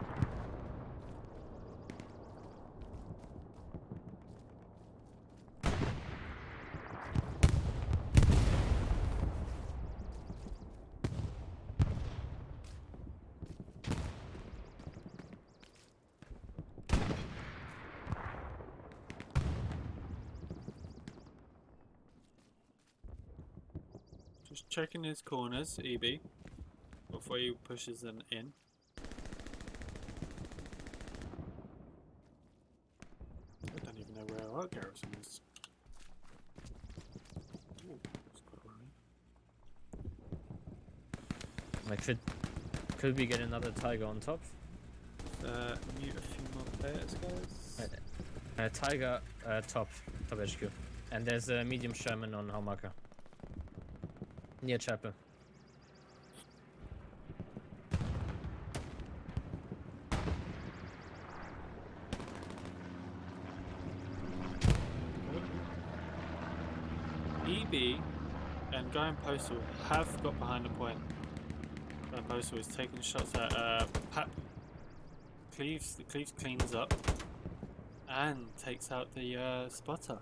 Just checking his corners, EB, before he pushes them in. I don't even know where our garrison is. Ooh, it's quite running. Like, could we get another Tiger on top? Mute a few more players, guys. Tiger top HQ. And there's a medium Sherman on our marker. Near chapel. EB and Going Postal have got behind the point. Going Postal is taking shots at Pat. Cleaves cleans up and takes out the spotter.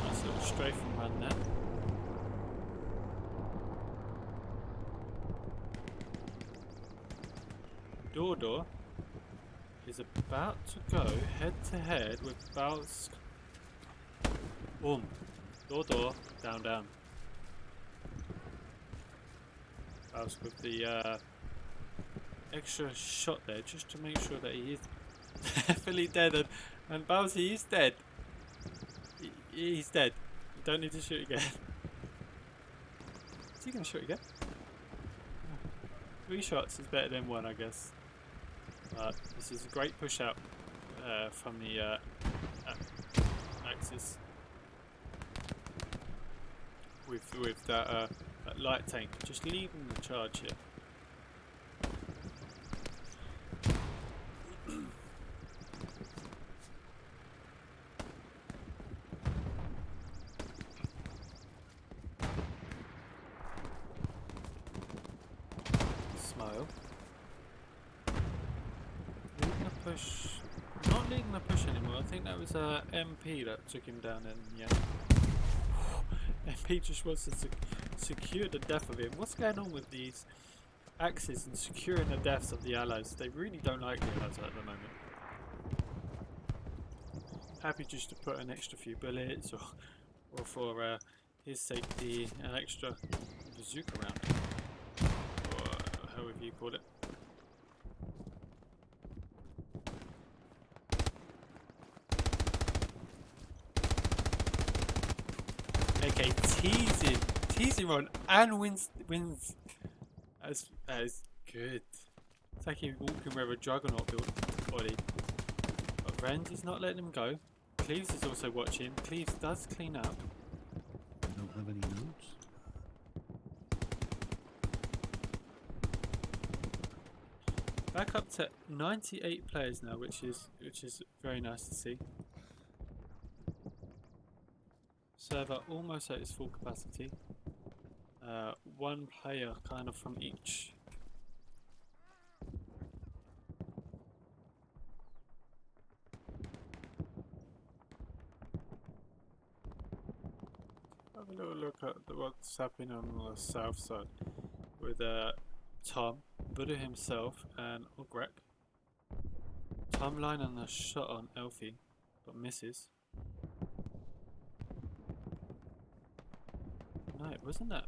Nice little strafing run there. Dodo is about to go head to head with Balsk. Boom. Dodo Down, down. I was with the extra shot there just to make sure that he is definitely dead, and Bowsy is dead. He's dead. You don't need to shoot again. Is he going to shoot again? 3 shots is better than 1, I guess. This is a great push out from the Axis with that light tank, just leading the charge here. Smile. Leading the push. Not leading the push anymore. I think that was MP that took him down in the end. MP just wants to secure the death of him. What's going on with these Axis and securing the deaths of the allies? They really don't like the allies at the moment. Happy just to put an extra few bullets or for his safety an extra bazooka round, or however you call it. Okay, teasing run and wins as good. It's like he's walking with a juggernaut built body. But Renz is not letting him go. Cleaves is also watching. Cleaves does clean up. Don't have any notes. Back up to 98 players now, which is very nice to see. Server almost at its full capacity. 1 player kind of from each. Have a little look at what's happening on the south side with Tom, Buddha himself, and Ogrek. Tom lining a shot on Elfie, but misses. No, it wasn't that.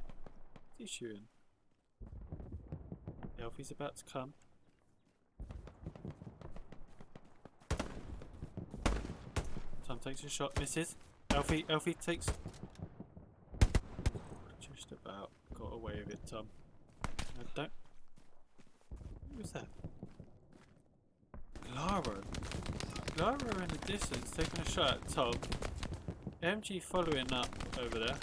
What's he shooting? Elfie's about to come. Tom takes a shot, misses. Elfie takes... Just about got away with it, Tom. No, don't... Who was that? Glaro. Glaro in the distance, taking a shot at Tom. MG following up over there.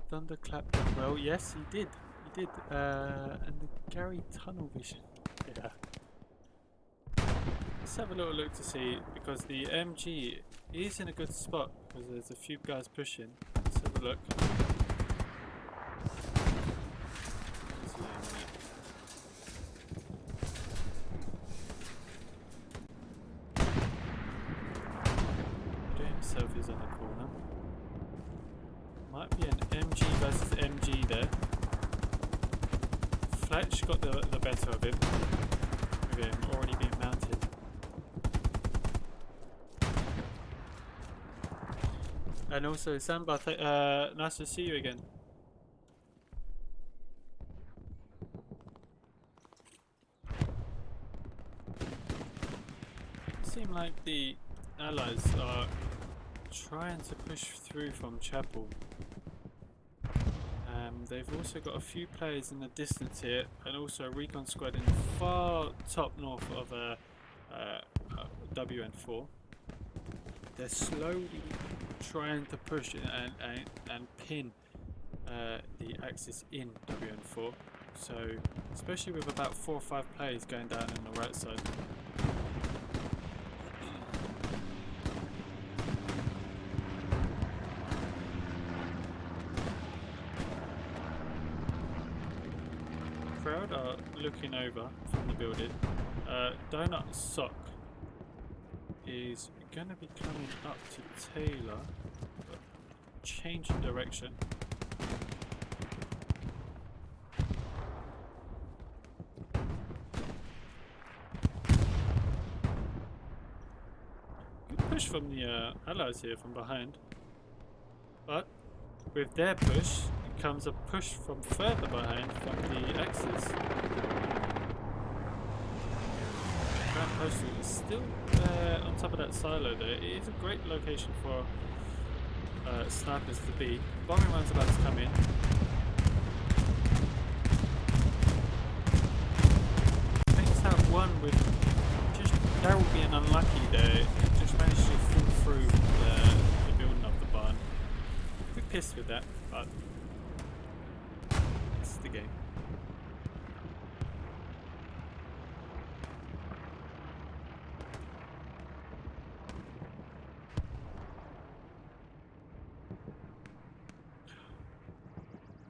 Thunderclap done well. Yes, he did. He did. And the Gary tunnel vision. Yeah. Let's have a little look to see, because the MG is in a good spot because there's a few guys pushing. Let's have a look. Buddha himself is in the corner. Might be an MG versus MG there. Fletch got the better of him, with him already being mounted. And also, Samba, nice to see you again. Seem like the allies are trying to push through from Chapel. They've also got a few players in the distance here, and also a recon squad in the far top north of WN4. They're slowly trying to push and pin the Axis in WN4. So, especially with about 4 or 5 players going down on the right side. Crowd are looking over from the building. Donut Sock is going to be coming up to Taylor, but changing direction. push from the allies here from behind. But with their push, comes a push from further behind from the Axis. Grand Postal is still on top of that silo there. It is a great location for snipers to be. Bombing run's about to come in. Takes out one with just Daryl being unlucky there. Just managed to fall through the building of the barn. A bit pissed with that, but it's the game.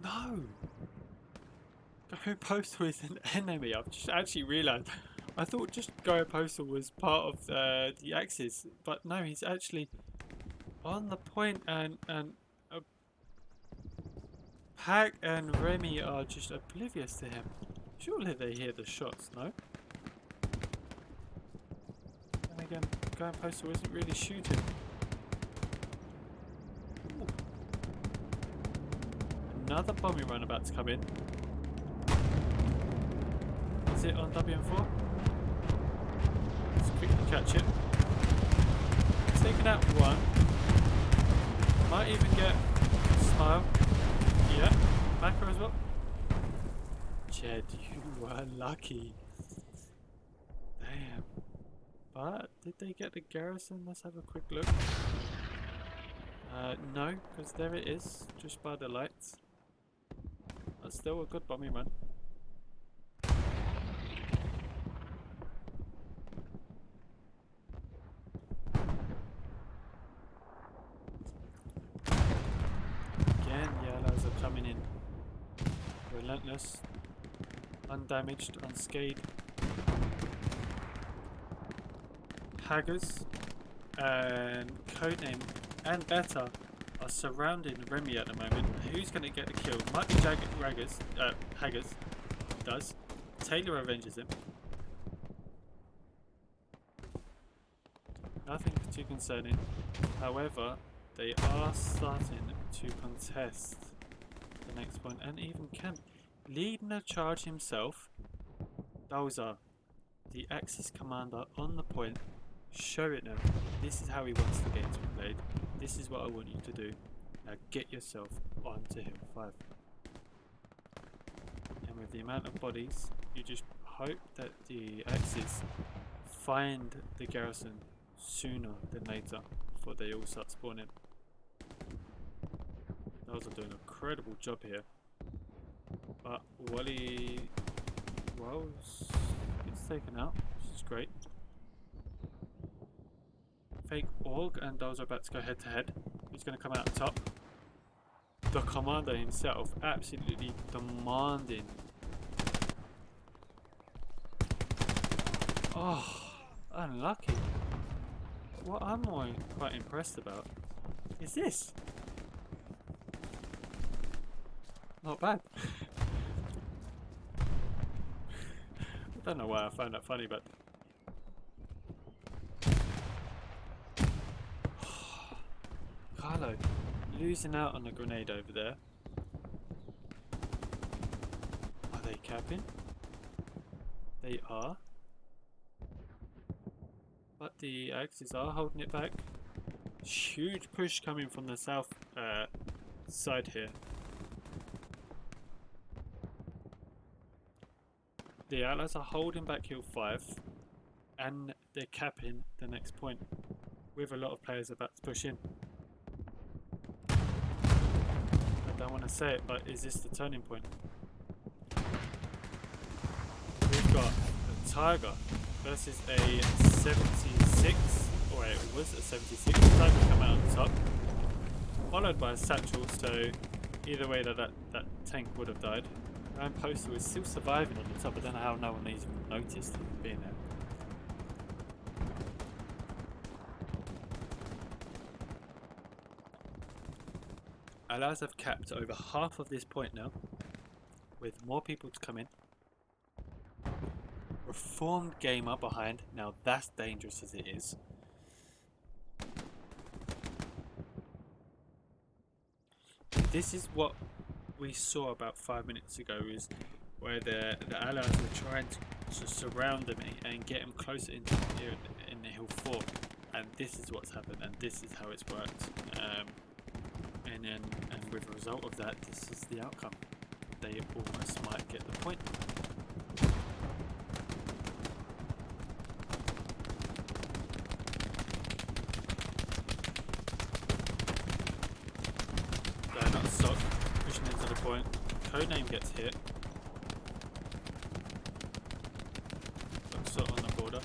No! Go Postal is an enemy. I've just actually realised. I thought just Go Postal was part of the Axis, but no, he's actually on the point, and Pack and Remy are just oblivious to him. Surely they hear the shots, no? And again, Go Postal isn't really shooting. Ooh. Another bombing run about to come in. Is it on WM4? Let's quickly catch it. Taking out one. Might even get Smile. Yeah, Macro as well. Jed, you were lucky. Damn. But did they get the garrison? Let's have a quick look. No, because there it is, just by the lights. That's still a good bombing run. Again, the allies are coming in. Relentless, undamaged, unscathed. Haggers and Codename and Beta are surrounding Remy at the moment. Who's going to get the kill? Might be Haggers. Does. Taylor avenges him. Nothing too concerning. However, they are starting to contest the next point and even camp. Leading the charge himself, Dozer, the Axis commander on the point. Show it now. This is how he wants the game to be played. This is what I want you to do. Now get yourself onto Hill 5. And with the amount of bodies, you just hope that the Axis find the garrison sooner than later before they all start spawning. Those are doing an incredible job here. But Wally Wells gets taken out, which is great. Fake Org and those are about to go head to head. He's going to come out top. The commander himself absolutely demanding. Oh, unlucky. What I'm more quite impressed about is this. Not bad. I don't know why I found that funny, but Carlo losing out on a grenade over there. Are they capping? They are. But the Axis are holding it back. Huge push coming from the south side here. The Allies are holding back Hill 5 and they're capping the next point with a lot of players about to push in. I don't want to say it, but is this the turning point? We've got a Tiger versus a 76, or it was a 76. The Tiger come out on top, followed by a Satchel, so either way that tank would have died. And Postal is still surviving on the top. I don't know how no one even noticed him being there. Allies have capped over half of this point now, with more people to come in. Reformed gamer behind. Now that's dangerous as it is. this is what we saw about 5 minutes ago, is where the allies were trying to surround them and get them closer into in the hill fort, and this is what's happened, and this is how it's worked. And with a result of that, this is the outcome. They almost might get the point. Donut sock pushing into the point. Codename gets hit. Sort on the border.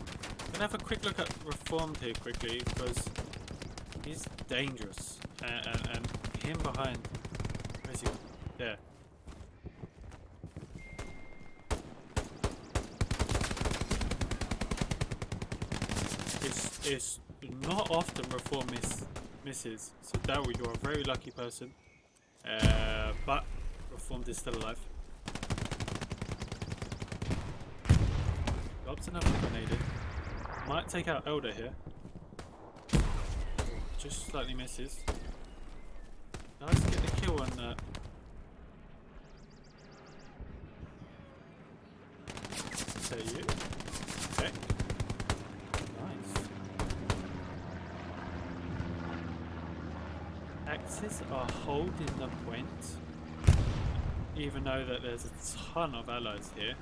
Gonna have a quick look at Reformed here quickly, because he's dangerous. And him behind. Where's he? There. It's not often Reform misses. So Daryl, you're a very lucky person. But Reformed is still alive. Lobs another grenade in. Might take out Elder here. Just slightly misses. Nice to get the kill on that. Is that you? Okay. Nice. Axis are holding the point, even though that there's a ton of allies here.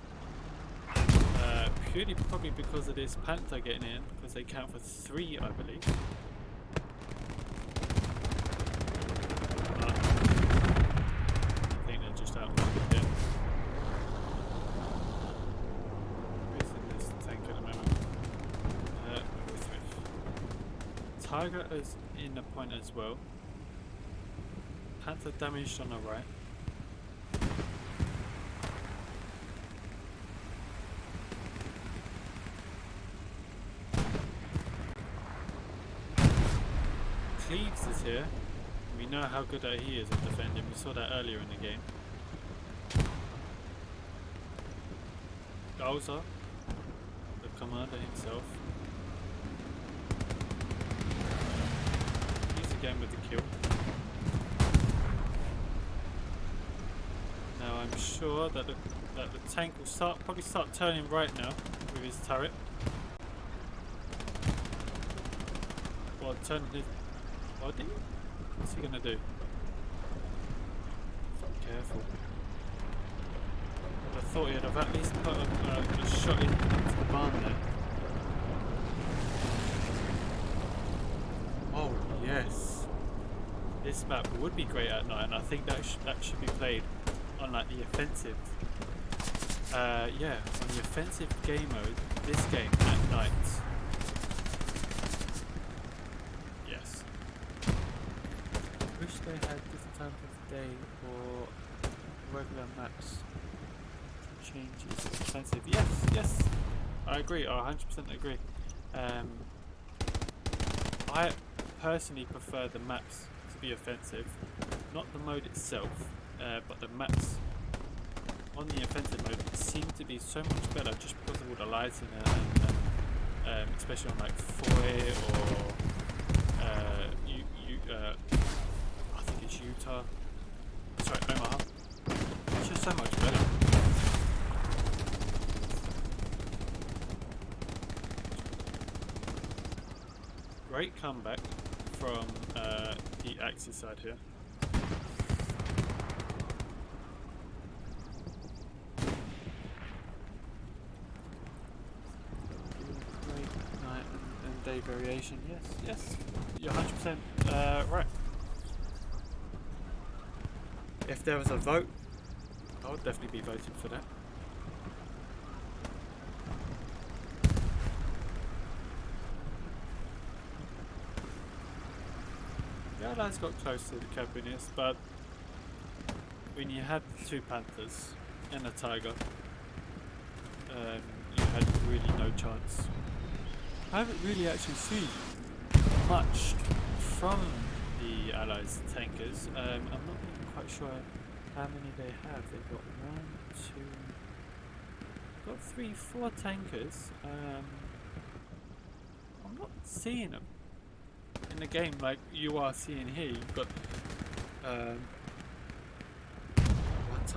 Purely probably because of this Panther getting in, because they count for 3, I believe. I think they're just out here. Who's in this tank at the moment? Tiger is in the point as well. Panther damaged on the right. Cleaves is here. We know how good that he is at defending. We saw that earlier in the game. Galza, the commander himself. He's again with the kill. Now I'm sure that the tank will probably start turning right now with his turret. Or turning his body? What's he gonna do? Careful. I thought he'd have at least put a shot into the barn there. Oh yes. This map would be great at night, and I think that should be played on like the offensive. Yeah, on the offensive game mode. This game at night. Yes. Wish they had different times of the day or regular maps changes offensive. Yes, I agree. I 100% agree. I personally prefer the maps to be offensive, not the mode itself, but the maps on the offensive mode seem to be so much better just because of all the lights in it, and especially on like Foy or I think it's Utah. Sorry, Omaha. It's just so much better. Great comeback from the Axis side here. Great night and day variation. Yes, you're 100% right. If there was a vote, I would definitely be voting for that. The Allies got close to the Cabinius, but when you had the 2 Panthers and a Tiger, you had really no chance. I haven't really actually seen much from the Allies tankers. I'm not even quite sure how many they have. They've got 1, 2, got 3, 4 tankers. I'm not seeing them in the game like you are seeing here. You've got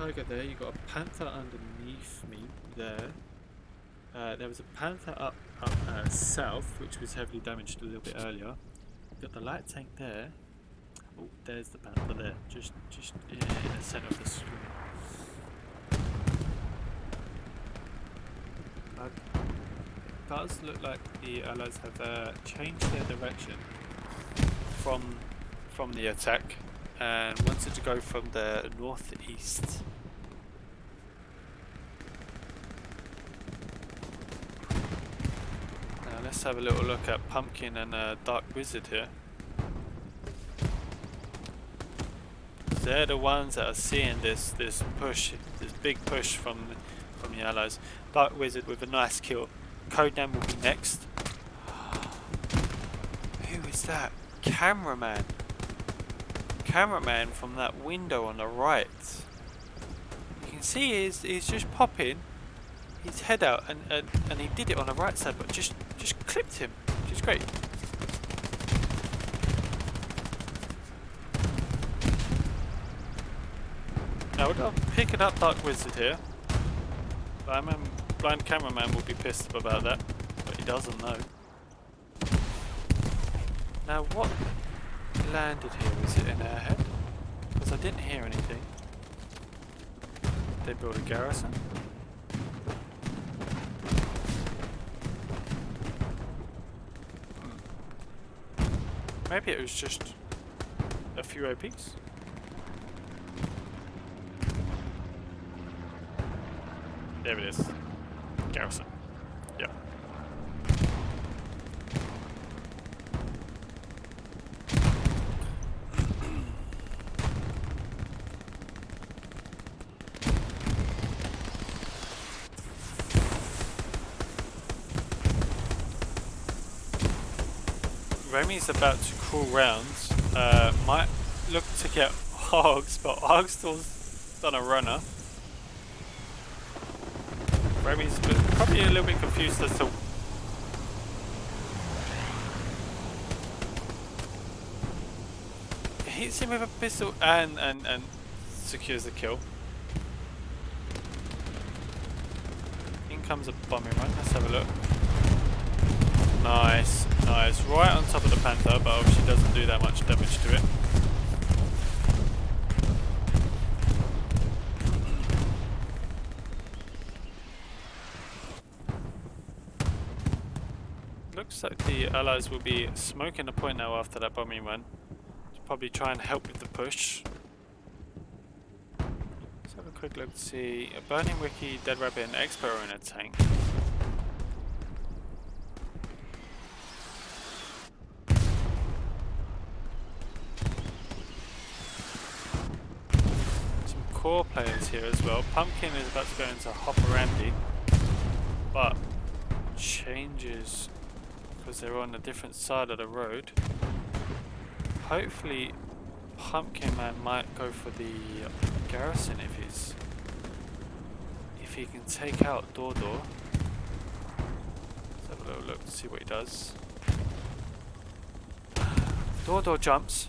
tiger there. You got a panther underneath me there. There was a panther up south, which was heavily damaged a little bit earlier. Got the light tank there. Oh, there's the panther there, just in the centre of the screen. It does look like the allies have changed their direction from the attack and wanted to go from the northeast. Now let's have a little look at Pumpkin and Dark Wizard here. They're the ones that are seeing this push, this big push from the allies. Dark Wizard with a nice kill. Codename will be next. Who is that? Cameraman. Cameraman from that window on the right. You can see he's just popping his head out, and he did it on the right side, but just clipped him, which is great. Now we're picking up Dark Wizard here. Blind Cameraman will be pissed about that, but he doesn't know. Now what landed here? Was it in our head? Because I didn't hear anything. Did they build a garrison? Maybe it was just a few OPs? There it is. Garrison. Yep. Remy's about to crawl round. Might look to get Hogs, but Hogs still's done a runner. Remy's probably a little bit confused as to hits him with a pistol and secures the kill. In comes a bombing run. Let's have a look. Nice, nice. Right on top of the Panther, but obviously doesn't do that much damage to it. Looks like the allies will be smoking the point now after that bombing run. To probably try and help with the push. Let's have a quick look to see. A Burning Wiki, Dead Rabbit and Expo are in a tank. Some core players here as well. Pumpkin is about to go into Hopper Andy, but changes because they're on a different side of the road. Hopefully Pumpkin Man might go for the garrison if he can take out Dordor. Let's have a little look to see what he does. Dordor jumps.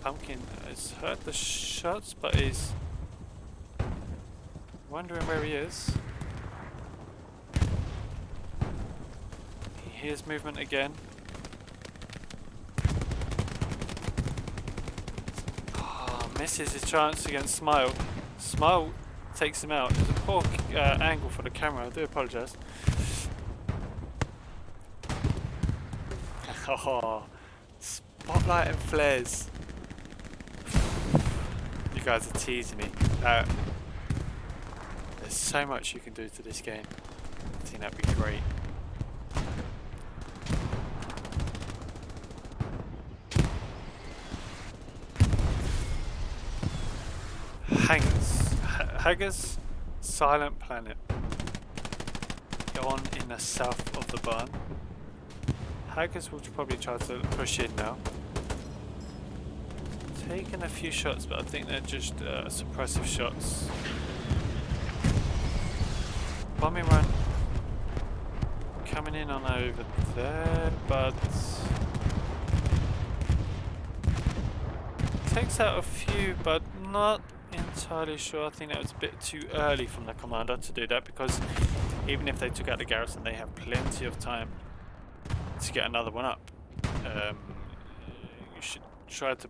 Pumpkin has heard the shots, but is wondering where he is. He hears movement again. Oh, misses his chance against Smile. Smile takes him out. It's a poor angle for the camera, I do apologise. Oh, spotlight and flares. You guys are teasing me. There's so much you can do to this game. I think that'd be great. Haggers, Silent Planet. On in the south of the barn. Haggers will probably try to push in now. Taking a few shots, but I think they're just suppressive shots. Bombing run coming in on over there, but takes out a few, but not entirely sure. I think that was a bit too early from the commander to do that, because even if they took out the garrison, they have plenty of time to get another one up. You should try to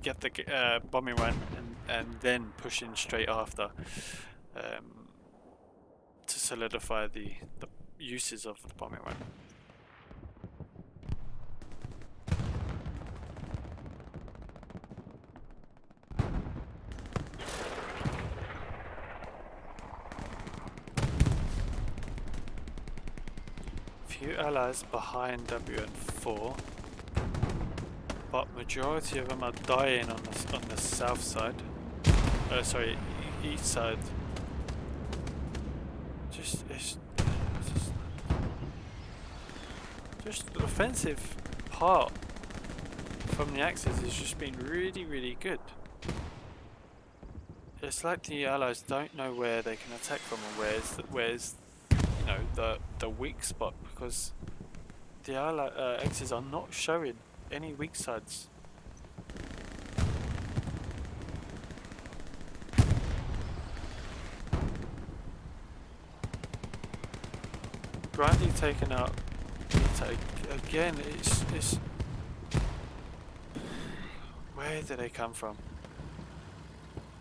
get the bombing run and then push in straight after, to solidify the uses of the bombing run. Few allies behind WN4, but majority of them are dying on the south side. Sorry, east side. Just the offensive part from the Axis has just been really good. It's like the allies don't know where they can attack from and where's you know the weak spot, because the Axis are not showing any weak sides. Grandly taken out. Again, it's where did they come from?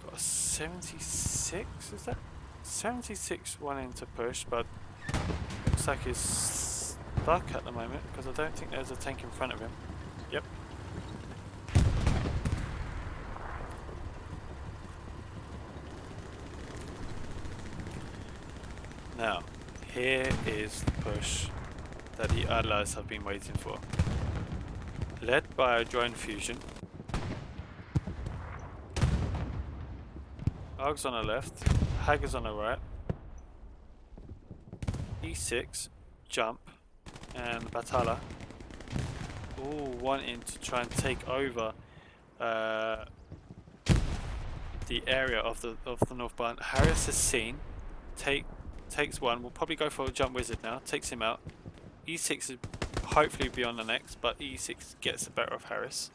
Got a 76, is that? 76 wanting to push, but looks like he's stuck at the moment, because I don't think there's a tank in front of him. Yep. Now, here is the push that the allies have been waiting for. Led by a drone fusion. Arg's on the left, Hager's on the right. E6, jump, and Batala all wanting to try and take over the area of the North Barn. Harris is seen, takes one. We'll probably go for a jump wizard now. Takes him out. E6 is hopefully be on the next, but E6 gets the better of Harris.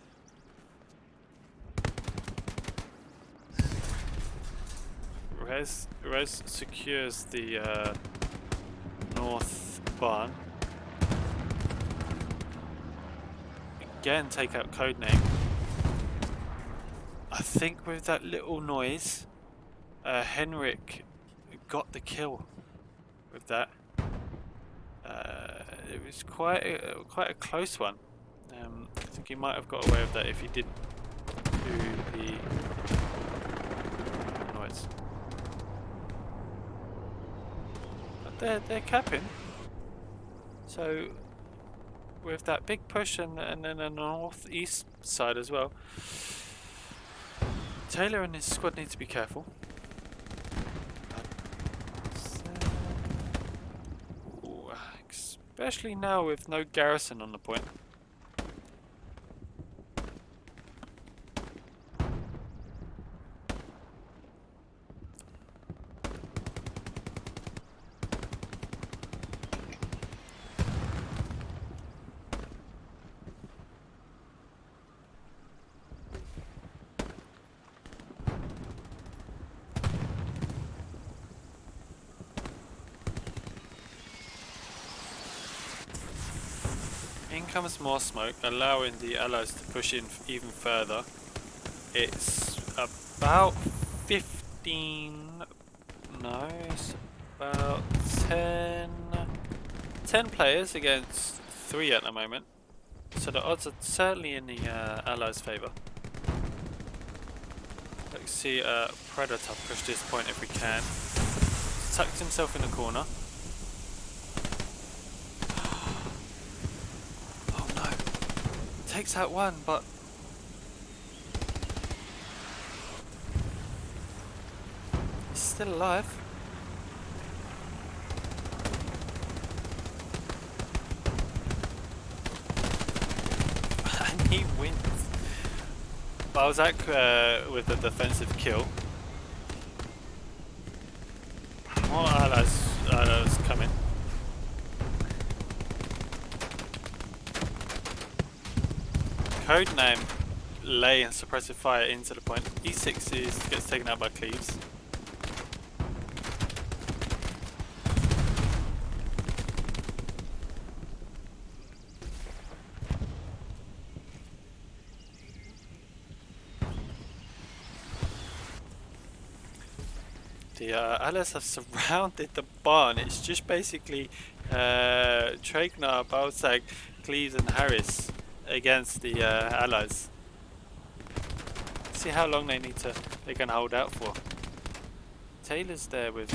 Rez secures the North Barn. Again, take out Codename. I think with that little noise, Henrik got the kill with that. It was quite a close one. I think he might have got away with that if he didn't do the noise. But they're capping. So with that big push and then the northeast side as well, Taylor and his squad need to be careful. Especially now with no garrison on the point. In comes more smoke, allowing the allies to push in even further. It's about 15... no, it's about 10 players against 3 at the moment. So the odds are certainly in the allies' favour. Let's see Predator push this point if we can. He's tucked himself in the corner. Takes out one, but he's still alive. And he wins. Balzac with the defensive kill. More allies coming. Codename lay and suppressive fire into the point. E6 gets taken out by Cleaves. The allies have surrounded the barn. It's just basically Tragnar, Balsag, Cleves and Harris against the allies. See how long they can hold out for. Taylor's there with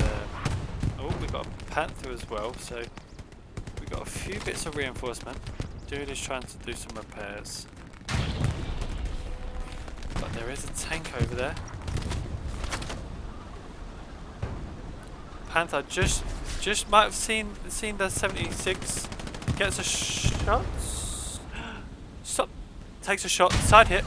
oh, we got a Panther as well, so we got a few bits of reinforcement. Dude is trying to do some repairs. But there is a tank over there. Panther just might have seen the 76. Gets a shot. Stop. Takes a shot. Side hit.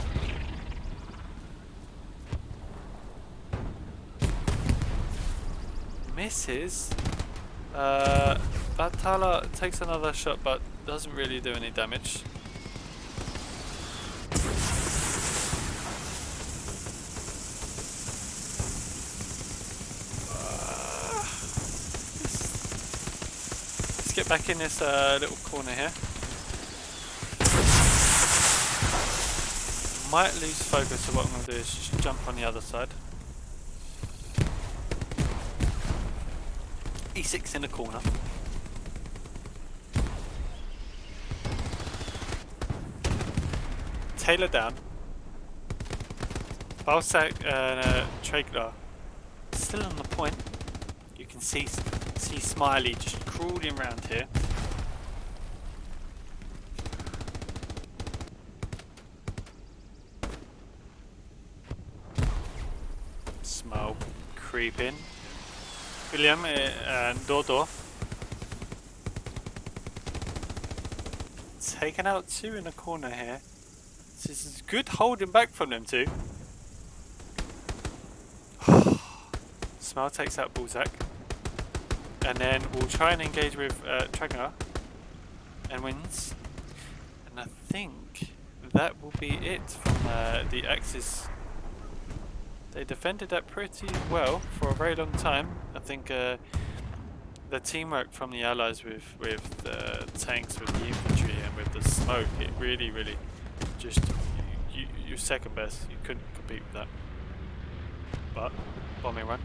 Misses. Batala takes another shot, but doesn't really do any damage. Let's get back in this little corner here. Might lose focus, so what I'm going to do is just jump on the other side. E6 in the corner. Taylor down. Balsac and Tragnar still on the point. You can see Smiley just crawling around here. Smile creeping. William and Dodo taking out two in the corner here. This is good holding back from them two. Smile takes out Balzac. And then we'll try and engage with Tragnar and wins. And I think that will be it from the Axis. They defended that pretty well for a very long time. I think the teamwork from the allies with the tanks, with the infantry and with the smoke, it really just, you're second best. You couldn't compete with that. But, bombing run.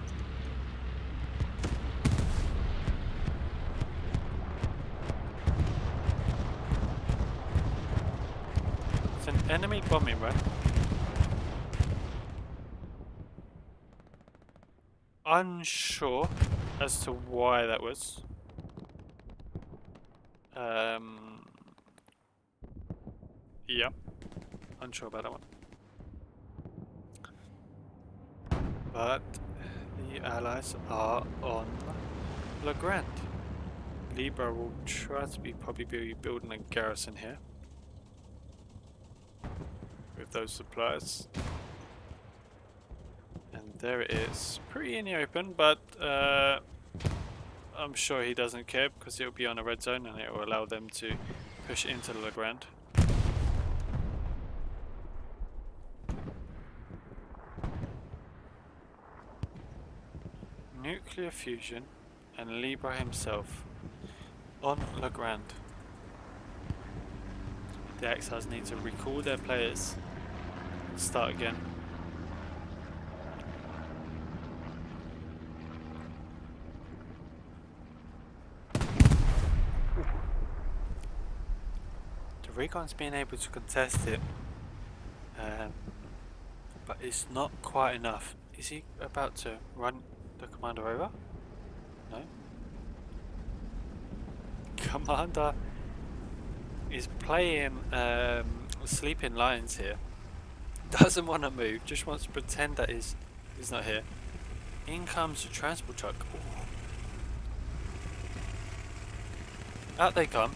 It's an enemy bombing run. Unsure as to why that was. Yeah, unsure about that one. But the allies are on Le Grand. Libra will try to probably be building a garrison here with those supplies. And there it is, pretty in the open, but I'm sure he doesn't care because it will be on a red zone and it will allow them to push into the Le Grand. Nuclear fusion and Libra himself on Le Grand. The Exiles need to recall their players and start again. Recon's been able to contest it, but it's not quite enough. Is he about to run the commander over? No. Commander is playing sleeping lions here. Doesn't want to move, just wants to pretend that he's not here. In comes the transport truck. Ooh. Out they come.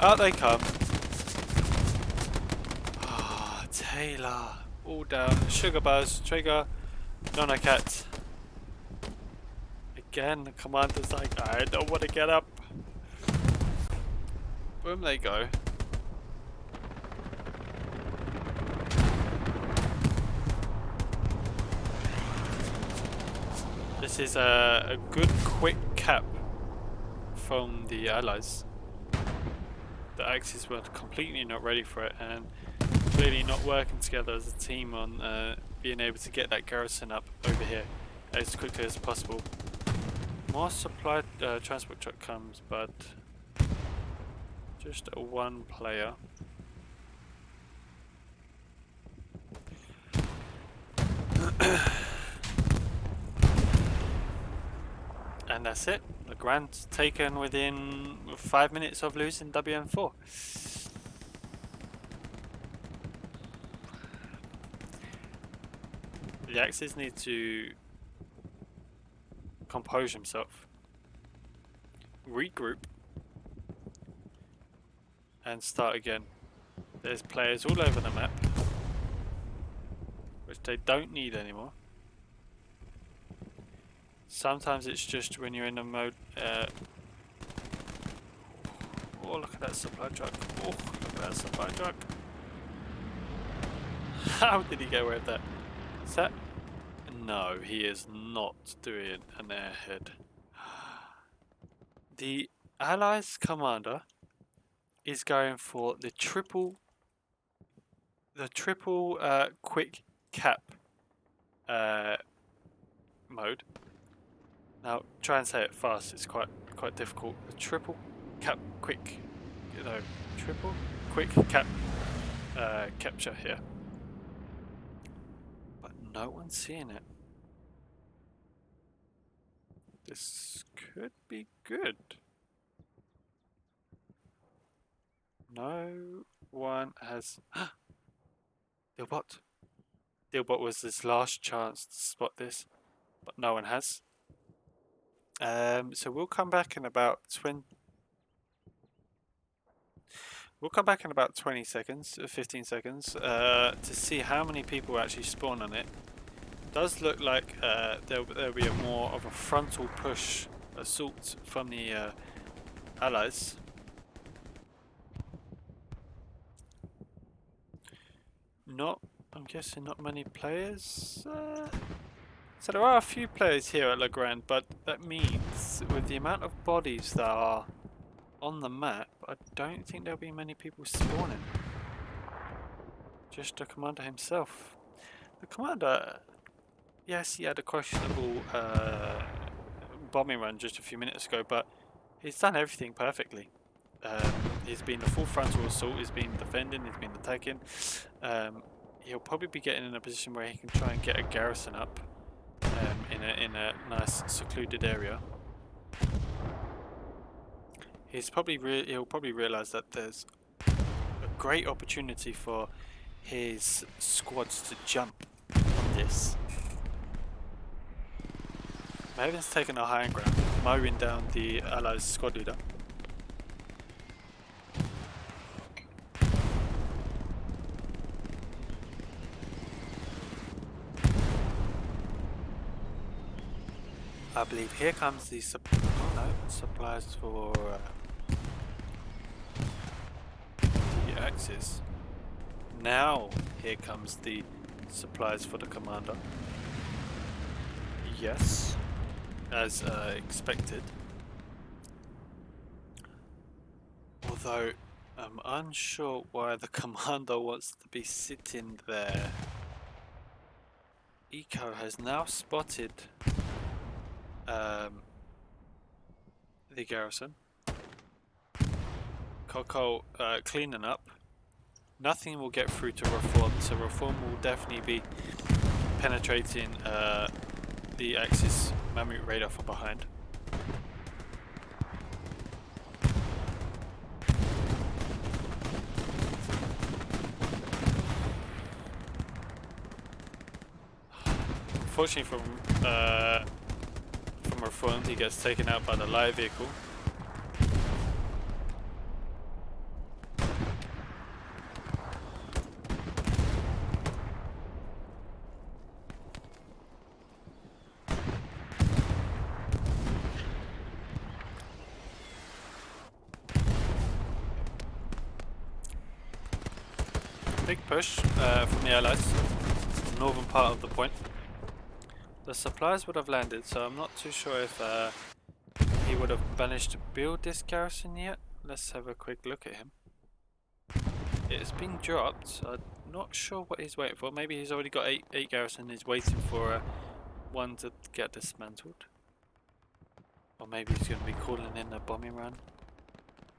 Out they come. Ah, Taylor. All down. Sugar Buzz, Trigger, Nona Cat. Again, the commander's like, I don't want to get up. Boom, they go. This is a good quick cap from the allies. The Axis were completely not ready for it and clearly not working together as a team on being able to get that garrison up over here as quickly as possible. More supply transport truck comes, but just a one player. And that's it. The Grand's taken within 5 minutes of losing WM4. The Axis need to compose himself, regroup, and start again. There's players all over the map, which they don't need anymore. Sometimes it's just when you're in a mode. Oh, look at that supply truck! Oh, look at that supply truck! How did he get away with that? Is that? No, he is not doing an airhead. The Allies commander is going for the triple quick cap mode. Now try and say it fast. It's quite difficult. The triple cap quick, triple quick cap capture here. But no one's seeing it. This could be good. No one has. Dilbot. Dilbot was his last chance to spot this, but no one has. So we'll come back in about 20. We'll come back in about 20 seconds, 15 seconds, to see how many people actually spawn on it. Does look like there'll be more of a frontal push assault from the allies. I'm guessing not many players. So there are a few players here at Legrand, but that means with the amount of bodies that are on the map, I don't think there'll be many people spawning. Just the commander himself. The commander, yes, he had a questionable bombing run just a few minutes ago, but he's done everything perfectly. He's been a full frontal assault, he's been defending, he's been attacking. He'll probably be getting in a position where he can try and get a garrison up in a nice secluded area. He'll probably realise that there's a great opportunity for his squads to jump on this. Maven's taken a high ground, mowing down the Allies' squad leader. I believe here comes the supplies for the Axis. Now here comes the supplies for the commander. Yes, as expected. Although I'm unsure why the commander wants to be sitting there. Eco has now spotted the garrison. Coco cleaning up. Nothing will get through to Reform, so Reform will definitely be penetrating the Axis Mammoth radar from behind. Unfortunately from Reformed, he gets taken out by the live vehicle. Big push from the Allies, northern part of the point. The supplies would have landed, so I'm not too sure if he would have managed to build this garrison yet. Let's have a quick look at him. It's been dropped, so I'm not sure what he's waiting for. Maybe he's already got 8 garrison and he's waiting for one to get dismantled. Or maybe he's going to be calling in a bombing run.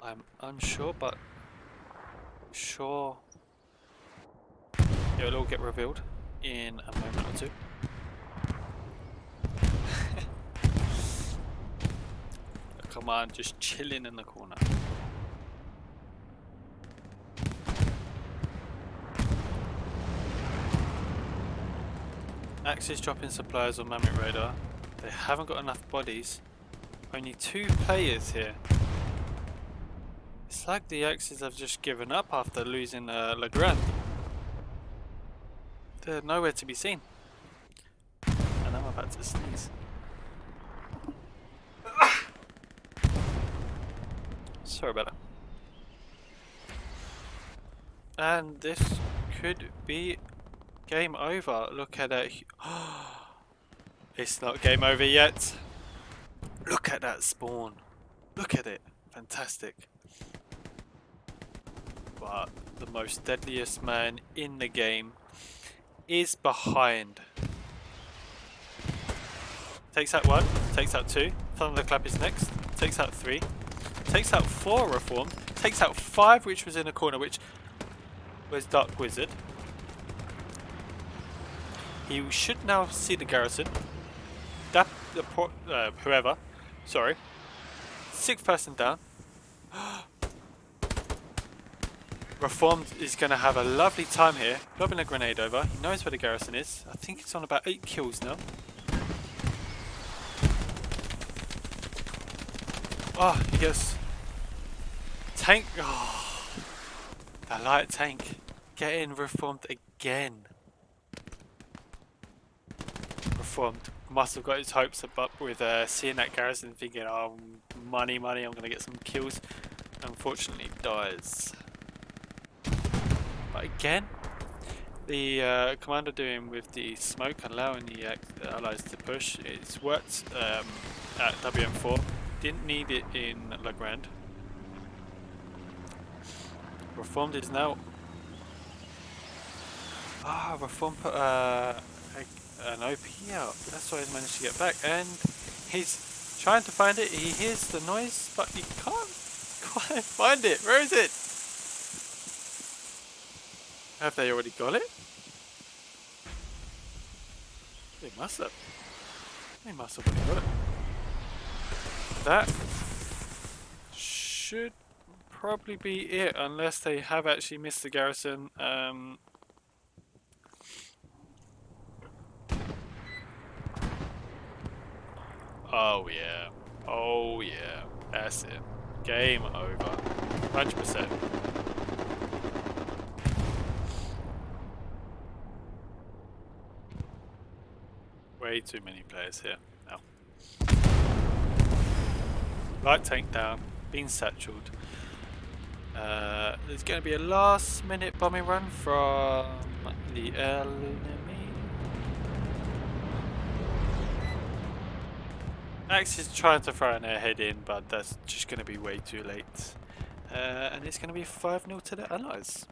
I'm unsure, but sure it'll all get revealed in a moment or two. Come on, just chilling in the corner. Axis dropping supplies on Mammoth Radar. They haven't got enough bodies. Only 2 players here. It's like the Axis have just given up after losing Legrand. They're nowhere to be seen. And I'm about to sneeze. Sorry about that. And this could be game over. Look at that. It's not game over yet. Look at that spawn. Look at it. Fantastic. But the most deadliest man in the game is behind. Takes out 1. Takes out 2. Thunderclap is next. Takes out 3. Takes out 4 Reformed. Takes out 5, which was in a corner, which was Dark Wizard. He should now see the garrison. That whoever, sorry. 6th person down. Reformed is going to have a lovely time here. Lobbing a grenade over. He knows where the garrison is. I think it's on about 8 kills now. Oh, he gets tank. Oh, the light tank getting Reformed again. Reformed must have got his hopes up with seeing that garrison, thinking, "Oh, money, I'm going to get some kills." Unfortunately, dies. But again, the commander doing with the smoke, allowing the allies to push, it's worked at WM4. Didn't need it in Legrand. Reformed is now. Reformed put an OP out. That's why he's managed to get back, and he's trying to find it. He hears the noise, but he can't quite find it. Where is it? Have they already got it? They must have. They must have already got it. That should probably be it, unless they have actually missed the garrison. Oh yeah. Oh yeah. That's it. Game over. 100%. Way too many players here now. Light tank down, being satcheled. There's going to be a last minute bombing run from the enemy. Axe is trying to throw an airhead in, but that's just going to be way too late. And it's going to be 5-0 to the Allies.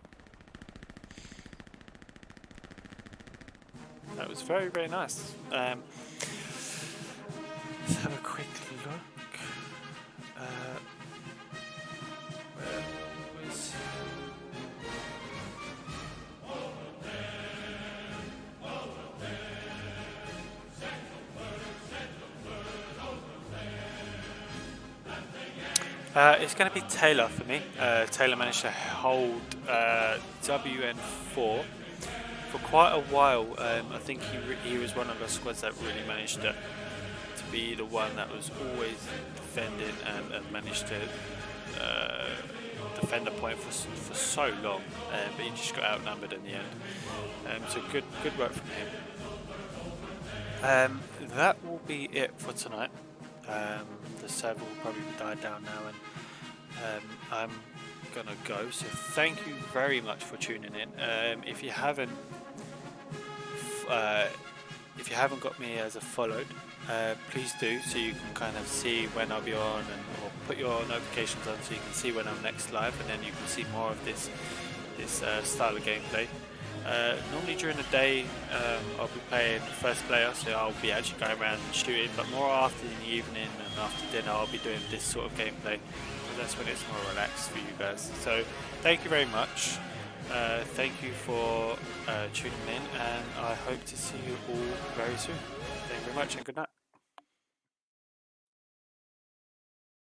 That was very, very nice. Let's have a quick look. Where was... It's going to be Taylor for me. Taylor managed to hold WN4 for quite a while. I think he was one of the squads that really managed to be the one that was always defending and managed to defend the point for so long, but he just got outnumbered in the end. So good work from him. That will be it for tonight. The server will probably die down now, and I'm gonna go. So thank you very much for tuning in. If you haven't if you haven't got me as a followed, please do, so you can kind of see when I'll be on, or put your notifications on so you can see when I'm next live, and then you can see more of this style of gameplay. Normally during the day I'll be playing first player, so I'll be actually going around and shooting, but more after in the evening and after dinner I'll be doing this sort of gameplay, so that's when it's more relaxed for you guys. So thank you very much. Thank you for tuning in, and I hope to see you all very soon. Thank you very much, and good night.